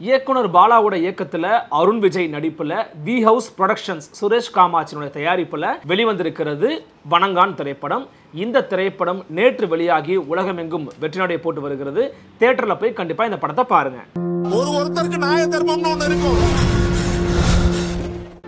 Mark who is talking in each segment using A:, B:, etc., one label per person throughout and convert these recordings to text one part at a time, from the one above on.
A: இயக்குனர் பாலாவோட இயக்கத்துல அருண் விஜய் நடிப்புல வி ஹவுஸ் புரொடக்ஷன்ஸ் சுரேஷ் காமாட்சியோட தயாரிப்புல வெளிவந்திருக்கிறது வணங்கான் திரைப்படம். இந்த திரைப்படம் நேற்று வெளியாகி உலகமெங்கும் வெற்றிநடை போட்டு வருகிறது. தியேட்டர்ல போய் கண்டிப்பா இந்த படத்தை பாருங்க.
B: ஒருத்தருக்கு நியாய தர்மம்னு ஒன்று இருக்கும்.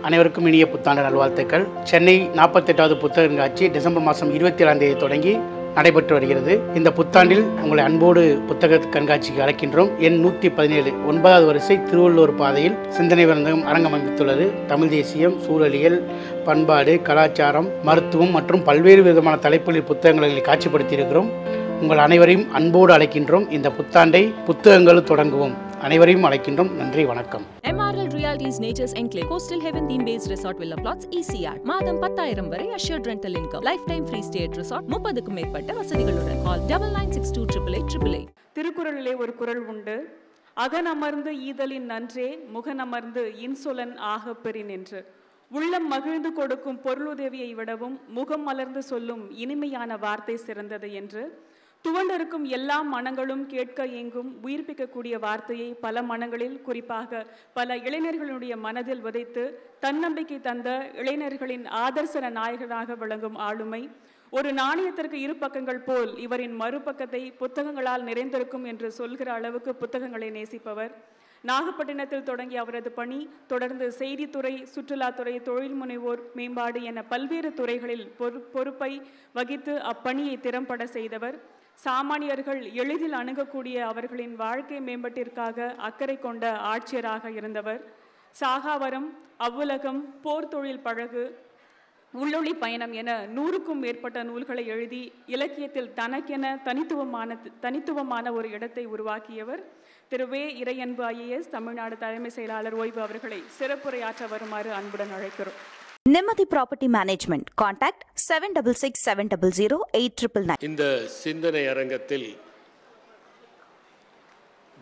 C: அனைவருக்கும் இனிய புத்தாண்டு நல்வாழ்த்துக்கள். சென்னை 48வது புத்தக கண்காட்சி டிசம்பர் மாதம் 27ஆம் தேதி தொடங்கி நடைபெற்று வருகிறது. இந்த புத்தாண்டில் உங்களை அன்போடு புத்தக கண்காட்சிக்கு அழைக்கின்றோம். எண் 117 9வது வரிசை திருவள்ளூர் பாதையில் சிந்தனை அரங்கம் அமைத்துள்ளது. தமிழ் தேசியம், சூழலியல், பண்பாடு, கலாச்சாரம், மருத்துவம் மற்றும் பல்வேறு விதமான தலைப்புகளில் புத்தகங்களை காட்சிப்படுத்தியிருக்கிறோம். உங்கள் அனைவரையும் அன்போடு அழைக்கின்றோம். இந்த புத்தாண்டை புத்தகங்கள் தொடங்குவோம். அனைவரையும் அழைக்கின்றோம். நன்றி, வணக்கம்.
D: MRL Realties Nature's Enclave Coastal Heaven Theme Based Resort Villa Plots ECR மாதம் 10,000 வரை assured rental income lifetime free stay at resort 30க்கும் மேற்பட்ட வசதிகளுடன் call 99628888.
E: திருக்குறளிலே ஒரு குறள் உண்டு. அகனமர்ந்து ஈதலின் நன்றே முகனமர்ந்து இன்சொலன் ஆகப்பெறின் என்று. உள்ளம் மகிழ்ந்து கொடுக்கும் பொருளுதவியை விடவும் முகம் மலர்ந்து சொல்லும் இனிமையான வார்த்தை சிறந்தது என்று. துவண்டிருக்கும் எல்லா மனங்களும் கேட்க எங்கும் உயிர்ப்பிக்கக்கூடிய வார்த்தையை பல மனங்களில், குறிப்பாக பல இளைஞர்களுடைய மனதில் விதைத்து தன்னம்பிக்கை தந்த இளைஞர்களின் ஆதர்சன நாயகனாக விளங்கும் ஆளுமை. ஒரு நாணயத்திற்கு இரு பக்கங்கள் போல் இவரின் மறுபக்கத்தை புத்தகங்களால் நிறைந்திருக்கும் என்று சொல்கிற அளவுக்கு புத்தகங்களை நேசிப்பவர். நாகப்பட்டினத்தில் தொடங்கிய அவரது பணி தொடர்ந்து செய்தித்துறை, சுற்றுலாத்துறை, தொழில் முனைவோர் மேம்பாடு என பல்வேறு துறைகளில் பொறுப்பை வகித்து அப்பணியை திறம்பட செய்தவர். சாமானியர்கள் எளிதில் அணுகக்கூடிய அவர்களின் வாழ்க்கை மேம்பாட்டிற்காக அக்கறை கொண்ட ஆட்சியராக இருந்தவர். சாகாவரம், அவ்வுலகம், போர் தொழில் பழகு, உள்ளொளி பயணம் என 100க்கும் மேற்பட்ட நூல்களை எழுதி இலக்கியத்தில் தனக்கென தனித்துவமான ஒரு இடத்தை உருவாக்கியவர். திரு வே. இறையன்பு IAS தமிழ்நாடு தலைமை செயலாளர் ஓய்வு அவர்களை சிறப்புரையாற்ற வருமாறு அன்புடன் அழைக்கிறோம்.
F: நிம்மதி ப்ராப்பர்ட்டி மேனேஜ்மெண்ட். கான்டாக்ட் 7667008999.
G: இந்த சிந்தனை அரங்கத்தில்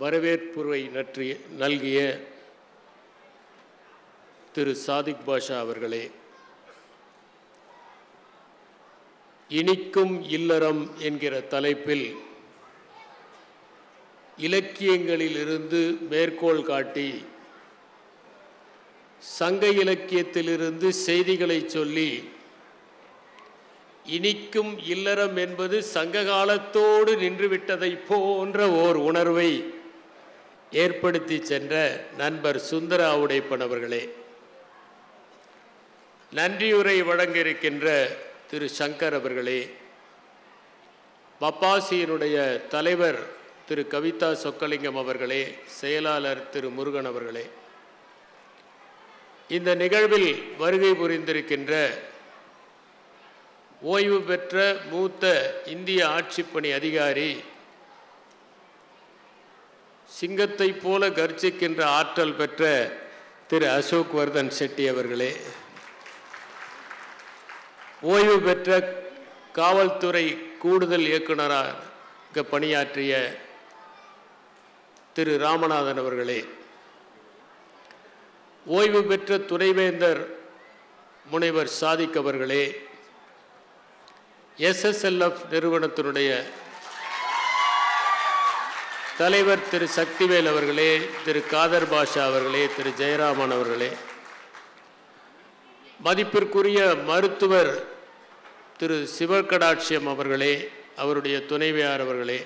G: வரவேற்புரை நல்கிய திரு சாதிக் பாஷா அவர்களே, இனிக்கும் இல்லறம் என்கிற தலைப்பில் இலக்கியங்களிலிருந்து மேற்கோள் காட்டி சங்க இலக்கியத்திலிருந்து செய்திகளை சொல்லி இனிக்கும் இல்லறம் என்பது சங்க காலத்தோடு நின்றுவிட்டதை போன்ற ஓர் உணர்வை ஏற்படுத்தி சென்ற நண்பர் சுந்தர ஆவுடைப்பன் அவர்களே, நன்றியுரை வழங்க இருக்கின்ற திரு சங்கர் அவர்களே, பப்பாசியினுடைய தலைவர் திரு கவிதா சொக்கலிங்கம் அவர்களே, செயலாளர் திரு முருகன் அவர்களே, இந்த நிகழ்வில் வருகை புரிந்திருக்கின்ற ஓய்வு பெற்ற மூத்த இந்திய ஆட்சிப்பணி அதிகாரி, சிங்கத்தை போல கர்ஜிக்கின்ற ஆற்றல் பெற்ற திரு அசோக் வர்தன் செட்டி அவர்களே, ஓய்வு பெற்ற காவல்துறை கூடுதல் இயக்குநராக பணியாற்றிய திரு ராமநாதன் அவர்களே, ஓய்வு பெற்ற துணைவேந்தர் முனைவர் சாதிக் அவர்களே, SSLF நிறுவனத்தினுடைய தலைவர் திரு சக்திவேல் அவர்களே, திரு காதர் பாஷா அவர்களே, திரு ஜெயராமன் அவர்களே, மதிப்பிற்குரிய மருத்துவர் திரு சிவகடாட்சியம் அவர்களே, அவருடைய துணைவியார் அவர்களே,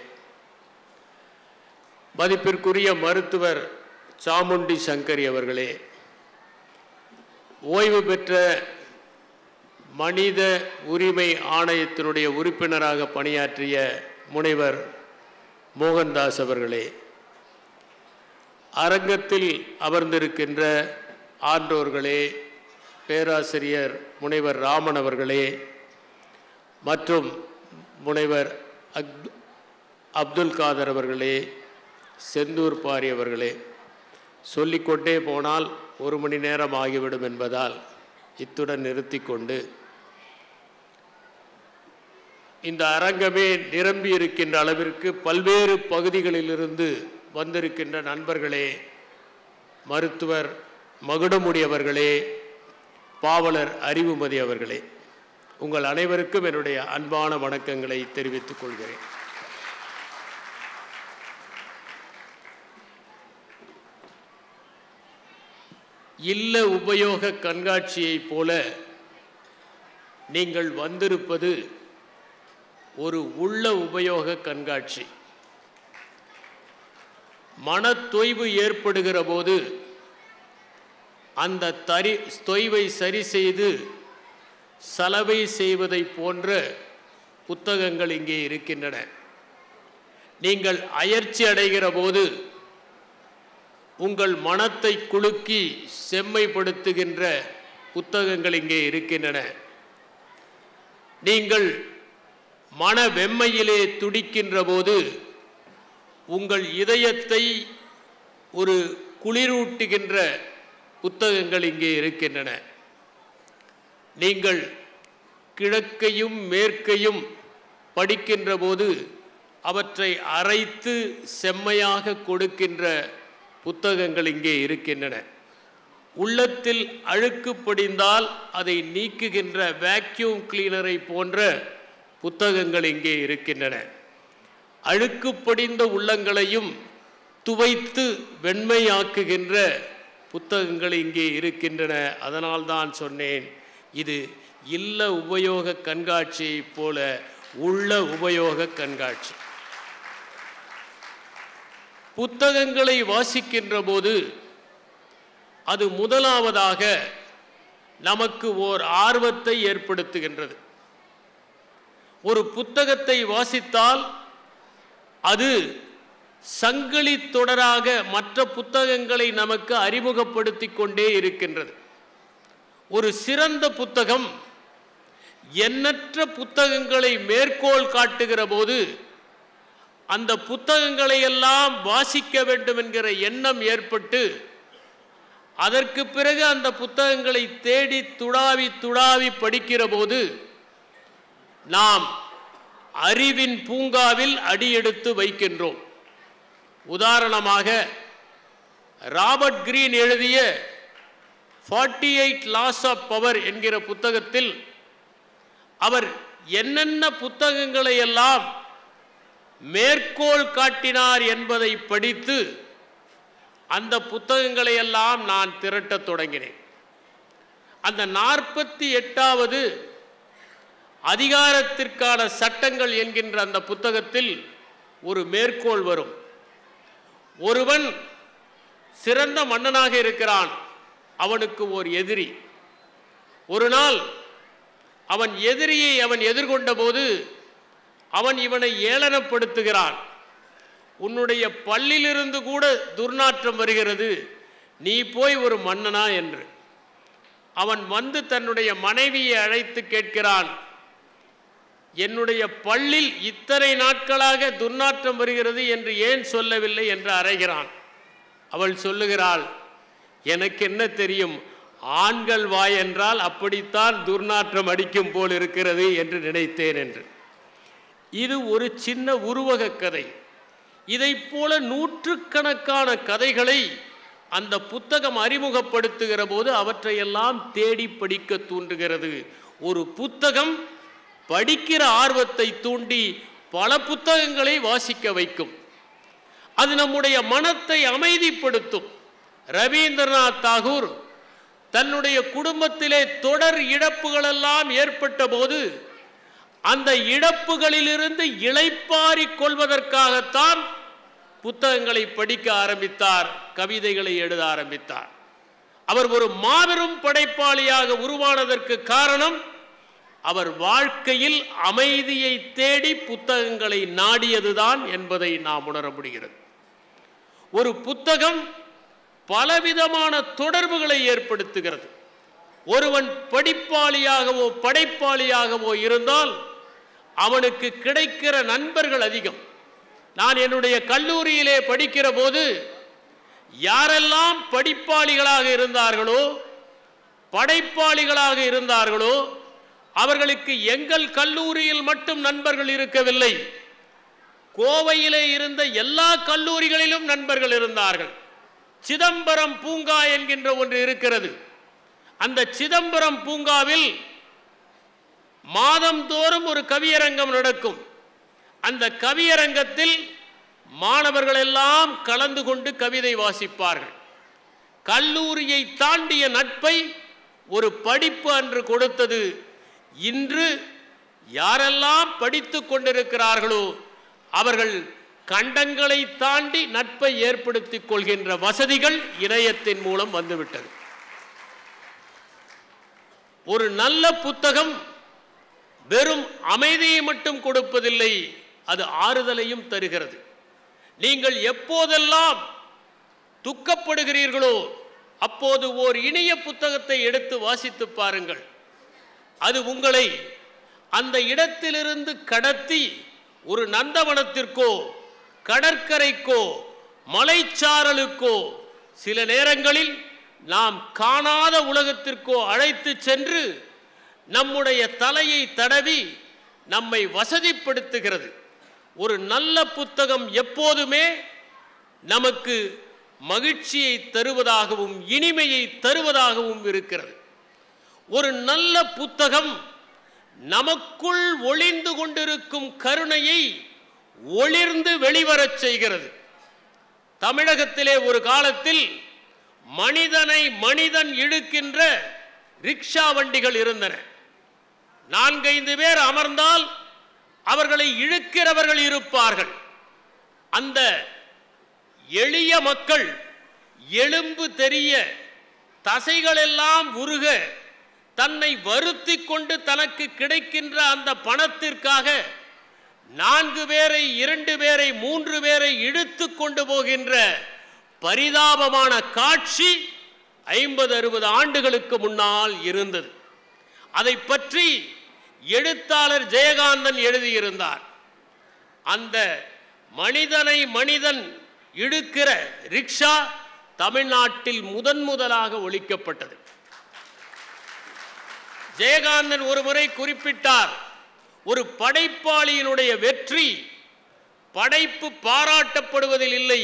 G: மதிப்பிற்குரிய மருத்துவர் சாமுண்டி சங்கரி அவர்களே, ஓய்வு பெற்ற மனித உரிமை ஆணையத்தினுடைய உறுப்பினராக பணியாற்றிய முனைவர் மோகன்தாஸ் அவர்களே, அரங்கத்தில் அமர்ந்திருக்கின்ற ஆன்றோர்களே, பேராசிரியர் முனைவர் ராமன் அவர்களே மற்றும் முனைவர் அப்துல் காதர் அவர்களே, செந்தூர் பாரி அவர்களே, சொல்லிக்கொண்டே போனால் 1 மணி நேரம் ஆகிவிடும் என்பதால் இத்துடன் நிறுத்தி கொண்டு, இந்த அரங்கமே நிரம்பி இருக்கின்ற அளவிற்கு பல்வேறு பகுதிகளிலிருந்து வந்திருக்கின்ற நண்பர்களே, மருத்துவர் மகுடமுடி அவர்களே, பாவலர் அறிவுமதி அவர்களே, உங்கள் அனைவருக்கும் என்னுடைய அன்பான வணக்கங்களை தெரிவித்துக் கொள்கிறேன். இல்ல உபயோக கண்காட்சியைப் போல நீங்கள் வந்திருப்பது ஒரு உள்ள உபயோக கண்காட்சி. மனத்தொய்வு ஏற்படுகிற போது அந்த தொய்வை சரி செய்து சலவை செய்வதை போன்ற புத்தகங்கள் இங்கே இருக்கின்றன. நீங்கள் அயர்ச்சி அடைகிற போது உங்கள் மனத்தை குலுக்கி செம்மைப்படுத்துகின்ற புத்தகங்கள் இங்கே இருக்கின்றன. நீங்கள் மன வெம்மையிலே துடிக்கின்ற போது உங்கள் இதயத்தை ஒரு குளிரூட்டுகின்ற புத்தகங்கள் இங்கே இருக்கின்றன. நீங்கள் கிழக்கையும் மேற்கையும் படிக்கின்ற போது அவற்றை அரைத்து செம்மையாக கொடுக்கின்ற புத்தகங்கள் இங்கே இருக்கின்றன. உள்ளத்தில் அழுக்கு படிந்தால் அதை நீக்குகின்ற வேக்யூம் கிளீனரை போன்ற புத்தகங்கள் இங்கே இருக்கின்றன. அழுக்கு படிந்த உள்ளங்களையும் துவைத்து வெண்மையாக்குகின்ற புத்தகங்கள் இங்கே இருக்கின்றன. அதனால் தான் சொன்னேன், இது இல்ல உபயோக கண்காட்சியைப் போல உள்ள உபயோக கண்காட்சி. புத்தகங்களை வாசிக்கின்ற போது அது முதலாவதாக நமக்கு ஓர் ஆர்வத்தை ஏற்படுத்துகின்றது. ஒரு புத்தகத்தை வாசித்தால் அது சங்கிலி தொடராக மற்ற புத்தகங்களை நமக்கு அறிமுகப்படுத்தி கொண்டே இருக்கின்றது. ஒரு சிறந்த புத்தகம் எண்ணற்ற புத்தகங்களை மேற்கோள் காட்டுகிற போது அந்த புத்தகங்களை எல்லாம் வாசிக்க வேண்டும் என்கிற எண்ணம் ஏற்பட்டு அதற்கு பிறகு அந்த புத்தகங்களை தேடி துடாவி படிக்கிற போது நாம் அறிவின் பூங்காவில் அடியெடுத்து வைக்கின்றோம். உதாரணமாக ராபர்ட் கிரீன் எழுதிய 48 Laws of Power என்கிற புத்தகத்தில் அவர் என்னென்ன புத்தகங்களை எல்லாம் மேற்கோள் காட்டினார் என்பதை படித்து அந்த புத்தகங்களை எல்லாம் நான் திரட்டத் தொடங்கினேன். அந்த 48வது அதிகாரத்திற்கான சட்டங்கள் என்கின்ற அந்த புத்தகத்தில் ஒரு மேற்கோள் வரும். ஒருவன் சிறந்த மன்னனாக இருக்கிறான், அவனுக்கு ஒரு எதிரி. ஒரு நாள் அவன் எதிரியை அவன் எதிர்கொண்ட போது அவன் இவனை ஏளனப்படுத்துகிறான். உன்னுடைய பல்லிலிருந்து கூட துர்நாற்றம் வருகிறது, நீ போய் ஒரு மன்னனா என்று. அவன் வந்து தன்னுடைய மனைவியை அழைத்து கேட்கிறான், என்னுடைய பல்லில் இத்தனை நாட்களாக துர்நாற்றம் வருகிறது என்று ஏன் சொல்லவில்லை என்று அறைகிறான். அவள் சொல்லுகிறாள், எனக்கு என்ன தெரியும், ஆண்கள் வாய் என்றால் அப்படித்தான் துர்நாற்றம் அடிக்கும் போல் இருக்கிறது என்று நினைத்தேன் என்று. இது ஒரு சின்ன உருவக கதை. இதைப் போல நூற்றுக்கணக்கான கதைகளை அந்த புத்தகம் அறிமுகப்படுத்துகிற போது அவற்றையெல்லாம் தேடி படிக்க தூண்டுகிறது. ஒரு புத்தகம் படிக்கிற ஆர்வத்தை தூண்டி பல புத்தகங்களை வாசிக்க வைக்கும். அது நம்முடைய மனத்தை அமைதிப்படுத்தும். ரவீந்திரநாத் தாகூர் தன்னுடைய குடும்பத்திலே தொடர் இழப்புகளெல்லாம் ஏற்பட்ட போது அந்த இழப்புகளிலிருந்து இளைப்பாறிக் கொள்வதற்காகத்தான் புத்தகங்களை படிக்க ஆரம்பித்தார், கவிதைகளை எழுத ஆரம்பித்தார். அவர் ஒரு மாபெரும் படைப்பாளியாக உருவானதற்கு காரணம் அவர் வாழ்க்கையில் அமைதியை தேடி புத்தகங்களை நாடியதுதான் என்பதை நாம் உணர முடிகிறது. ஒரு புத்தகம் பலவிதமான தொடர்புகளை ஏற்படுத்துகிறது. ஒருவன் படிப்பாளியாகவோ படைப்பாளியாகவோ இருந்தால் அவனுக்கு கிடைக்கிற நண்பர்கள் அதிகம். நான் என்னுடைய கல்லூரியிலே படிக்கிற போது யாரெல்லாம் படிப்பாளிகளாக இருந்தார்களோ படைப்பாளிகளாக இருந்தார்களோ அவர்களுக்கு எங்கள் கல்லூரியில் மட்டும் நண்பர்கள் இருக்கவில்லை, கோவையிலே இருந்த எல்லா கல்லூரிகளிலும் நண்பர்கள் இருந்தார்கள். சிதம்பரம் பூங்கா என்கின்ற ஒன்று இருக்கிறது. அந்த சிதம்பரம் பூங்காவில் மாதந்தோறும் ஒரு கவியரங்கம் நடக்கும். அந்த கவியரங்கத்தில் மாணவர்கள் எல்லாம் கலந்து கொண்டு கவிதை வாசிப்பார்கள். கல்லூரியை தாண்டிய நட்பை ஒரு படிப்பு அன்று கொடுத்தது. இன்று யாரெல்லாம் படித்துக் கொண்டிருக்கிறார்களோ அவர்கள் கண்டங்களை தாண்டி நட்பை ஏற்படுத்திக் கொள்கின்ற வசதிகள் இணையத்தின் மூலம் வந்துவிட்டது. ஒரு நல்ல புத்தகம் வெறும் அமைதியை மட்டும் கொடுப்பதில்லை, அது ஆறுதலையும் தருகிறது. நீங்கள் எப்போதெல்லாம் துக்கப்படுகிறீர்களோ அப்போது ஓர் இனிய புத்தகத்தை எடுத்து வாசித்து பாருங்கள். அது உங்களை அந்த இடத்திலிருந்து கடத்தி ஒரு நந்தவனத்திற்கோ கடற்கரைக்கோ மலைச்சாரலுக்கோ சில நேரங்களில் நாம் காணாத உலகத்திற்கோ அழைத்து சென்று நம்முடைய தலையை தடவி நம்மை வசதிப்படுத்துகிறது. ஒரு நல்ல புத்தகம் எப்போதுமே நமக்கு மகிழ்ச்சியை தருவதாகவும் இனிமையை தருவதாகவும் இருக்கிறது. ஒரு நல்ல புத்தகம் நமக்குள் ஒளிந்து கொண்டிருக்கும் கருணையை ஒளிர்ந்து வெளிவரச் செய்கிறது. தமிழகத்திலே ஒரு காலத்தில் மனிதனை மனிதன் இழுக்கின்ற ரிக்ஷா வண்டிகள் இருந்தன. 4-5 பேர் அமர்ந்தால் அவர்களை இழுக்கிறவர்கள் இருப்பார்கள். அந்த எளிய மக்கள் எலும்பு தெரிய தசைகளெல்லாம் உருக தன்னை வருத்தி கொண்டு தனக்கு கிடைக்கின்ற அந்த பணத்திற்காக 4 பேரை 2 பேரை 3 பேரை இழுத்து கொண்டு போகின்ற பரிதாபமான காட்சி 50-60 ஆண்டுகளுக்கு முன்னால் இருந்தது. அதை பற்றி எழுத்தாளர் ஜெயகாந்தன் எழுதியிருந்தார். அந்த மனிதனை மனிதன் இழுக்கிற ரிக்ஷா தமிழ்நாட்டில் முதலாக ஒழிக்கப்பட்டது. ஜெயகாந்தன் ஒரு முறை குறிப்பிட்டார், ஒரு படைப்பாளியினுடைய வெற்றி படைப்பு பாராட்டப்படுவதில் இல்லை,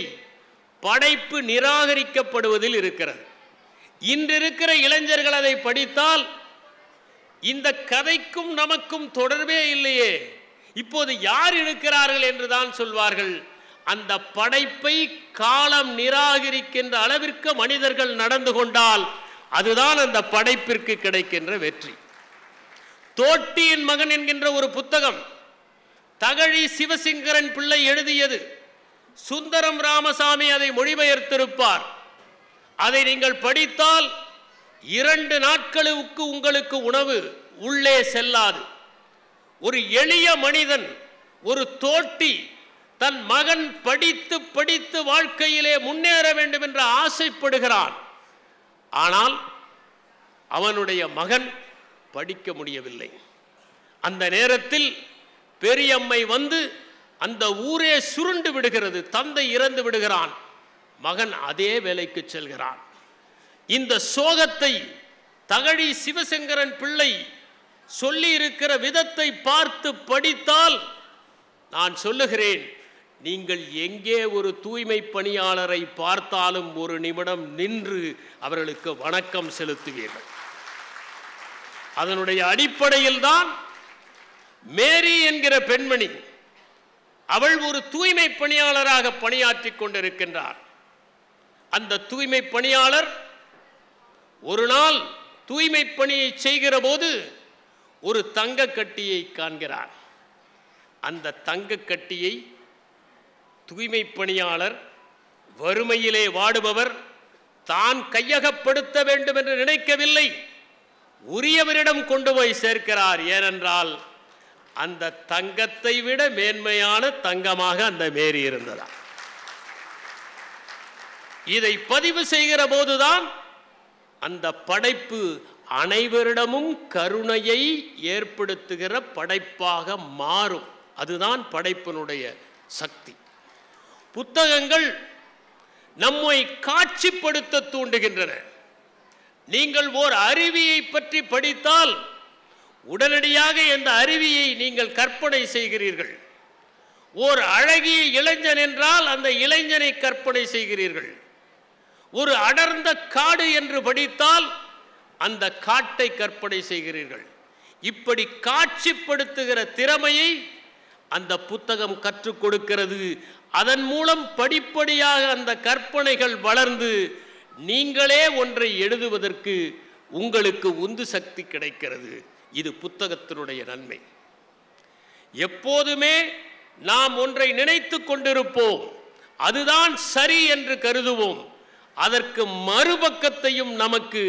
G: படைப்பு நிராகரிக்கப்படுவதில் இருக்கிறது. இன்றிருக்கிற இளைஞர்கள் அதை படித்தால் இந்த கதைக்கும் நமக்கும் தொடர்பே இல்லையே, இப்போது யார் இருக்கிறார்கள் என்றுதான் சொல்வார்கள். அந்த படைப்பை காலம் நிராகரிக்கின்ற அளவிற்கு மனிதர்கள் நடந்து கொண்டால் அதுதான் அந்த படைப்பிற்கு கிடைக்கின்ற வெற்றி. தோட்டியின் மகன் என்கின்ற ஒரு புத்தகம் தகழி சிவசங்கரன் பிள்ளை எழுதியது. சுந்தரம் ராமசாமி அதை மொழிபெயர்த்திருப்பார். அதை நீங்கள் படித்தால் 2 நாட்களுக்கு உங்களுக்கு உணவு உள்ளே செல்லாது. ஒரு எளிய மனிதன், ஒரு தோட்டி தன் மகன் படித்து படித்து வாழ்க்கையிலே முன்னேற வேண்டும் என்று ஆசைப்படுகிறான். ஆனால் அவனுடைய மகன் படிக்க முடியவில்லை. அந்த நேரத்தில் பெரியம்மை வந்து அந்த ஊரே சுருண்டு விடுகிறது. தந்தை இறந்து விடுகிறான், மகன் அதே வேலைக்கு செல்கிறான். இந்த சோகத்தை தகழி சிவசங்கரன் பிள்ளை சொல்லி இருக்கிற விதத்தை பார்த்து படித்தால் நான் சொல்லுகிறேன், நீங்கள் எங்கே ஒரு தூய்மை பணியாளரை பார்த்தாலும் ஒரு நிமிடம் நின்று அவர்களுக்கு வணக்கம் செலுத்துவீர்கள். அதனுடைய அடிப்படையில் தான் மேரி என்கிற பெண்மணி, அவள் ஒரு தூய்மை பணியாளராக பணியாற்றி கொண்டிருக்கின்றார். அந்த தூய்மை பணியாளர் ஒரு நாள் தூய்மை பணியை செய்கிற போது ஒரு தங்க கட்டியை காண்கிறார். அந்த தங்க கட்டியை தூய்மை பணியாளர், வறுமையிலே வாடுபவர், தான் கையகப்படுத்த வேண்டும் என்று நினைக்கவில்லை, உரியவரிடம் கொண்டு போய் சேர்க்கிறார். ஏனென்றால் அந்த தங்கத்தை விட மேன்மையான தங்கமாக அந்த மேரி இருந்ததா. இதை பதிவு செய்கிற போதுதான் அந்த படைப்பு அனைவரிடமும் கருணையை ஏற்படுத்துகிற படைப்பாக மாறும். அதுதான் படைப்பினுடைய சக்தி. புத்தகங்கள் நம்மை காட்சிப்படுத்த தூண்டுகின்றன. நீங்கள் ஓர் அருவியை பற்றி படித்தால் உடனடியாக இந்த அருவியை நீங்கள் கற்பனை செய்கிறீர்கள். ஓர் அழகிய இளைஞன் என்றால் அந்த இளைஞனை கற்பனை செய்கிறீர்கள். ஒரு அடர்ந்த காடு என்று படித்தால் அந்த காட்டை கற்பனை செய்கிறீர்கள். இப்படி காட்சிப்படுத்துகிற திறமையை அந்த புத்தகம் கற்றுக் கொடுக்கிறது. அதன் மூலம் படிப்படியாக அந்த கற்பனைகள் வளர்ந்து நீங்களே ஒன்றை எழுதுவதற்கு உங்களுக்கு உந்து சக்தி கிடைக்கிறது. இது புத்தகத்தினுடைய நன்மை. எப்போதுமே நாம் ஒன்றை நினைத்து கொண்டிருப்போம், அதுதான் சரி என்று கருதுவோம். அதற்கு மறுபக்கத்தையும் நமக்கு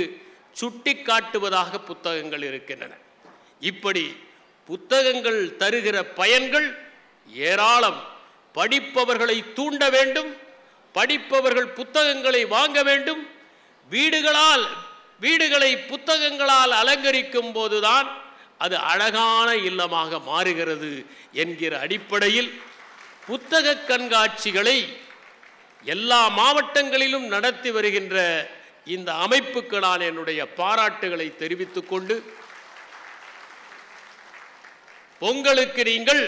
G: சுட்டி காட்டுவதாக புத்தகங்கள் இருக்கின்றன. இப்படி புத்தகங்கள் தருகிற பயன்கள் ஏராளம். படிப்பவர்களை தூண்ட வேண்டும், படிப்பவர்கள் புத்தகங்களை வாங்க வேண்டும். வீடுகளை புத்தகங்களால் அலங்கரிக்கும் போதுதான் அது அழகான இல்லமாக மாறுகிறது என்கிற அடிப்படையில் புத்தக கண்காட்சிகளை எல்லா மாவட்டங்களிலும் நடத்தி வருகின்ற இந்த அமைப்புக்கு நான் என்னுடைய பாராட்டுகளை தெரிவித்துக் கொண்டு, பொங்கலுக்கு நீங்கள்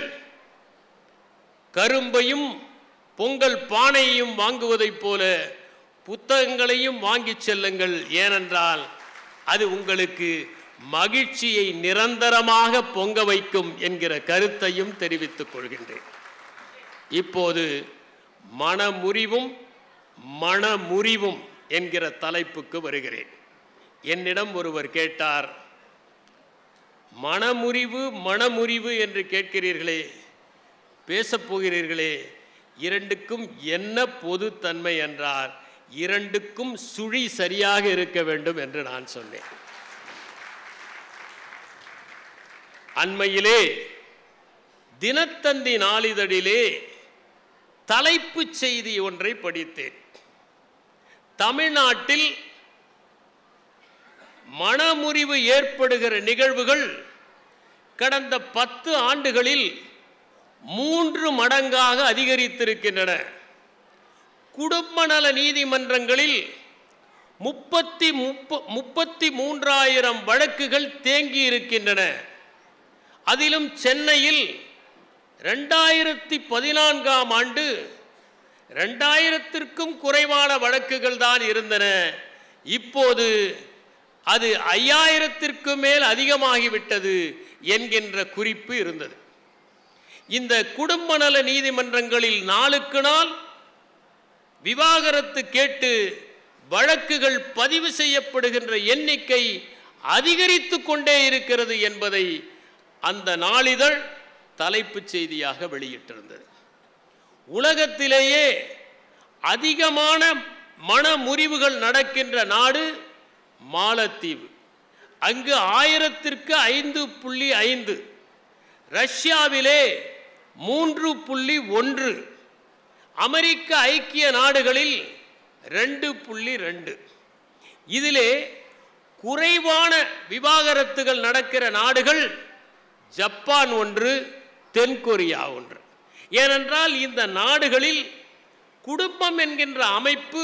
G: கரும்பையும் பொங்கல் பானையையும் வாங்குவதைப் போல புத்தகங்களையும் வாங்கி செல்லுங்கள். ஏனென்றால் அது உங்களுக்கு மகிழ்ச்சியை நிரந்தரமாக பொங்க வைக்கும் என்கிற கருத்தையும் தெரிவித்துக் கொள்கின்றேன். இப்போது மனமுறிவும் என்கிற தலைப்புக்கு வருகிறேன். என்னிடம் ஒருவர் கேட்டார், மனமுறிவு என்று கேட்கிறீர்களே, பேசப்போகிறீர்களே, இரண்டுக்கும் என்ன பொதுத்தன்மை என்றார். இரண்டுக்கும் சுழி சரியாக இருக்க வேண்டும் என்று நான் சொன்னேன். அண்மையிலே தினத்தந்தி நாளிதழிலே தலைப்பு செய்தி ஒன்றை படித்தேன். தமிழ்நாட்டில் மனமுறிவு ஏற்படுகிற நிகழ்வுகள் கடந்த 10 ஆண்டுகளில் 3 மடங்காக அதிகரித்திருக்கின்றன. குடும்ப நல நீதிமன்றங்களில் 33,000 வழக்குகள் தேங்கி இருக்கின்றன. அதிலும் சென்னையில் 2014ஆம் ஆண்டு 2000க்கும் குறைவான வழக்குகள் தான் இருந்தன. இப்போது அது 5000ற்கு மேல் அதிகமாகிவிட்டது என்கின்ற குறிப்பு இருந்தது. இந்த குடும்ப நல நீதிமன்றங்களில் நாளுக்கு நாள் விவாகரத்து கேட்டு வழக்குகள் பதிவு செய்யப்படுகின்ற எண்ணிக்கை அதிகரித்து கொண்டே இருக்கிறது என்பதை அந்த நாளிதழ் தலைப்புச் செய்தியாக வெளியிட்டிருந்தது. உலகத்திலேயே அதிகமான மனமுறிவுகள் நடக்கின்ற நாடு மாலத்தீவு. அங்கு 1000ற்கு 5.5, ரஷ்யாவிலே 3.1, அமெரிக்க ஐக்கிய நாடுகளில் 2.2. இதிலே குறைவான விவாகரத்துகள் நடக்கிற நாடுகள் ஜப்பான் 1, தென்கொரியா 1. ஏனென்றால் இந்த நாடுகளில் குடும்பம் என்கின்ற அமைப்பு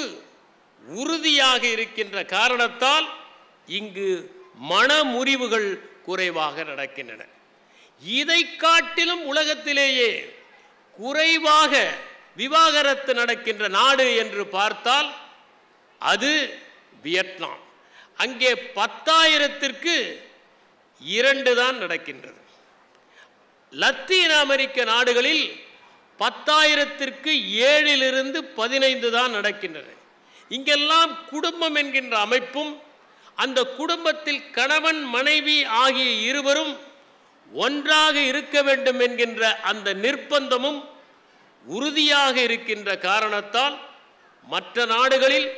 G: உறுதியாக இருக்கின்ற காரணத்தால் இங்கு மனமுறிவுகள் குறைவாக நடக்கின்றன. இதை காட்டிலும் உலகத்திலேயே குறைவாக விவாகரத்து நடக்கின்ற நாடு என்று பார்த்தால் அது வியட்நாம். அங்கே 10,000ற்கு 2 தான் நடக்கின்றது. லத்தீன் அமெரிக்க நாடுகளில் 10,000ற்கு 7லிருந்து 15 தான் நடக்கின்றன. இங்கெல்லாம் குடும்பம் என்கின்ற அமைப்பும் அந்த குடும்பத்தில் கணவன் மனைவி ஆகிய இருவரும் ஒன்றாக இருக்க வேண்டும் என்கின்ற அந்த நிர்பந்தமும் உறுதியாக இருக்கின்ற காரணத்தால் மற்ற நாடுகளில்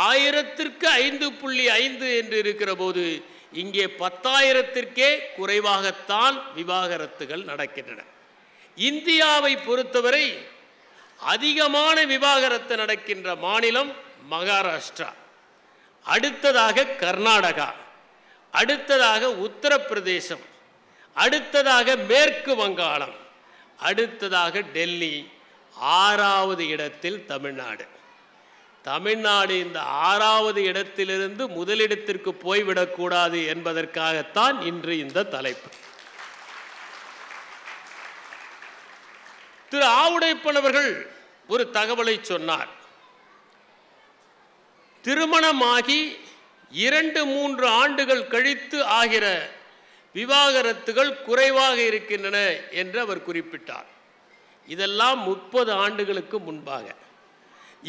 G: 1000ற்கு 5.5 என்று இருக்கிற போது இங்கே 10,000ற்கே குறைவாகத்தான் விவாகரத்துகள் நடக்கின்றன. இந்தியாவை பொறுத்தவரை அதிகமான விவாகரத்து நடக்கின்ற மாநிலம் மகாராஷ்டிரா, அடுத்ததாக கர்நாடகா, அடுத்ததாக உத்தரப்பிரதேசம், அடுத்ததாக மேற்கு வங்காளம், அடுத்ததாக டெல்லி, 6வது இடத்தில் தமிழ்நாடு. தமிழ்நாடு இந்த 6வது இடத்திலிருந்து முதலிடத்திற்கு போய்விடக்கூடாது என்பதற்காகத்தான் இன்று இந்த தலைப்பு. திரு ஆவுடைப்பன் அவர்கள் ஒரு தகவலை சொன்னார். திருமணமாகி 2-3 ஆண்டுகள் கழித்து ஆகிற விவாகரத்துகள் குறைவாக இருக்கின்றன என்று அவர் குறிப்பிட்டார். இதெல்லாம் 30 ஆண்டுகளுக்கு முன்பாக.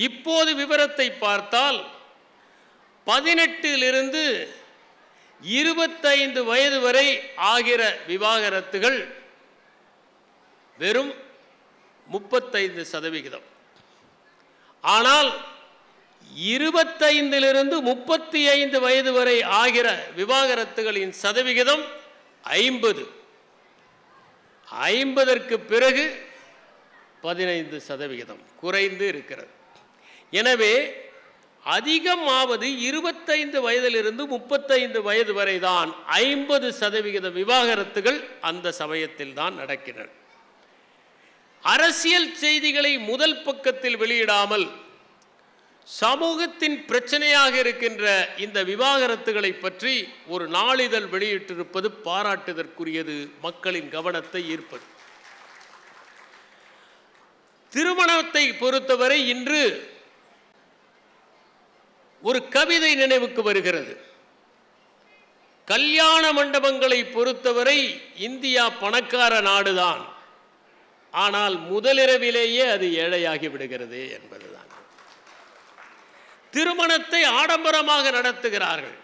G: இப்போது விவரத்தை பார்த்தால் 18 25 வயது வரை ஆகிற விவாகரத்துகள் வெறும் 35%. ஆனால் 25 35 வயது வரை ஆகிற விவாகரத்துகளின் சதவிகிதம் 50. 50க்கு பிறகு 15% குறைந்து இருக்கிறது. எனவே அதிகமாவது 25 வயதிலிருந்து 35 வயது வரை தான் 50% விவாகரத்துகள் அந்த சமயத்தில் தான் நடக்கின்றன. அரசியல் செய்திகளை முதல் பக்கத்தில் வெளியிடாமல் சமூகத்தின் பிரச்சனையாக இருக்கின்ற இந்த விவாகரத்துகளை பற்றி ஒரு நாளிதழ் வெளியிட்டிருப்பது பாராட்டுதற்குரியது, மக்களின் கவனத்தை ஈர்ப்பது. திருமணத்தை பொறுத்தவரை இன்று ஒரு கவிதை நினைவுக்கு வருகிறது. கல்யாண மண்டபங்களை பொறுத்தவரை இந்தியா பணக்கார நாடுதான், ஆனால் முதலிரவிலேயே அது ஏழையாகி விடுகிறது என்பதுதான். திருமணத்தை ஆடம்பரமாக நடத்துகிறார்கள்.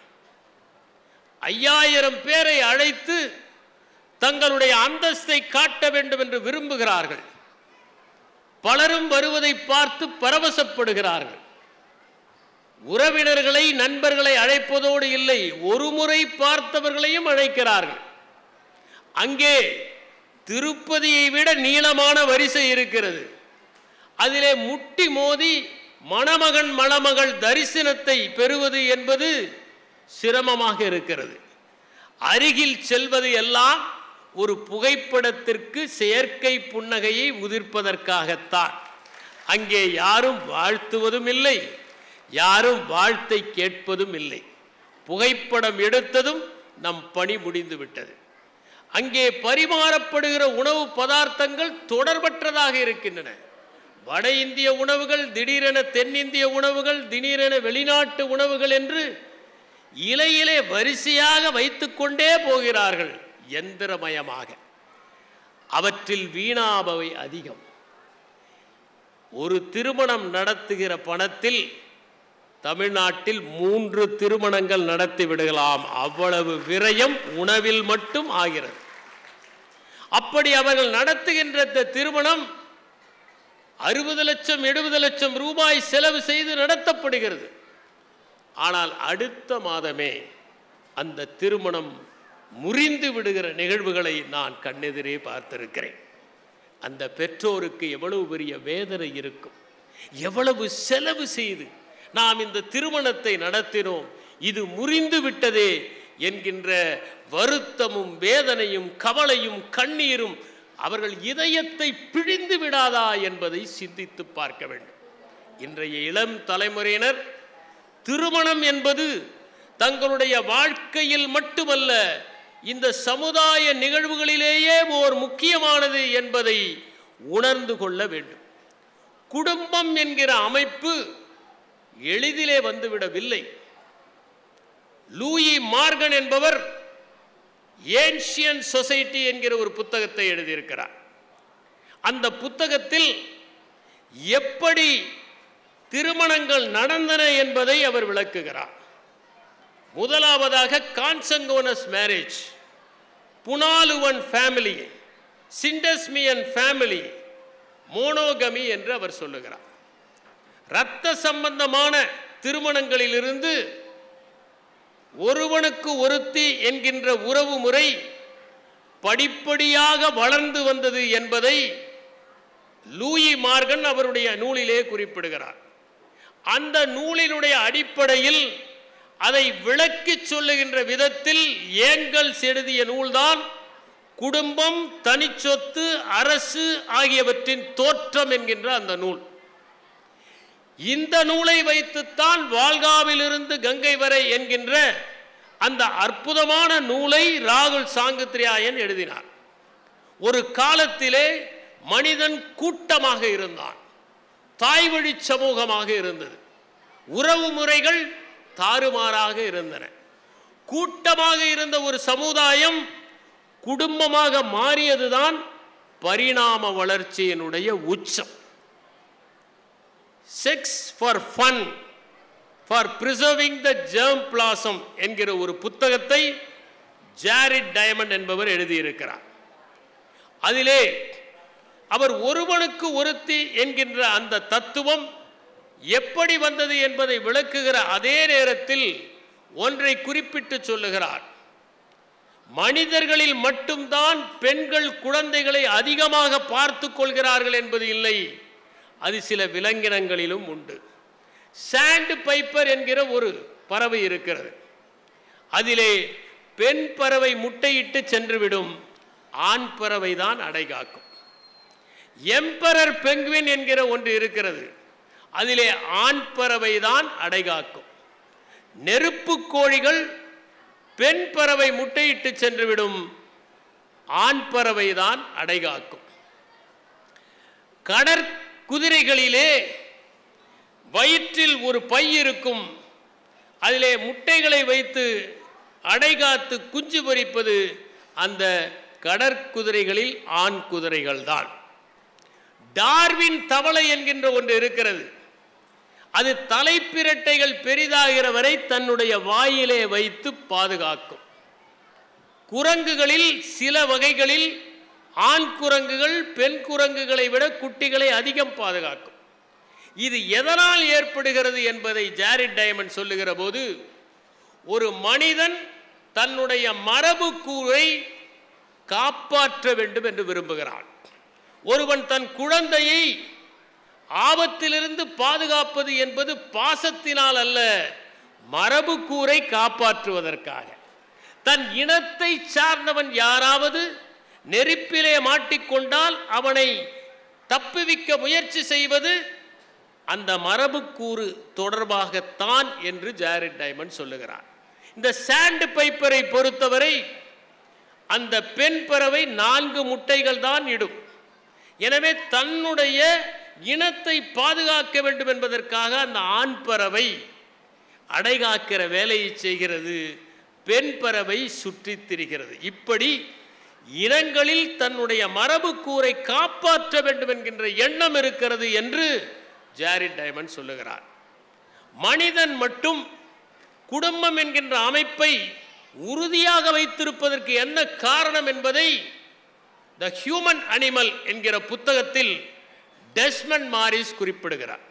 G: 5000 பேரை அழைத்து தங்களுடைய அந்தஸ்தை காட்ட வேண்டும் என்று விரும்புகிறார்கள். பலரும் வருவதை பார்த்து பரவசப்படுகிறார்கள். உறவினர்களை நண்பர்களை அழைப்பதோடு இல்லை, ஒரு முறை பார்த்தவர்களையும் அழைக்கிறார்கள். அங்கே திருப்பதியை விட நீளமான வரிசை இருக்கிறது. அதிலே முட்டி மோதி மணமகன் மணமகள் தரிசனத்தை பெறுவது என்பது சிரமமாக இருக்கிறது. அருகில் செல்வது எல்லாம் ஒரு புகைப்படத்திற்கு செயற்கை புன்னகையை உதிர்ப்பதற்காகத்தான். அங்கே யாரும் வாழ்த்துவதும் இல்லை, யாரும் வாழ்த்தை கேட்பதும் இல்லை. புகைப்படம் எடுத்ததும் நம் பணி முடிந்து விட்டது. அங்கே பரிமாறப்படுகிற உணவு பதார்த்தங்கள் தொடர்பற்றதாக இருக்கின்றன. வட இந்திய உணவுகள், திடீரென தென்னிந்திய உணவுகள், திடீரென வெளிநாட்டு உணவுகள் என்று இலையிலே வரிசையாக வைத்துக்கொண்டே போகிறார்கள், யந்திரமயமாக. அவற்றில் வீணாபவை அதிகம். ஒரு திருமணம் நடத்துகிற பணத்தில் தமிழ்நாட்டில் 3 திருமணங்கள் நடத்தி விடலாம். அவ்வளவு விரயம் உணவில் மட்டும் ஆகிறது. அப்படி அவர்கள் நடத்துகின்ற திருமணம் 60 லட்சம் 70 லட்சம் ரூபாய் செலவு செய்து நடத்தப்படுகிறது. ஆனால் அடுத்த மாதமே அந்த திருமணம் முறிந்து விடுகிற நிகழ்வுகளை நான் கண்ணெதிரே பார்த்திருக்கிறேன். அந்த பெற்றோருக்கு எவ்வளவு பெரிய வேதனை இருக்கும், எவ்வளவு செலவு செய்து நாம் இந்த திருமணத்தை நடத்தினோம், இது முறிந்து விட்டதே என்கின்ற வருத்தமும் வேதனையும் கவலையும் கண்ணீரும் அவர்கள் இதயத்தை பிழிந்து விடாதா என்பதை சிந்தித்து பார்க்க வேண்டும். இன்றைய இளம் தலைமுறையினர் திருமணம் என்பது தங்களுடைய வாழ்க்கையில் மட்டுமல்ல, இந்த சமுதாய நிகழ்வுகளிலேயே ஓர் முக்கியமானது என்பதை உணர்ந்து கொள்ள வேண்டும். குடும்பம் என்கிற அமைப்பு எளிதிலே வந்துவிடவில்லை. லூயி மார்கன் என்பவர் ஏன்ஷியன் சொசைட்டி என்கிற ஒரு புத்தகத்தை எழுதியிருக்கிறார். அந்த புத்தகத்தில் எப்படி திருமணங்கள் நடந்தன என்பதை அவர் விளக்குகிறார். முதலாவதாக கான்சங்கோனஸ் மேரேஜ், புனாலுவன் ஃபேமிலி, சிண்டஸ்மியன் ஃபேமிலி, மோனோகமி என்று அவர் சொல்லுகிறார். இரத்த சம்பந்தமான திருமணங்களிலிருந்து ஒருவனுக்கு ஒருத்தி என்கின்ற உறவு முறை படிப்படியாக வளர்ந்து வந்தது என்பதை லூயி மார்கன் அவருடைய நூலிலே குறிப்பிடுகிறார். அந்த நூலினுடைய அடிப்படையில் அதை விளக்கி சொல்லுகின்ற விதத்தில் ஏங்கல்ஸ் எழுதிய நூல்தான் குடும்பம், தனிச்சொத்து, அரசு ஆகியவற்றின் தோற்றம் என்கின்ற அந்த நூல். இந்த நூலை வைத்துத்தான் வால்காவிலிருந்து கங்கை வரை என்கின்ற அந்த அற்புதமான நூலை ராகுல் சாங்கித்ரியாயன் எழுதினார். ஒரு காலத்திலே மனிதன் கூட்டமாக இருந்தான், தாய்வழி சமூகமாக இருந்தது, உறவு முறைகள் தாறுமாறாக இருந்தன. கூட்டமாக இருந்த ஒரு சமுதாயம் குடும்பமாக மாறியதுதான் பரிணாம வளர்ச்சியினுடைய உச்சம். Sex for fun for preserving the germ plasm என்கிற ஒரு புத்தகத்தை ஜாரிட் டைமண்ட் என்பவர் எழுதியிருக்கிறார். அதிலே அவர் ஒருவனுக்கு ஒருத்தி என்கின்ற அந்த தத்துவம் எப்படி வந்தது என்பதை விளக்குகிற அதே நேரத்தில் ஒன்றை குறிப்பிட்டு சொல்லுகிறார். மனிதர்களில் மட்டும்தான் பெண்கள் குழந்தைகளை அதிகமாக பார்த்து கொள்கிறார்கள் என்பது இல்லை, அது சில விலங்கினங்களிலும் உண்டு. சாண்ட் பைப்பர் என்கிற ஒரு பறவை இருக்கிறது. அதிலே பெண் பறவை முட்டையிட்டு சென்றுவிடும், ஆண் பறவை தான் அடைகாக்கும். எம்பரர் பெங்குவின் என்கிற ஒன்று இருக்கிறது, அதிலே ஆண் பறவை தான் அடைகாக்கும். நெருப்பு கோழிகள் பெண் பறவை முட்டையிட்டு சென்றுவிடும், ஆண் பறவை தான் அடைகாக்கும். கடற்குதிரைகளிலே வயிற்றில் ஒரு பை இருக்கும், அதிலே முட்டைகளை வைத்து அடைகாத்து குஞ்சு பொரிப்பது அந்த கடற்குதிரைகளில் ஆண் குதிரைகள் தான். டார்வின் தவளை என்கின்ற ஒன்று இருக்கிறது, அது தலைப்பிரட்டைகள் பெரிதாகிற வரை தன்னுடைய வாயிலே வைத்து பாதுகாக்கும். குரங்குகளில் சில வகைகளில் ஆண் குரங்குகள் பெண் குரங்குகளை விட குட்டிகளை அதிகம் பாதுகாக்கும். இது எதனால் ஏற்படுகிறது என்பதை ஜாரிட் டைமண்ட் சொல்லுகிற போது, ஒரு மனிதன் தன்னுடைய மரபு கூறை காப்பாற்ற வேண்டும் என்று விரும்புகிறான். ஒருவன் தன் குழந்தையை ஆபத்திலிருந்து பாதுகாப்பது என்பது பாசத்தினால் அல்ல, மரபு கூறை காப்பாற்றுவதற்காக. தன் இனத்தை சார்ந்தவன் யாராவது நெருப்பிலே மாட்டிக்கொண்டால் அவனை தப்புவிக்க முயற்சி செய்வது அந்த மரபுக்கூறு தொடர்பாகத்தான் என்று ஜாரிட் டைமண்ட் சொல்லுகிறார். இந்த சாண்ட் பைப்பரை பொறுத்தவரை அந்த பெண் பறவை 4 முட்டைகள் தான் இடும். எனவே தன்னுடைய இனத்தை பாதுகாக்க வேண்டும் என்பதற்காக அந்த ஆண் பறவை அடைகாக்கிற வேலையை செய்கிறது, பெண் பறவை சுற்றித் திரிகிறது. இப்படி இனங்களில் தன்னுடைய மரபு கூரை காப்பாற்ற வேண்டும் என்கின்ற எண்ணம் இருக்கிறது என்று ஜாரிட் டைமண்ட் சொல்லுகிறார். மனிதன் மட்டும் குடும்பம் என்கின்ற அமைப்பை உறுதியாக வைத்திருப்பதற்கு என்ன காரணம் என்பதை த ஹியூமன் அனிமல் என்கிற புத்தகத்தில் டெஸ்மண்ட் மாரிஸ் குறிப்பிடுகிறார்.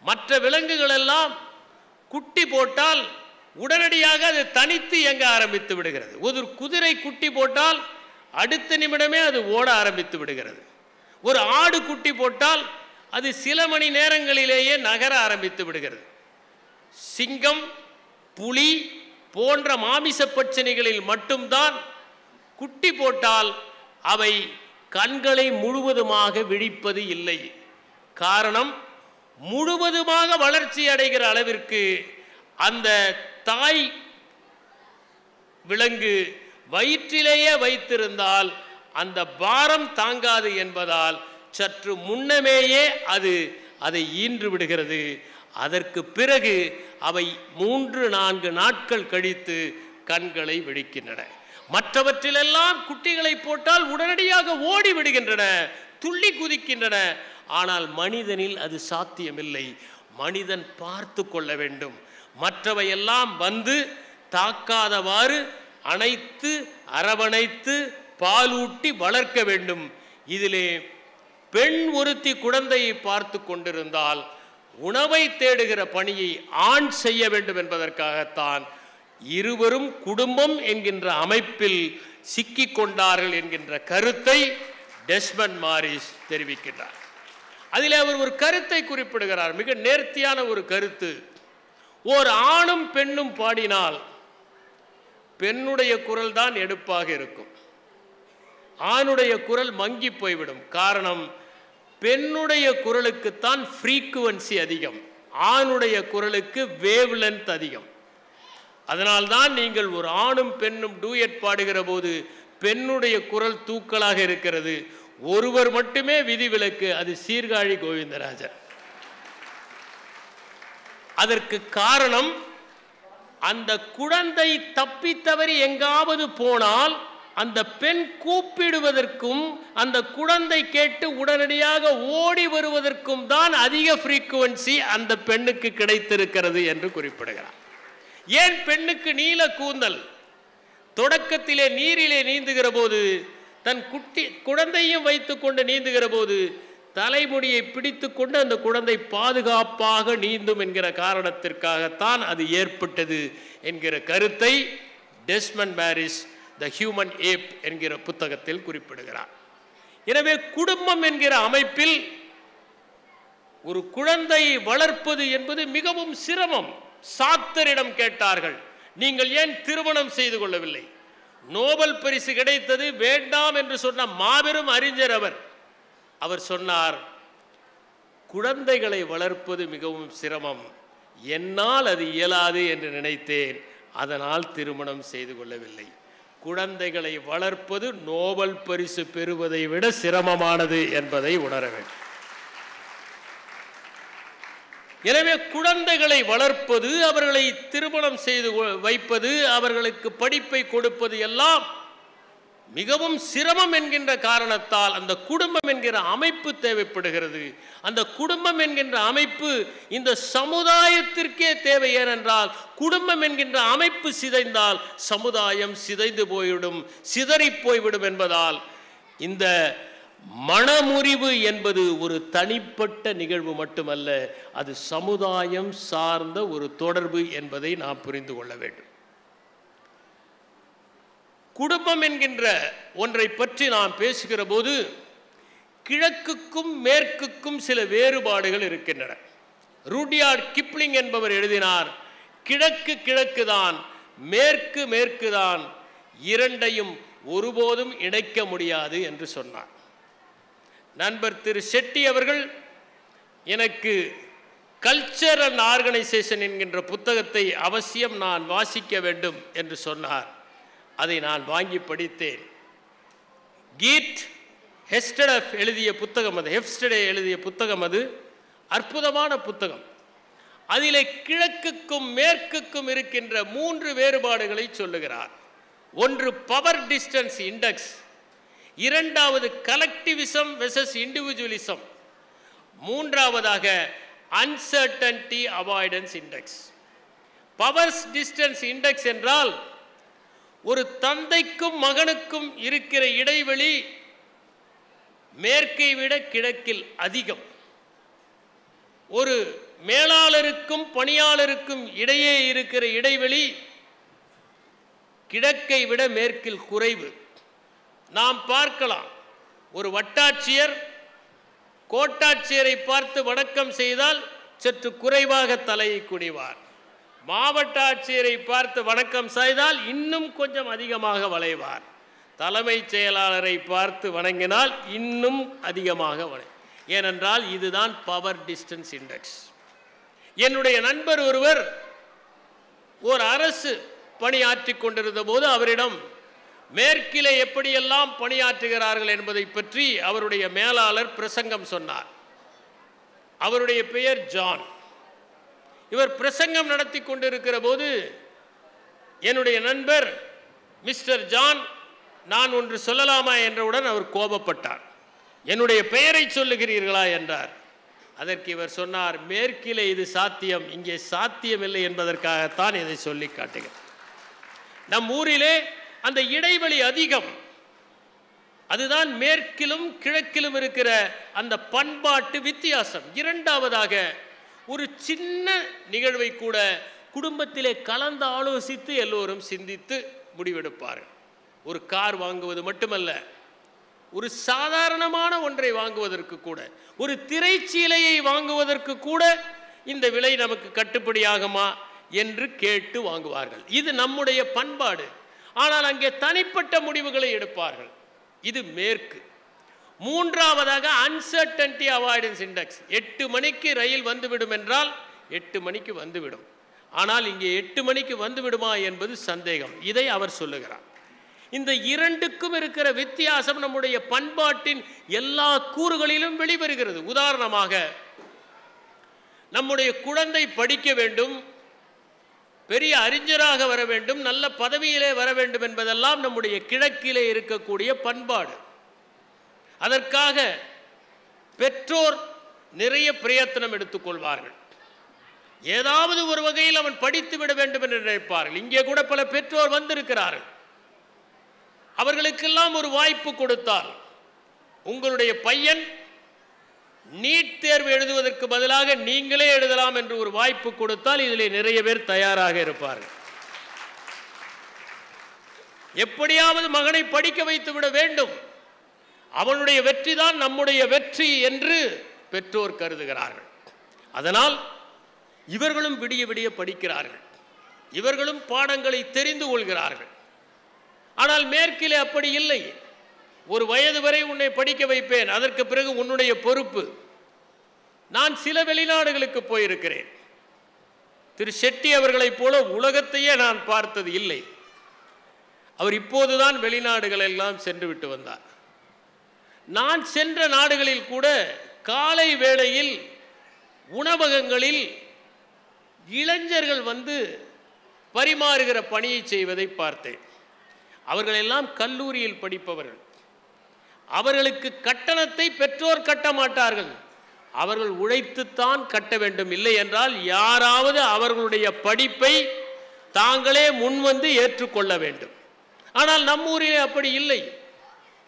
G: மற்ற விலங்குகள் எல்லாம் குட்டி போட்டால் உடனடியாக அது தனித்து இயங்க ஆரம்பித்து விடுகிறது. ஒரு குதிரை குட்டி போட்டால் அடுத்த நிமிடமே அது ஓட ஆரம்பித்து விடுகிறது. ஒரு ஆடு குட்டி போட்டால் அது சில மணி நேரங்களிலேயே நகர ஆரம்பித்து விடுகிறது. சிங்கம், புலி போன்ற மாமிச பட்சணிகளில் மட்டும்தான் குட்டி போட்டால் அவை கண்களை முழுவதுமாக விழிப்பது இல்லை. காரணம், முழுவதுமாக வளர்ச்சி அடைகிற அளவிற்கு அந்த தாய் விலங்கு வயிற்றிலேயே வைத்திருந்தால் அந்த பாரம் தாங்காது என்பதால் சற்று முன்னமேயே அது அதை ஈன்று விடுகிறது. அதற்கு பிறகு அவை 3-4 நாட்கள் கழித்து கண்களை விழிக்கின்றன. மற்றவற்றிலெல்லாம் குட்டிகளை போட்டால் உடனடியாக ஓடி விடுகின்றன, துள்ளி குதிக்கின்றன. ஆனால் மனிதனில் அது சாத்தியமில்லை. மனிதன் பார்த்து கொள்ள வேண்டும். மற்றவையெல்லாம் வந்து தாக்காதவாறு அணைத்து அரவணைத்து பாலூட்டி வளர்க்க வேண்டும். இதிலே பெண் ஒருத்தி குழந்தையை பார்த்து கொண்டிருந்தால் உணவை தேடுகிற பணியை ஆண் செய்ய வேண்டும் என்பதற்காகத்தான் இருவரும் குடும்பம் என்கின்ற அமைப்பில் சிக்கிக் கொண்டார்கள் என்கின்ற கருத்தை டெஸ்மண்ட் மாரிஸ் தெரிவிக்கிறார். அதில் அவர் ஒரு கருத்தை குறிப்பிடுகிறார், மிக நேர்த்தியான ஒரு கருத்து. ஓர் ஆணும் பெண்ணும் பாடினால் பெண்ணுடைய குரல் தான் எடுப்பாக இருக்கும், ஆணுடைய குரல் மங்கி போய்விடும். காரணம், பெண்ணுடைய குரலுக்குத்தான் ஃப்ரீக்குவன்சி அதிகம், ஆணுடைய குரலுக்கு வேவ் லென்த் அதிகம். அதனால்தான் நீங்கள் ஒரு ஆணும் பெண்ணும் டூயட் பாடுகிற போது பெண்ணுடைய குரல் தூக்கலாக இருக்கிறது. ஒருவர் மட்டுமே விதிவிலக்கு, அது சீர்காழி கோவிந்தராஜர். அதற்கு காரணம், அந்த குழந்தை தப்பித்தவறி எங்காவது போனால் அந்த பெண் கூப்பிடுவதற்கும் அந்த குழந்தை கேட்டு உடனடியாக ஓடி வருவதற்கும் தான் அதிக ஃப்ரீக்குவன்சி அந்த பெண்ணுக்கு கிடைத்திருக்கிறது என்று குறிப்பிடுகிறார். ஏன் பெண்ணுக்கு நீல கூந்தல்? தொடக்கத்திலே நீரிலே நீந்துகிற போது தன் குழந்தையும் வைத்துக்கொண்டு நீந்துகிற போது தலைமுடியை பிடித்து கொண்டு அந்த குழந்தை பாதுகாப்பாக நீந்தும் என்கிற காரணத்திற்காகத்தான் அது ஏற்பட்டது என்கிற கருத்தை டெஸ்மண்ட் மாரிஸ் த ஹியூமன் ஏப் என்கிற புத்தகத்தில் குறிப்பிடுகிறார். எனவே குடும்பம் என்கிற அமைப்பில் ஒரு குழந்தையை வளர்ப்பது என்பது மிகவும் சிரமம். சாத்தரிடம் கேட்டார்கள், நீங்கள் ஏன் திருமணம் செய்து கொள்ளவில்லை? நோபல் பரிசு கிடைத்தது, வேண்டாம் என்று சொன்ன மாபெரும் அறிஞர் அவர் சொன்னார், குழந்தைகளை வளர்ப்பது மிகவும் சிரமம், என்னால் அது இயலாது என்று நினைத்தேன், அதனால் திருமணம் செய்து கொள்ளவில்லை. குழந்தைகளை வளர்ப்பது நோபல் பரிசு பெறுவதை விட சிரமமானது என்பதை உணர வேண்டும். எனவே குழந்தைகளை வளர்ப்பது, அவர்களை திருமணம் செய்து வைப்பது, அவர்களுக்கு படிப்பை கொடுப்பது எல்லாம் மிகவும் சிரமம் என்கின்ற காரணத்தால் அந்த குடும்பம் என்கிற அமைப்பு தேவைப்படுகிறது. அந்த குடும்பம் என்கின்ற அமைப்பு இந்த சமுதாயத்திற்கே தேவை. ஏனென்றால் குடும்பம் என்கின்ற அமைப்பு சிதைந்தால் சமுதாயம் சிதைந்து போய்விடும், சிதறி போய்விடும் என்பதால் இந்த மனமுறிவு என்பது ஒரு தனிப்பட்ட நிகழ்வு மட்டுமல்ல, அது சமுதாயம் சார்ந்த ஒரு தொடர்பு என்பதை நாம் புரிந்து கொள்ள வேண்டும். குடும்பம் என்கின்ற ஒன்றை பற்றி நாம் பேசுகிற போது கிழக்குக்கும் மேற்குக்கும் சில வேறுபாடுகள் இருக்கின்றன. ரூடியார்ட் கிப்ளிங் என்பவர் எழுதினார், கிழக்கு கிழக்குதான், மேற்கு மேற்குதான், இரண்டையும் ஒருபோதும் இணைக்க முடியாது என்று சொன்னார். நண்பர் திரு ஷெட்டி அவர்கள் எனக்கு கல்ச்சர் அண்ட் ஆர்கனைசேஷன் என்கின்ற புத்தகத்தை அவசியம் நான் வாசிக்க வேண்டும் என்று சொன்னார். அதை நான் வாங்கி படித்தேன். கீட் ஹெஸ்டடே எழுதிய புத்தகம் அது அற்புதமான புத்தகம். அதிலே கிழக்குக்கும் மேற்குக்கும் இருக்கின்ற 3 வேறுபாடுகளை சொல்லுகிறார். ஒன்று பவர் டிஸ்டன்ஸ் இண்டெக்ஸ், இரண்டாவது கலெக்டிவிசம் வெர்சஸ் இண்டிவிஜுவலிசம், மூன்றாவதாக uncertainty avoidance index. Power distance index என்றால் ஒரு தந்தைக்கும் மகனுக்கும் இருக்கிற இடைவெளி மேற்கை விட கிழக்கில் அதிகம். ஒரு மேலாளருக்கும் பணியாளருக்கும் இடையே இருக்கிற இடைவெளி கிழக்கை விட மேற்கில் குறைவு. நாம் பார்க்கலாம், ஒரு வட்டாட்சியர் கோட்டாட்சியரை பார்த்து வணக்கம் செய்தால் சற்று குறைவாக தலையை குனிவார். மாவட்ட ஆட்சியரை பார்த்து வணக்கம் செய்தால் இன்னும் கொஞ்சம் அதிகமாக வளைவார். தலைமைச் செயலாளரை பார்த்து வணங்கினால் இன்னும் அதிகமாக ஏனென்றால் இதுதான் பவர் டிஸ்டன்ஸ் இண்டெக்ஸ். என்னுடைய நண்பர் ஒருவர் ஒரு அரசு பணியாற்றி கொண்டிருந்த போது அவரிடம் மேற்கிலே எப்படியெல்லாம் பணியாற்றுகிறார்கள் என்பதை பற்றி அவருடைய மேலாளர் பிரசங்கம் சொன்னார். அவருடைய பெயர் ஜான். இவர் பிரசங்கம் நடத்தி கொண்டிருக்கிற போது என்னுடைய நண்பர் மிஸ்டர் ஜான், நான் ஒன்று சொல்லலாமா என்றவுடன் அவர் கோபப்பட்டார். என்னுடைய பெயரை சொல்லுகிறீர்களா என்றார். அதற்கு இவர் சொன்னார், மேற்கிலே இது சாத்தியம், இங்கே சாத்தியமில்லை என்பதற்காகத்தான் இதை சொல்லி காட்டுகிறேன். நம் ஊரிலே அந்த இடைவெளி அதிகம். அதுதான் மேற்கிலும் கிழக்கிலும் இருக்கிற அந்த பண்பாட்டு வித்தியாசம். இரண்டாவதாக, ஒரு சின்ன நிகழ்வை கூட குடும்பத்திலே கலந்து ஆலோசித்து எல்லோரும் சிந்தித்து முடிவெடுப்பார்கள். ஒரு கார் வாங்குவது மட்டுமல்ல, ஒரு சாதாரணமான ஒன்றை வாங்குவதற்கு கூட, ஒரு திரைச்சீலையை வாங்குவதற்கு கூட இந்த விலை நமக்கு கட்டுப்படியாகுமா என்று கேட்டு வாங்குவார்கள். இது நம்முடைய பண்பாடு. ஆனால் அங்கே தனிப்பட்ட முடிவுகளை எடுப்பார்கள். இது மேற்கு. மூன்றாவதாக அன்சர்டன்டி அவாய்டன்ஸ் இண்டெக்ஸ். 8 மணிக்கு ரயில் வந்துவிடும் என்றால் 8 மணிக்கு வந்துவிடும். ஆனால் இங்கே 8 மணிக்கு வந்துவிடுமா என்பது சந்தேகம். இதை அவர் சொல்லுகிறார். இந்த இரண்டுக்கும் இருக்கிற வித்தியாசம் நம்முடைய பண்பாட்டின் எல்லா கூறுகளிலும் வெளிவருகிறது. உதாரணமாக, நம்முடைய குழந்தை படிக்க வேண்டும், பெரிய அறிஞராக வர வேண்டும், நல்ல பதவியிலே வர வேண்டும் என்பதெல்லாம் நம்முடைய கிழக்கிலே இருக்கக்கூடிய பண்பாடு. அதற்காக பெற்றோர் நிறைய பிரயத்தனம் எடுத்துக்கொள்வார்கள். ஏதாவது ஒரு வகையில் அவன் படித்து விட வேண்டும் என்று நினைப்பார்கள். இங்கே கூட பல பெற்றோர் வந்திருக்கிறார்கள். அவர்களுக்கெல்லாம் ஒரு வாய்ப்பு கொடுத்தால், உங்களுடைய பையன் நீட் தேர்வு எழுதுவதற்கு பதிலாக நீங்களே எழுதலாம் என்று ஒரு வாய்ப்பு கொடுத்தால் இதிலே நிறைய பேர் தயாராக இருப்பார்கள். எப்படியாவது மகனை படிக்க வைத்து விட வேண்டும், அவனுடைய வெற்றி தான் நம்முடைய வெற்றி என்று பெற்றோர் கருதுகிறார்கள். அதனால் இவர்களும் விடிய விடிய படிக்கிறார்கள், இவர்களும் பாடங்களை தெரிந்து கொள்கிறார்கள். ஆனால் மேற்கிலே அப்படி இல்லை. ஒரு வயது வரை உன்னை படிக்க வைப்பேன், அதற்கு பிறகு உன்னுடைய பொறுப்பு. நான் சில வெளிநாடுகளுக்கு போயிருக்கிறேன். திரு ஷெட்டி அவர்களைப் போல உலகத்தையே நான் பார்த்தது இல்லை. அவர் இப்போதுதான் வெளிநாடுகள் எல்லாம் சென்று விட்டு வந்தார். நான் சென்ற நாடுகளில் கூட காலை வேளையில் உணவகங்களில் இளைஞர்கள் வந்து பரிமாறுகிற பணியை செய்வதை பார்த்தேன். அவர்களெல்லாம் கல்லூரியில் படிப்பவர்கள். அவர்களுக்கு கட்டணத்தை பெற்றோர் கட்ட மாட்டார்கள், அவர்கள் உழைத்துத்தான் கட்ட வேண்டும். இல்லை என்றால் யாராவது அவர்களுடைய படிப்பை தாங்களே முன்வந்து ஏற்றுக்கொள்ள வேண்டும். ஆனால் நம்ம ஊரிலே அப்படி இல்லை.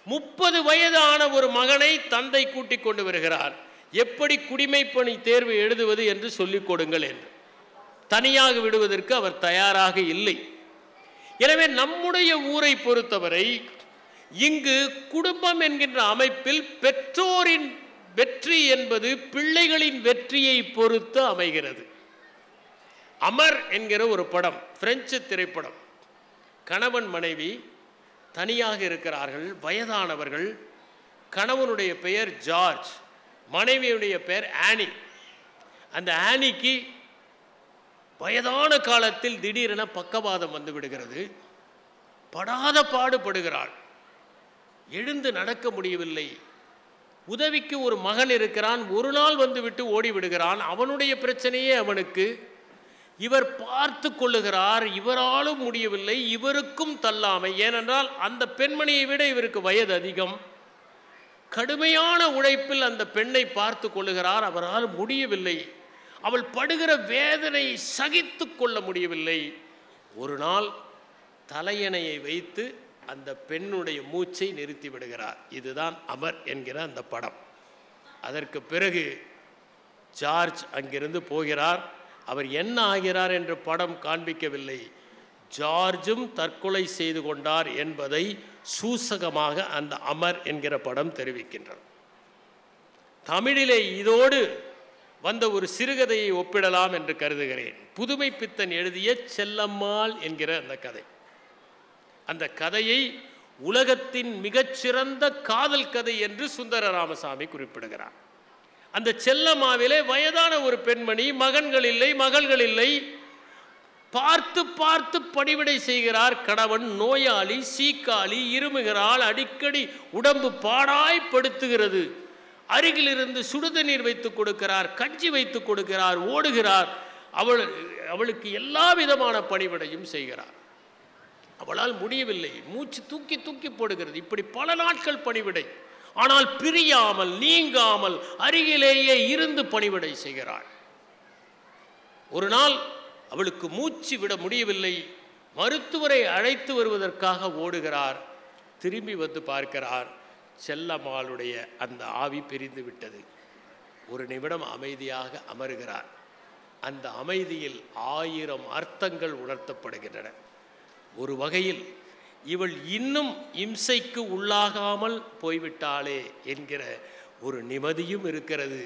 G: 30 வயது ஆன ஒரு மகனை தந்தை கூட்டிக் கொண்டு வருகிறார். எப்படி குடிமைப்பணி தேர்வு எழுதுவது என்று சொல்லிக் கொடுங்கள் என்று. தனியாக விடுவதற்கு அவர் தயாராக இல்லை. எனவே நம்முடைய ஊரை பொறுத்தவரை இங்கு குடும்பம் என்கின்ற அமைப்பில் பெற்றோரின் வெற்றி என்பது பிள்ளைகளின் வெற்றியை பொறுத்து அமைகிறது. அமர் என்கிற ஒரு படம், பிரெஞ்சு திரைப்படம். கணவன் மனைவி தனியாக இருக்கிறார்கள், வயதானவர்கள். கணவனுடைய பெயர் ஜார்ஜ், மனைவியுடைய பெயர் ஆனி. அந்த ஆனிக்கு வயதான காலத்தில் திடீரென பக்கவாதம் வந்து விடுகிறது. படாத பாடுபடுகிறாள், எழுந்து நடக்க முடியவில்லை. உதவிக்கு ஒரு மகன் இருக்கிறான், ஒரு நாள் வந்து விட்டு ஓடி விடுகிறான். அவனுடைய பிரச்சனையே அவனுக்கு. இவர் பார்த்து கொள்ளுகிறார், இவராலும் முடியவில்லை, இவருக்கும் தள்ளாமை. ஏனென்றால் அந்த பெண்மணியை விட இவருக்கு வயது அதிகம். கடுமையான உழைப்பில் அந்த பெண்ணை பார்த்து கொள்ளுகிறார், அவரால் முடியவில்லை. அவள் படுகிற வேதனை சகித்து கொள்ள முடியவில்லை. ஒரு நாள் தலையணையை வைத்து அந்த பெண்ணுடைய மூச்சை நிறுத்தி விடுகிறார். இதுதான் அமர் என்கிற அந்த படம். அதற்கு பிறகு ஜார்ஜ் அங்கிருந்து போகிறார். அவர் என்ன ஆகிறார் என்று படம் காண்பிக்கவில்லை. ஜார்ஜும் தற்கொலை செய்து கொண்டார் என்பதை சூசகமாக அந்த அமர் என்கிற படம் தெரிவிக்கின்றது. தமிழிலே இதோடு வந்த ஒரு சிறுகதையை ஒப்பிடலாம் என்று கருதுகிறேன். புதுமை பித்தன் எழுதிய செல்லம்மாள் என்கிற அந்த கதை. அந்த கதையை உலகத்தின் மிகச்சிறந்த காதல் கதை என்று சுந்தர ராமசாமி குறிப்பிடுகிறார். அந்த செல்லம்மாவிலே வயதான ஒரு பெண்மணி, மகன்கள் இல்லை, மகள்கள் இல்லை. பார்த்து பார்த்து பணிவிடை செய்கிறார். கணவன் நோயாளி, சீக்காளி, இருமுகிறாள், அடிக்கடி உடம்பு பாடாய்ப்படுத்துகிறது. அருகிலிருந்து சுடுதண்ணீர் வைத்து கொடுக்கிறார், கஞ்சி வைத்து கொடுக்கிறார், ஓடுகிறார். அவளுக்கு எல்லா விதமான பணிவிடையும் செய்கிறார். அவளால் முடியவில்லை, மூச்சு தூக்கி தூக்கி போடுகிறது. இப்படி பல நாட்கள் பணிவிடை. ஆனால் பிரியாமல் நீங்காமல் அருகிலேயே இருந்து பணிவிடை செய்கிறாள். ஒரு நாள் அவளுக்கு மூச்சு விட முடியவில்லை. மருத்துவரை அழைத்து வருவதற்காக ஓடுகிறார். திரும்பி வந்து பார்க்கிறார், செல்லம்மாளுடைய அந்த ஆவி பிரிந்து விட்டது. ஒரு நிமிடம் அமைதியாக அமருகிறார். அந்த அமைதியில் 1000 அர்த்தங்கள் உணர்த்தப்படுகின்றன. ஒரு வகையில் இவள் இன்னும் இம்சைக்கு உள்ளாகாமல் போய்விட்டாளே என்கிற ஒரு நிம்மதியும் இருக்கிறது.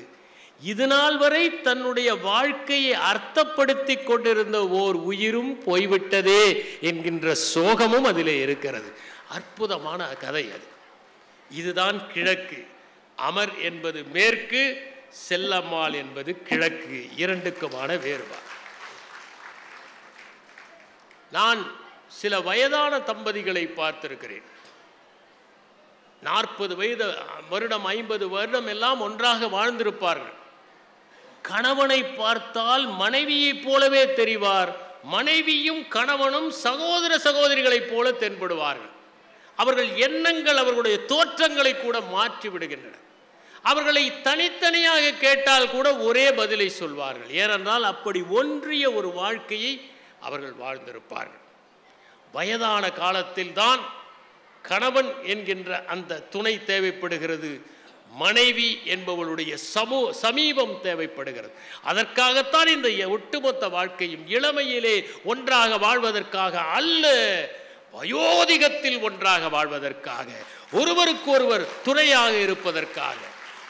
G: இதுநாள் வரை தன்னுடைய வாழ்க்கையை அர்த்தப்படுத்தி கொண்டிருந்த ஓர் உயிரும் போய்விட்டதே என்கின்ற சோகமும் அதிலே இருக்கிறது. அற்புதமான கதை அது. இதுதான் கிழக்கு. அமர் என்பது மேற்கு, செல்லம்மாள் என்பது கிழக்கு. இரண்டுக்குமான வேறுபாடு. நான் சில வயதான தம்பதிகளை பார்த்திருக்கிறேன். 40 வயது வருடம் 50 வருடம் எல்லாம் ஒன்றாக வாழ்ந்திருப்பார்கள். கணவனை பார்த்தால் மனைவியைப் போலவே தெரிவார், மனைவியும் கணவனும் சகோதர சகோதரிகளைப் போல தென்படுவார்கள். அவர்கள் எண்ணங்கள் அவர்களுடைய தோற்றங்களை கூட மாற்றி விடுகின்றன. அவர்களை தனித்தனியாக கேட்டால் கூட ஒரே பதிலை சொல்வார்கள். ஏனென்றால் அப்படி ஒன்றிய ஒரு வாழ்க்கையை அவர்கள் வாழ்ந்திருப்பார்கள். வயதான காலத்தில்தான் கணவன் என்கின்ற அந்த துணை தேவைப்படுகிறது, மனைவி என்பவளுடைய சமீபம் தேவைப்படுகிறது. அதற்காகத்தான் இந்த ஒட்டுமொத்த வாழ்க்கையும் இளமையிலே ஒன்றாக வாழ்வதற்காக அல்ல, வயோதிகத்தில் ஒன்றாக வாழ்வதற்காக, ஒருவருக்கொருவர் துணையாக இருப்பதற்காக,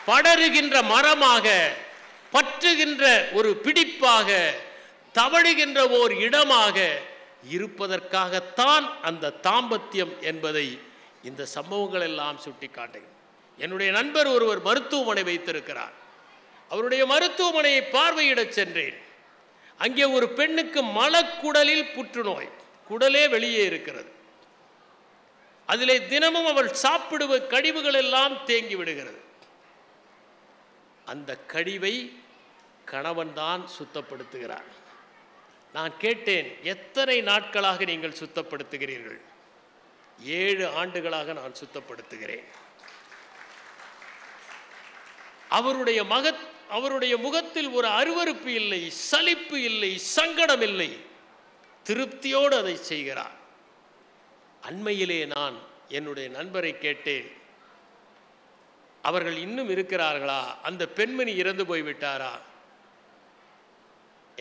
G: படருகின்ற மரமாக, பற்றுகின்ற ஒரு பிடிப்பாக, தவழுகின்ற ஓர் இடமாக இருப்பதற்காகத்தான் அந்த தாம்பத்தியம் என்பதை இந்த சம்பவங்கள் எல்லாம் சுட்டி காட்டுகிறது. என்னுடைய நண்பர் ஒருவர் மருத்துவமனை வைத்திருக்கிறார். அவருடைய மருத்துவமனையை பார்வையிடச் சென்றேன். அங்கே ஒரு பெண்ணுக்கு மலக்குடலில் புற்றுநோய், குடலே வெளியே இருக்கிறது. அதிலே தினமும் அவள் சாப்பிடுவ கழிவுகள் எல்லாம் தேங்கி விடுகிறது. அந்த கழிவை கணவன்தான் சுத்தப்படுத்துகிறார். நான் கேட்டேன், எத்தனை நாட்களாக நீங்கள் சுத்தப்படுத்துகிறீர்கள்? 7 ஆண்டுகளாக நான் சுத்தப்படுத்துகிறேன். அவருடைய முகத்தில் ஒரு அருவருப்பு இல்லை, சலிப்பு இல்லை, சங்கடம் இல்லை, திருப்தியோடு அதை செய்கிறார். அண்மையிலே நான் என்னுடைய நண்பரை கேட்டேன், அவர்கள் இன்னும் இருக்கிறார்களா? அந்த பெண்மணி இறந்து போய்விட்டாரா?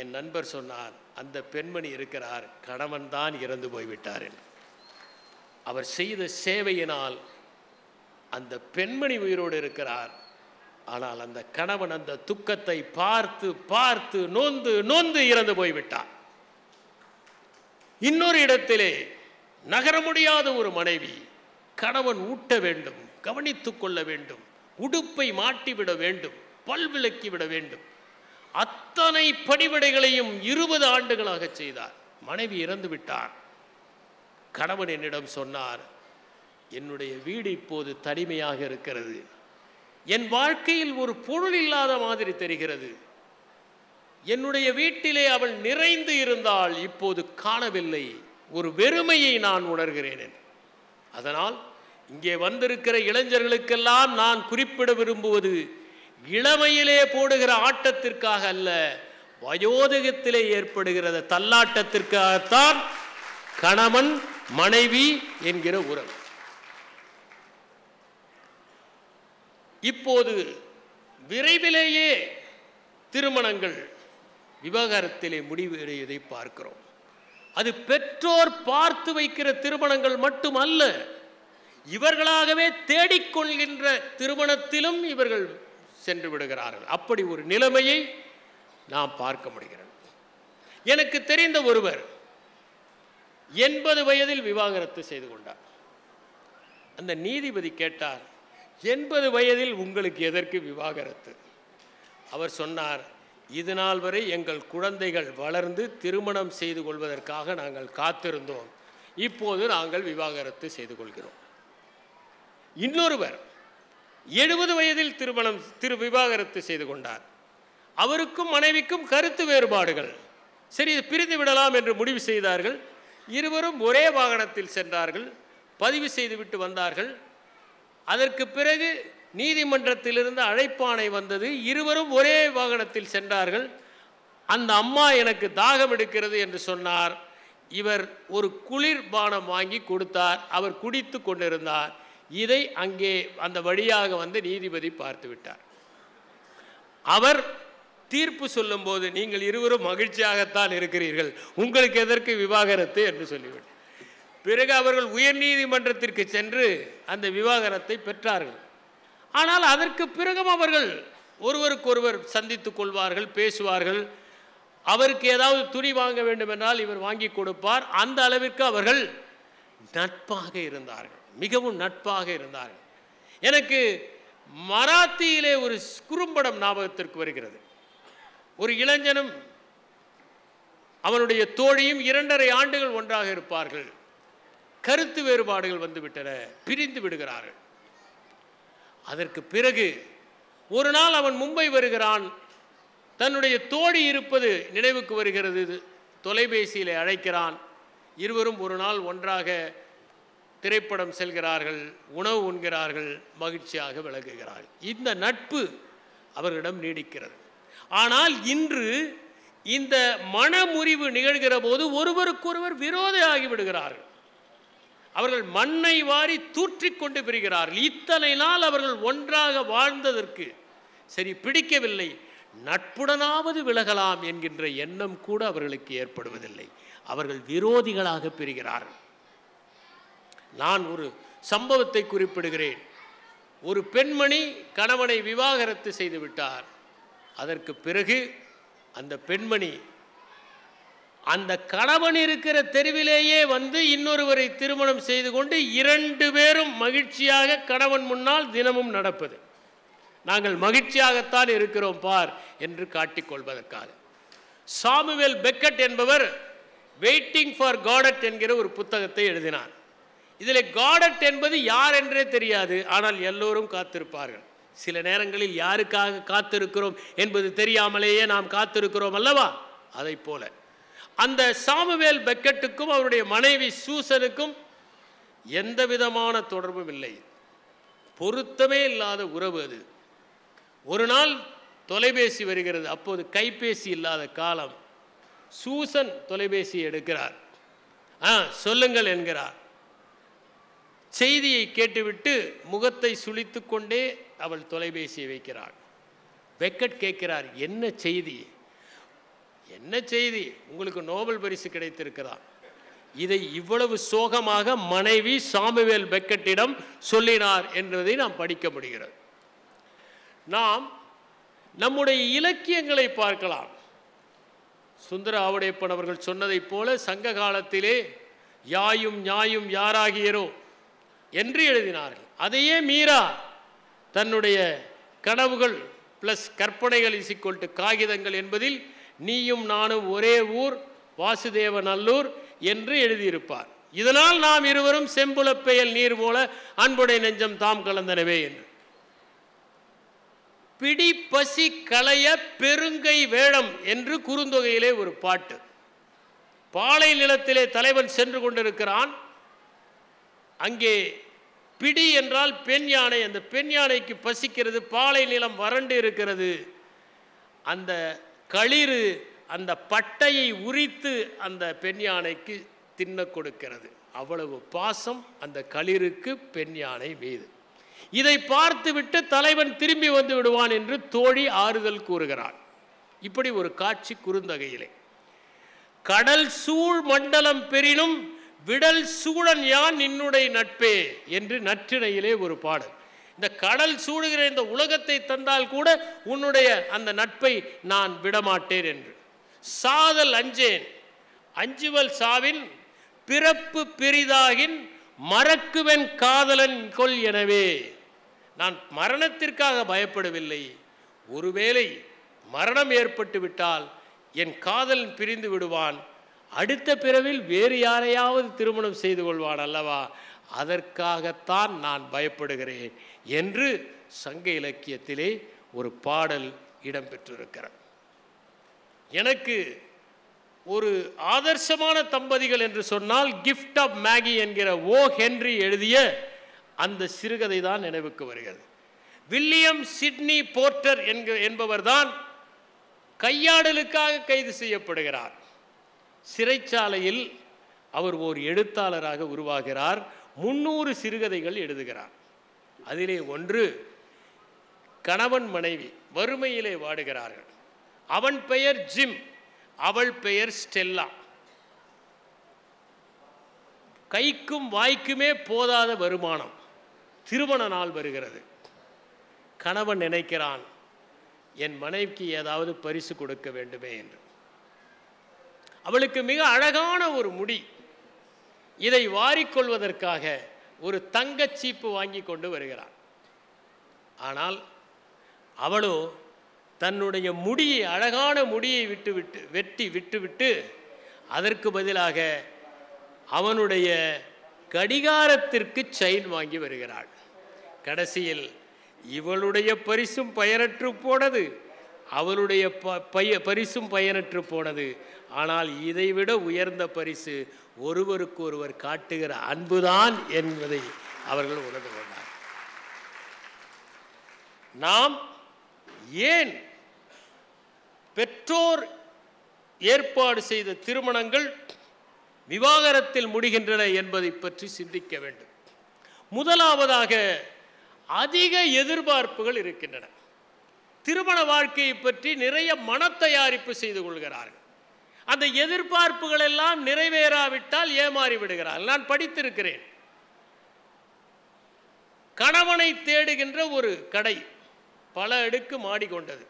G: என் நண்பர் சொன்னார், அந்த பெண்மணி இருக்கிறார், கணவன் தான் இறந்து போய்விட்டார். அவர் செய்த சேவையினால் அந்த பெண்மணி உயிரோடு இருக்கிறார். ஆனால் அந்த கணவன் அந்த துக்கத்தை பார்த்து பார்த்து நொந்து நொந்து இறந்து போய்விட்டார். இன்னொரு இடத்திலே நகர முடியாத ஒரு மனைவி, கணவன் ஊட்ட வேண்டும், கவனித்துக் கொள்ள வேண்டும், உடுப்பை மாட்டிவிட வேண்டும், பல் விளக்கி விட வேண்டும், அத்தனை பணிவிடைகளையும் 20 ஆண்டுகளாக செய்தார். மனைவி இறந்து விட்டார். கணவன் என்னிடம் சொன்னார், என்னுடைய வீடு இப்போது தனிமையாக இருக்கிறது, என் வாழ்க்கையில் ஒரு பொருள் இல்லாத மாதிரி தெரிகிறது, என்னுடைய வீட்டிலே அவள் நிறைந்து இருந்தால் இப்போது காணவில்லை, ஒரு வெறுமையை நான் உணர்கிறேன். அதனால் இங்கே வந்திருக்கிற இளைஞர்களுக்கெல்லாம் நான் குறிப்பிட விரும்புவது, இளமையிலே போடுகிற ஆட்டத்திற்காக அல்ல, வயோதிகத்திலே ஏற்படுகிற தள்ளாட்டத்திற்காகத்தான் கணவன் மனைவி என்கிற உறவு. இப்போது விரைவிலேயே திருமணங்கள் விவாகரத்திலே முடிவடைவதை பார்க்கிறோம். அது பெற்றோர் பார்த்து வைக்கிற திருமணங்கள் மட்டுமல்ல, இவர்களாகவே தேடிக்கொள்கின்ற திருமணத்திலும் இவர்கள் சென்று விடுகிறார்கள். அப்படி ஒரு நிலைமையை நாம் பார்க்க முடிகிறது. எனக்கு தெரிந்த ஒருவர் 80 வயதில் விவாகரத்து செய்து கொண்டார். அந்த நீதிபதி கேட்டார், 80 வயதில் உங்களுக்கு எதற்கு விவாகரத்து? அவர் சொன்னார், இதுநாள் வரை எங்கள் குழந்தைகள் வளர்ந்து திருமணம் செய்து கொள்வதற்காக நாங்கள் காத்திருந்தோம், இப்போது நாங்கள் விவாகரத்து செய்து கொள்கிறோம். இன்னொருவர் 70 வயதில் விவாகரத்து செய்து கொண்டார். அவருக்கும் மனைவிக்கும் கருத்து வேறுபாடுகள், சரி பிரிந்து விடலாம் என்று முடிவு செய்தார்கள். இருவரும் ஒரே வாகனத்தில் சென்றார்கள், பதிவு செய்துவிட்டு வந்தார்கள். அதற்கு பிறகு நீதிமன்றத்திலிருந்து அழைப்பாணை வந்தது, இருவரும் ஒரே வாகனத்தில் சென்றார்கள். அந்த அம்மா எனக்கு தாகம் எடுக்கிறது என்று சொன்னார். இவர் ஒரு குளிர்பானம் வாங்கி கொடுத்தார், அவர் குடித்து கொண்டிருந்தார். இதை அங்கே அந்த வழியாக வந்து நீதிபதி பார்த்து விட்டார். அவர் தீர்ப்பு சொல்லும்போது, நீங்கள் இருவரும் மகிழ்ச்சியாகத்தான் இருக்கிறீர்கள், உங்களுக்கு எதற்கு விவாகரத்து என்று சொல்லிவிட்டார். பிறகு அவர்கள் உயர் நீதிமன்றத்திற்கு சென்று அந்த விவாகரத்தை பெற்றார்கள். ஆனால் அதற்கு பிறகும் அவர்கள் ஒருவருக்கொருவர் சந்தித்துக் கொள்வார்கள், பேசுவார்கள். அவருக்கு ஏதாவது துணி வாங்க வேண்டும் என்றால் இவர் வாங்கி கொடுப்பார். அந்த அளவிற்கு அவர்கள் நட்பாக இருந்தார்கள், மிகவும் நட்பாக இருந்தார்கள். எனக்கு மராத்தியிலே ஒரு குறும்படம் ஞாபகத்திற்கு வருகிறது. ஒரு இளைஞனும் அவனுடைய தோழியும் 2.5 ஆண்டுகள் ஒன்றாக இருப்பார்கள். கருத்து வேறுபாடுகள் வந்துவிட்டன, பிரிந்து விடுகிறார்கள். அதற்கு பிறகு ஒரு நாள் அவன் மும்பை வருகிறான். தன்னுடைய தோழி இருப்பது நினைவுக்கு வருகிறது. தொலைபேசியில் அழைக்கிறான். இருவரும் ஒரு நாள் ஒன்றாக திரைப்படம் செல்கிறார்கள், உணவு உண்கிறார்கள், மகிழ்ச்சியாக விளங்குகிறார்கள். இந்த நட்பு அவர்களிடம் நீடிக்கிறது. ஆனால் இன்று இந்த மனமுறிவு நிகழ்கிற போது ஒருவருக்கொருவர் விரோதியாகி விடுகிறார்கள். அவர்கள் மண்ணை வாரி தூற்றிக்கொண்டு பிரிகிறார்கள். இத்தனை நாள் அவர்கள் ஒன்றாக வாழ்ந்ததற்கு சரி பிடிக்கவில்லை, நட்புடனாவது விலகலாம் என்கின்ற எண்ணம் கூட அவர்களுக்கு ஏற்படுவதில்லை. அவர்கள் விரோதிகளாக பிரிகிறார்கள். நான் ஒரு சம்பவத்தை குறிப்பிடுகிறேன். ஒரு பெண்மணி கணவனை விவாகரத்து செய்து விட்டார். அதற்கு பிறகு அந்த பெண்மணி அந்த கணவன் இருக்கிற தெருவிலேயே வந்து இன்னொருவரை திருமணம் செய்து கொண்டு 2 பேரும் மகிழ்ச்சியாக கணவன் முன்னால் தினமும் நடப்பது. நாங்கள் மகிழ்ச்சியாகத்தான் இருக்கிறோம் பார் என்று காட்டிக்கொள்வதற்காக. சாமுவேல் பெக்கட் என்பவர் வெயிட்டிங் ஃபார் காடட் என்கிற ஒரு புத்தகத்தை எழுதினார். இதில் காடட் என்பது யார் என்றே தெரியாது, ஆனால் எல்லோரும் காத்திருப்பார்கள். சில நேரங்களில் யாருக்காக காத்திருக்கிறோம் என்பது தெரியாமலேயே நாம் காத்திருக்கிறோம் அல்லவா? அதை போல அந்த சாமுவேல் பெக்கட்டுக்கும் அவருடைய மனைவி சூசனுக்கும் எந்த விதமான தொடர்பும் இல்லை. பொருத்தமே இல்லாத உறவு அது. ஒரு நாள் தொலைபேசி வருகிறது. அப்போது கைபேசி இல்லாத காலம். சூசன் தொலைபேசி எடுக்கிறார். சொல்லுங்கள் என்கிறார். செய்தியை கேட்டுவிட்டு முகத்தை சுளித்து கொண்டே அவள் தொலைபேசியை வைக்கிறாள். பெக்கட் கேட்கிறார், என்ன செய்தி? என்ன செய்தி? உங்களுக்கு நோபல் பரிசு கிடைத்திருக்கிறதா? இதை இவ்வளவு சோகமாக மனைவி சாமுவேல் பெக்கட்டிடம் சொல்லினார் என்பதை நாம் படிக்க முடிகிறது. நாம் நம்முடைய இலக்கியங்களை பார்க்கலாம். சுந்தர ஆவுடையப்பன் அவர்கள் சொன்னதைப் போல சங்க காலத்திலே யாயும் ஞாயும் யாராகியரோ என்று எழுதினார்கள். அதையே மீரா தன்னுடைய கனவுகள் ப்ளஸ் கற்பனைகள் = காகிதங்கள் என்பதில் நீயும் நானும் ஒரே ஊர் வாசுதேவ நல்லூர் என்று எழுதியிருப்பார். இதனால் நாம் இருவரும் செம்புலப்பெயல் நீர் போல அன்புடை நெஞ்சம் தாம் கலந்தனவே என்று. பிடி பசி களைய பெருங்கை வேடம் என்று குறுந்தொகையிலே ஒரு பாட்டு. பாலை நிலத்திலே தலைவன் சென்று கொண்டிருக்கிறான். அங்கே பிடி என்றால் பெண் யானை. அந்த பெண் யானைக்கு பசிக்கிறது. பாலை நிலம் வறண்டு இருக்கிறது. அந்த களிறு அந்த பட்டையை உரித்து அந்த பெண் யானைக்கு தின்ன கொடுக்கிறது. அவ்வளவு பாசம் அந்த களிருக்கு பெண் யானை மீது. இதை பார்த்துவிட்டு தலைவன் திரும்பி வந்து விடுவான் என்று தோழி ஆறுதல் கூறுகிறான். இப்படி ஒரு காட்சி குறுந்தொகையிலே. கடல் சூழ் மண்டலம் பெரினும் விடல் சூழன் யான் நின்னுடைய நட்பே என்று நற்றிணையிலே ஒரு பாடல். இந்த கடல் சூடுகிற இந்த உலகத்தை தந்தால் கூட உன்னுடைய அந்த நட்பை நான் விடமாட்டேன் என்று. சாதல் அஞ்சேன் அஞ்சுவல் சாவின் பிறப்பு பெரிதாகின் மறக்குவன் காதலன் கொல் எனவே. நான் மரணத்திற்காக பயப்படவில்லை. ஒருவேளை மரணம் ஏற்பட்டு விட்டால் என் காதலன் பிரிந்து விடுவான். அடுத்த பிறவில் வேறு யாரையாவது திருமணம் செய்து கொள்வான் அல்லவா? அதற்காகத்தான் நான் பயப்படுகிறேன் என்று சங்க இலக்கியத்திலே ஒரு பாடல் இடம்பெற்றிருக்கிறது. எனக்கு ஒரு ஆதர்சமான தம்பதிகள் என்று சொன்னால் கிஃப்ட் ஆஃப் மேகி என்கிற ஓ ஹென்றி எழுதிய அந்த சிறுகதை தான் நினைவுக்கு வருகிறது. வில்லியம் சிட்னி போர்ட்டர் என்பவர் தான் கையாடலுக்காக கைது செய்யப்படுகிறார். சிறைச்சாலையில் அவர் ஓர் எழுத்தாளராக உருவாகிறார். 300 சிறுகதைகள் எழுதுகிறார். அதிலே ஒன்று கணவன் மனைவி வறுமையிலே வாடுகிறார்கள். அவன் பெயர் ஜிம், அவள் பெயர் ஸ்டெல்லா. கைக்கும் வாய்க்குமே போதாத வருமானம். திருமண நாள் வருகிறது. கணவன் நினைக்கிறான், என் மனைவிக்கு ஏதாவது பரிசு கொடுக்க வேண்டுமே என்று. அவளுக்கு மிக அழகான ஒரு முடி. இதை வாரிக்கொள்வதற்காக ஒரு தங்கச் சீப்பு வாங்கி கொண்டு வருகிறான். ஆனால் அவளோ தன்னுடைய முடியை, அழகான முடியை வெட்டி விட்டுவிட்டு அதற்கு பதிலாக அவனுடைய கடிகாரத்திற்கு செயின் வாங்கி வருகிறாள். கடைசியில் இவளுடைய பரிசும் பயனற்று போனது. அவளுடைய பரிசும் பயனற்று போனது. ஆனால் இதைவிட உயர்ந்த பரிசு ஒருவருக்கு ஒருவர் காட்டுகிற அன்புதான் என்பதை அவர்கள் உணர்ந்து கொண்டார். நாம் ஏன் பெற்றோர் ஏற்பாடு செய்த திருமணங்கள் விவாகரத்தில் முடிகின்றன என்பதை பற்றி சிந்திக்க வேண்டும். முதலாவதாக அதிக எதிர்பார்ப்புகள் இருக்கின்றன. திருமண வாழ்க்கையை பற்றி நிறைய மனத்தயாரிப்பு செய்து கொள்கிறார்கள். அந்த எதிர்பார்ப்புகள் எல்லாம் நிறைவேறாவிட்டால் ஏமாறி விடுகிறார்கள். நான் படித்திருக்கிறேன். கணவனை தேடுகின்ற ஒரு கடை பல அடுக்கு மாடி கொண்டது.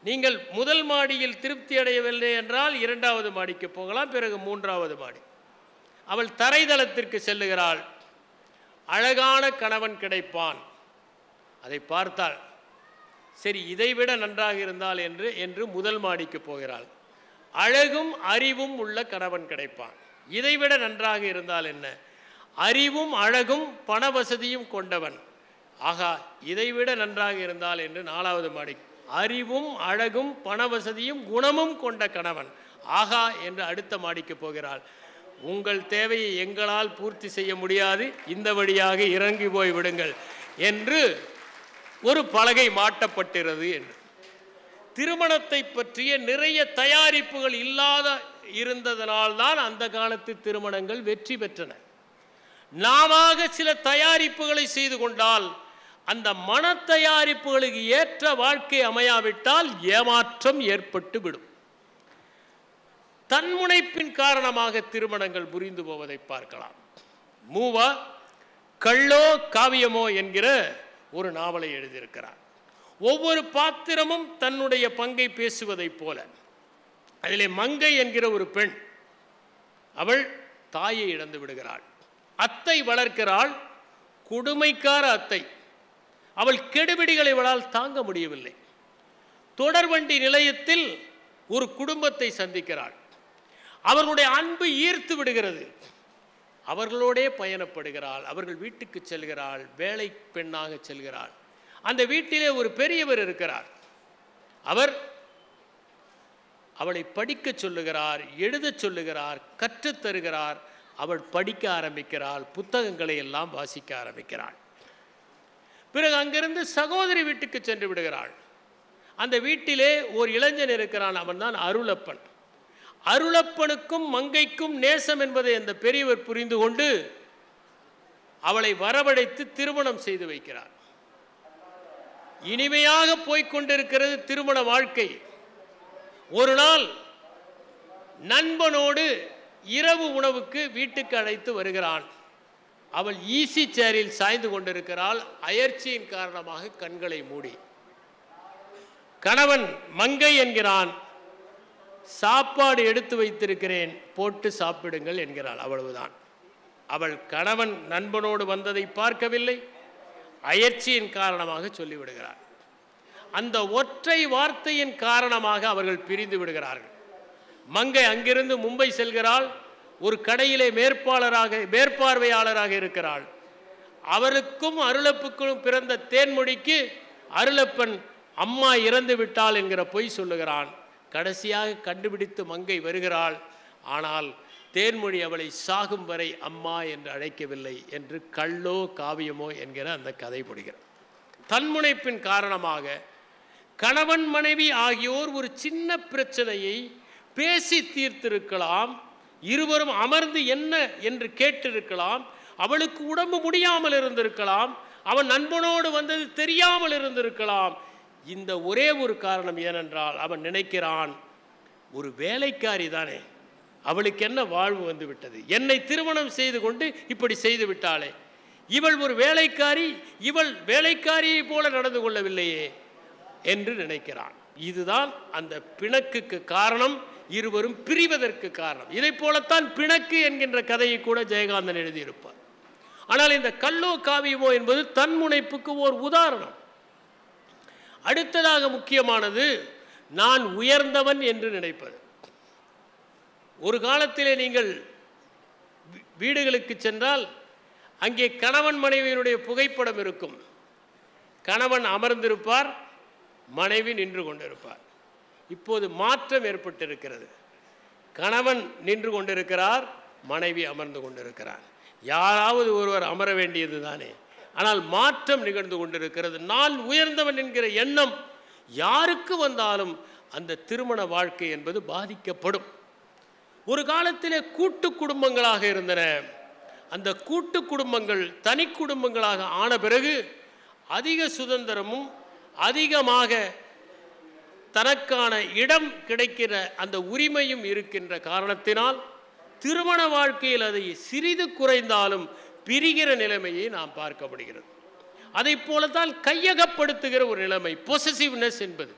G: நீங்கள் முதல் மாடியில் திருப்தி அடையவில்லை என்றால் இரண்டாவது மாடிக்கு போகலாம், பிறகு மூன்றாவது மாடி. அவள் தரைதளத்திற்கு செல்லுகிறாள். அழகான கணவன் கிடைப்பான். அதை பார்த்தாள். சரி, இதைவிட நன்றாக இருந்தால் என்று முதல் மாடிக்கு போகிறாள். அழகும் அறிவும் உள்ள கணவன் கிடைப்பான். இதைவிட நன்றாக இருந்தால் என்ன? அறிவும் அழகும் பண வசதியும் கொண்டவன். ஆகா, இதைவிட நன்றாக இருந்தால் என்று நாலாவது மாடி. அறிவும் அழகும் பண வசதியும் குணமும் கொண்ட கணவன். ஆகா என்று அடுத்த மாடிக்கு போகிறாள். உங்கள் தேவையை எங்களால் பூர்த்தி செய்ய முடியாது, இந்த வழியாக இறங்கி போய் விடுங்கள் என்று ஒரு பலகை மாட்டப்பட்டிருக்கிறது என்று. திருமணத்தை பற்றிய நிறைய தயாரிப்புகள் இல்லாத இருந்ததனால்தான் அந்த காலத்து திருமணங்கள் வெற்றி பெற்றன. நாம சில தயாரிப்புகளை செய்து கொண்டால் அந்த மன தயாரிப்புகளுக்கு ஏற்ற வாழ்க்கை அமையாவிட்டால் ஏமாற்றம் ஏற்பட்டு விடும். தன்முனைப்பின் காரணமாக திருமணங்கள் முறிந்து போவதை பார்க்கலாம். மூவா கள்ளோ காவியமோ என்கிற ஒரு நாவலை எழுதியிருக்கிறார். ஒவ்வொரு பாத்திரமும் தன்னுடைய பங்கை பேசுவதைப் போல. அதிலே மங்கை என்கிற ஒரு பெண், அவள் தாயை இழந்து விடுகிறாள். அத்தை வளர்க்கிறாள், கொடுமைக்கார அத்தை. அவள் கெடுபிடிகளை அவளால் தாங்க முடியவில்லை. தொடர்வண்டி நிலையத்தில் ஒரு குடும்பத்தை சந்திக்கிறாள். அவர்களுடைய அன்பு ஈர்த்து விடுகிறது. அவர்களோடே பயணப்படுகிறாள். அவர்கள் வீட்டுக்கு செல்கிறாள். வேலை பெண்ணாக செல்கிறாள். அந்த வீட்டிலே ஒரு பெரியவர் இருக்கிறார். அவர் அவளை படிக்க சொல்லுகிறார், எழுத சொல்லுகிறார், கற்றுத்தருகிறார். அவள் படிக்க ஆரம்பிக்கிறாள். புத்தகங்களை எல்லாம் வாசிக்க ஆரம்பிக்கிறாள். பிறகு அங்கிருந்து சகோதரி வீட்டுக்கு சென்று விடுகிறாள். அந்த வீட்டிலே ஒரு இளைஞன் இருக்கிறான். அவன்தான் அருளப்பன். அருளப்பனுக்கும் மங்கைக்கும் நேசம் என்பதை அந்த பெரியவர் புரிந்து கொண்டு அவளை வரவழைத்து திருமணம் செய்து வைக்கிறார். இனிமையாக போய்கொண்டிருக்கிறது திருமண வாழ்க்கை. ஒரு நாள் நண்பனோடு இரவு உணவுக்கு வீட்டுக்கு அழைத்து வருகிறான். அவள் ஈசி சேரில் சாய்ந்து கொண்டிருக்கிறாள். அயற்சியின் காரணமாக கண்களை மூடி. கணவன் மங்கை என்கிறான். சாப்பாடு எடுத்து வைத்திருக்கிறேன், போட்டு சாப்பிடுங்கள் என்கிறாள். அவ்வளவுதான். அவள் கணவன் நண்பனோடு வந்ததை பார்க்கவில்லை. அயற்சியின் காரணமாக சொல்லிவிடுகிறார். அந்த ஒற்றை வார்த்தையின் காரணமாக அவர்கள் பிரிந்து விடுகிறார்கள். மங்கை அங்கிருந்து மும்பை செல்கிறாள். ஒரு கடையிலே மேற்பார்வையாளராக இருக்கிறாள். அவருக்கும் அருளப்புக்கும் பிறந்த தேன்மொழிக்கு அருளப்பன் அம்மா இறந்து விட்டாள் என்கிற பொய் சொல்லுகிறான். கடைசியாக கண்டுபிடித்து மங்கை வருகிறாள். ஆனால் தேன்மொழி அவளை சாகும் வரை அம்மா என்று அழைக்கவில்லை என்று கள்ளோ காவியமோ என்கிற அந்த கதை முடிகிறது. தன்முனைப்பின் காரணமாக கணவன் மனைவி ஆகியோர் ஒரு சின்ன பிரச்சனையை பேசி தீர்த்திருக்கலாம். இருவரும் அமர்ந்து என்ன என்று கேட்டிருக்கலாம். அவளுக்கு உடம்பு முடியாமல் இருந்திருக்கலாம். அவன் நண்பனோடு வந்தது தெரியாமல் இருந்திருக்கலாம். இந்த ஒரே ஒரு காரணம் ஏனென்றால் அவன் நினைக்கிறான், ஒரு வேலைக்காரி தானே, அவளுக்கு என்ன வாழ்வு வந்து விட்டது, என்னை திருமணம் செய்து கொண்டு இப்படி செய்து விட்டாளே, இவள் ஒரு வேலைக்காரி, இவள் வேலைக்காரியை போல நடந்து கொள்ளவில்லையே என்று நினைக்கிறான். இதுதான் அந்த பிணக்குக்கு காரணம், இருவரும் பிரிவதற்கு காரணம். இதை போலத்தான் பிணக்கு என்கின்ற கதையை கூட ஜெயகாந்தன் எழுதியிருப்பார். ஆனால் இந்த கல்லோ காவியமோ என்பது தன்முனைப்புக்கு ஓர் உதாரணம். அடுத்ததாக முக்கியமானது நான் உயர்ந்தவன் என்று நினைப்பது. ஒரு காலத்திலே நீங்கள் வீடுகளுக்கு சென்றால் அங்கே கணவன் மனைவியினுடைய புகைப்படம் இருக்கும். கணவன் அமர்ந்திருப்பார், மனைவி நின்று கொண்டிருப்பார். இப்போது மாற்றம் ஏற்பட்டிருக்கிறது. கணவன் நின்று கொண்டிருக்கிறார், மனைவி அமர்ந்து கொண்டிருக்கிறார். யாராவது ஒருவர் அமர வேண்டியது தானே. ஆனால் மாற்றம் நிகழ்ந்து கொண்டிருக்கிறது. நான் உயர்ந்தவன் என்கிற எண்ணம் யாருக்கு வந்தாலும் அந்த திருமண வாழ்க்கை என்பது பாதிக்கப்படும். ஒரு காலத்திலே கூட்டு குடும்பங்களாக இருந்தன. அந்த கூட்டு குடும்பங்கள் தனி குடும்பங்களாக ஆன பிறகு அதிக சுதந்திரமும் அதிகமாக தனக்கான இடம் கிடைக்கிற அந்த உரிமையும் இருக்கின்ற காரணத்தினால் திருமண வாழ்க்கையில் அதை சிறிது குறைந்தாலும் பிரிகிற நிலைமையை நாம் பார்க்க முடிகிறது. அதை போலத்தான் கையகப்படுத்துகிற ஒரு நிலைமை, பொசசிவ்னஸ் என்பது,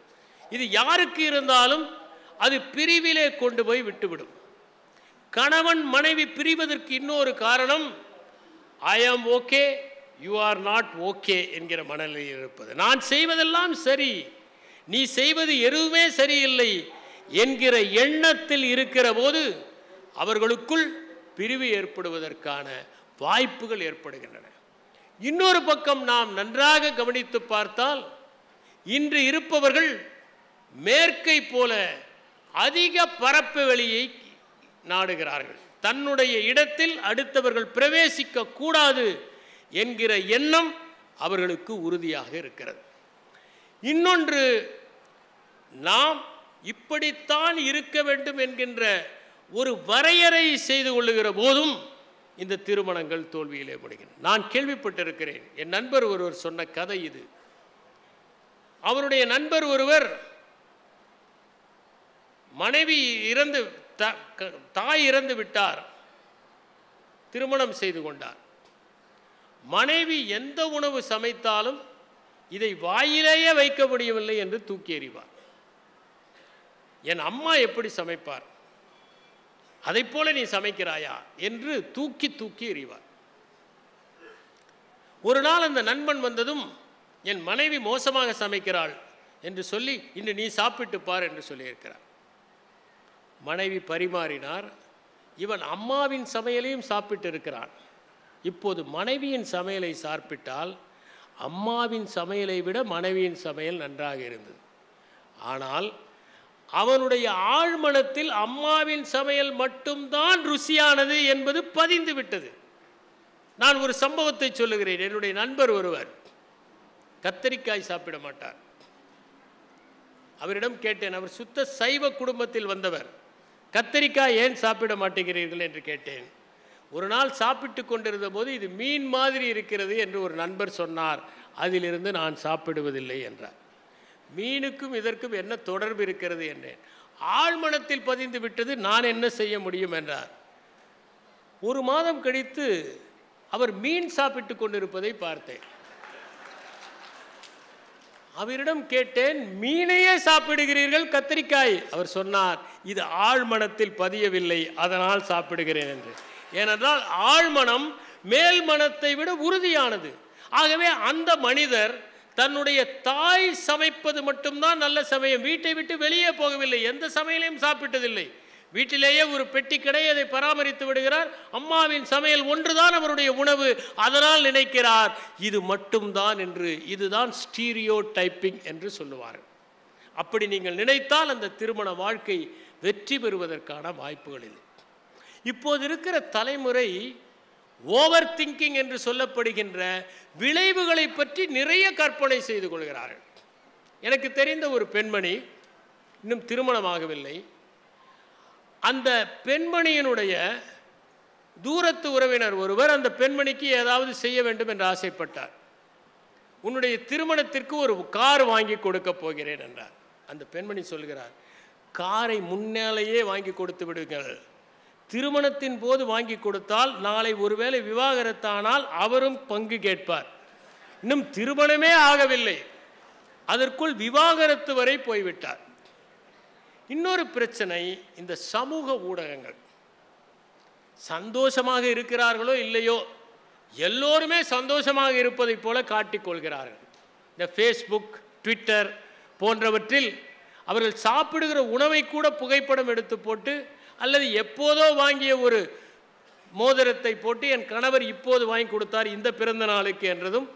G: இது யாருக்கு இருந்தாலும் அது பிரிவிலே கொண்டு போய் விட்டுவிடும். கணவன் மனைவி பிரிவதற்கு இன்னொரு காரணம் ஐ ஆம் okay, you are not okay என்கிற மனநிலையில் இருப்பது. நான் செய்வதெல்லாம் சரி, நீ செய்வது எதுவுமே சரியில்லை என்கிற எண்ணத்தில் இருக்கிற போது அவர்களுக்குள் பிரிவு ஏற்படுவதற்கான வாய்ப்புகள் ஏற்படுகின்றன. இன்னொரு பக்கம் நாம் நன்றாக கவனித்து பார்த்தால் இன்று இருப்பவர்கள் மேற்கை போல அதிக பரப்பு வெளியை நாடுகிறார்கள். தன்னுடைய இடத்தில் அடுத்தவர்கள் பிரவேசிக்க கூடாது என்கிற எண்ணம் அவர்களுக்கு உறுதியாக இருக்கிறது. இன்னொன்று, நாம் இப்படித்தான் இருக்க வேண்டும் என்கின்ற ஒரு வரையறை செய்து கொள்ளுகிற போதும் இந்த திருமணங்கள் தோல்வியிலே முடிகின்றன. நான் கேள்விப்பட்டிருக்கிறேன், என் நண்பர் ஒருவர் சொன்ன கதை இது. அவருடைய நண்பர் ஒருவர் மனைவி இறந்து தாய் இறந்து விட்டார், திருமணம் செய்து கொண்டார். மனைவி எந்த உணவு சமைத்தாலும் இதை வாயிலேயே வைக்க முடியவில்லை என்று தூக்கி எறிவார். என் அம்மா எப்படி சமைப்பார், அதை போல நீ சமைக்கிறாயா என்று தூக்கி தூக்கி எறிவார். ஒரு நாள் அந்த நண்பன் வந்ததும் என் மனைவி மோசமாக சமைக்கிறாள் என்று சொல்லி இன்று நீ சாப்பிட்டு பார் என்று சொல்லியிருக்கிறார். மனைவி பரிமாறினார். இவன் அம்மாவின் சமையலையும் சாப்பிட்டு இருக்கிறான். இப்போது மனைவியின் சமையலை சாப்பிட்டால் அம்மாவின் சமையலை விட மனைவியின் சமையல் நன்றாக இருந்தது. ஆனால் அவனுடைய ஆழ்மனத்தில் அம்மாவின் சமையல் மட்டும்தான் ருசியானது என்பது பதிந்து விட்டது. நான் ஒரு சம்பவத்தை சொல்லுகிறேன். என்னுடைய நண்பர் ஒருவர் கத்தரிக்காய் சாப்பிட மாட்டார். அவரிடம் கேட்டேன், அவர் சுத்த சைவ குடும்பத்தில் வந்தவர், கத்தரிக்காய் ஏன் சாப்பிட மாட்டேங்கிறீர்கள் என்று கேட்டேன். ஒரு நாள் சாப்பிட்டு கொண்டிருந்த போது இது மீன் மாதிரி இருக்கிறது என்று ஒரு நண்பர் சொன்னார். அதிலிருந்து நான் சாப்பிடுவதில்லை என்றார். மீனுக்கும் இதற்கும் என்ன தொடர்பு இருக்கிறது என்றேன். ஆழ்மனத்தில் பதிந்து விட்டது, நான் என்ன செய்ய முடியும் என்றார். ஒரு மாதம் கழித்து அவர் மீன் சாப்பிட்டு கொண்டிருப்பதை பார்த்தேன். அவரிடம் கேட்டேன், மீனையே சாப்பிடுகிறீர்கள், கத்தரிக்காய்? அவர் சொன்னார், இது ஆழ்மனத்தில் பதியவில்லை, அதனால் சாப்பிடுகிறேன் என்று. ஏனென்றால் ஆழ்மனம் மேல் மனத்தை விட உறுதியானது. ஆகவே அந்த மனிதர் தன்னுடைய தாய் சமைப்பது மட்டும்தான் நல்ல சமயம், வீட்டை விட்டு வெளியே போகவில்லை, எந்த சமையலையும் சாப்பிட்டதில்லை. வீட்டிலேயே ஒரு பெட்டி கடை, அதை பராமரித்து விடுகிறார். அம்மாவின் சமையல் ஒன்றுதான் அவருடைய உணவு, அதனால் நினைக்கிறார் இது மட்டும்தான் என்று. இதுதான் ஸ்டீரியோ டைப்பிங் என்று சொல்லுவார்கள். அப்படி நீங்கள் நினைத்தால் அந்த திருமண வாழ்க்கை வெற்றி பெறுவதற்கான வாய்ப்புகள் இல்லை. இப்போது இருக்கிற தலைமுறை ஓவர் திங்கிங் என்று சொல்லப்படுகின்ற விளைவுகளை பற்றி நிறைய கற்பனை செய்து கொள்கிறார்கள். எனக்கு தெரிந்த ஒரு பெண்மணி இன்னும் திருமணமாகவில்லை. அந்த பெண்மணியினுடைய தூரத்து உறவினர் ஒருவர் அந்த பெண்மணிக்கு ஏதாவது செய்ய வேண்டும் என்று ஆசைப்பட்டார். உன்னுடைய திருமணத்திற்கு ஒரு கார் வாங்கி கொடுக்க போகிறேன் என்றார். அந்த பெண்மணி சொல்கிறார், காரை முன்னாலேயே வாங்கி கொடுத்து விடுங்கள், திருமணத்தின் போது வாங்கி கொடுத்தால் நாளை ஒருவேளை விவாகரத்தானால் அவரும் பங்கு கேட்பார். இன்னும் திருமணமே ஆகவில்லை, அதற்குள் விவாகரத்து வரை போய்விட்டார். இன்னொரு பிரச்சனை, இந்த சமூக ஊடகங்கள். சந்தோஷமாக இருக்கிறார்களோ இல்லையோ, எல்லோருமே சந்தோஷமாக இருப்பதை போல காட்டிக்கொள்கிறார்கள். இந்த ஃபேஸ்புக், ட்விட்டர் போன்றவற்றில் அவர்கள் சாப்பிடுகிற உணவை கூட புகைப்படம் எடுத்து போட்டு, அல்லது எப்போதோ வாங்கிய ஒரு மோதிரத்தை போட்டு என் கணவர் இப்போது வாங்கி கொடுத்தார் இந்த பிறந்த நாளுக்கு என்றதும்,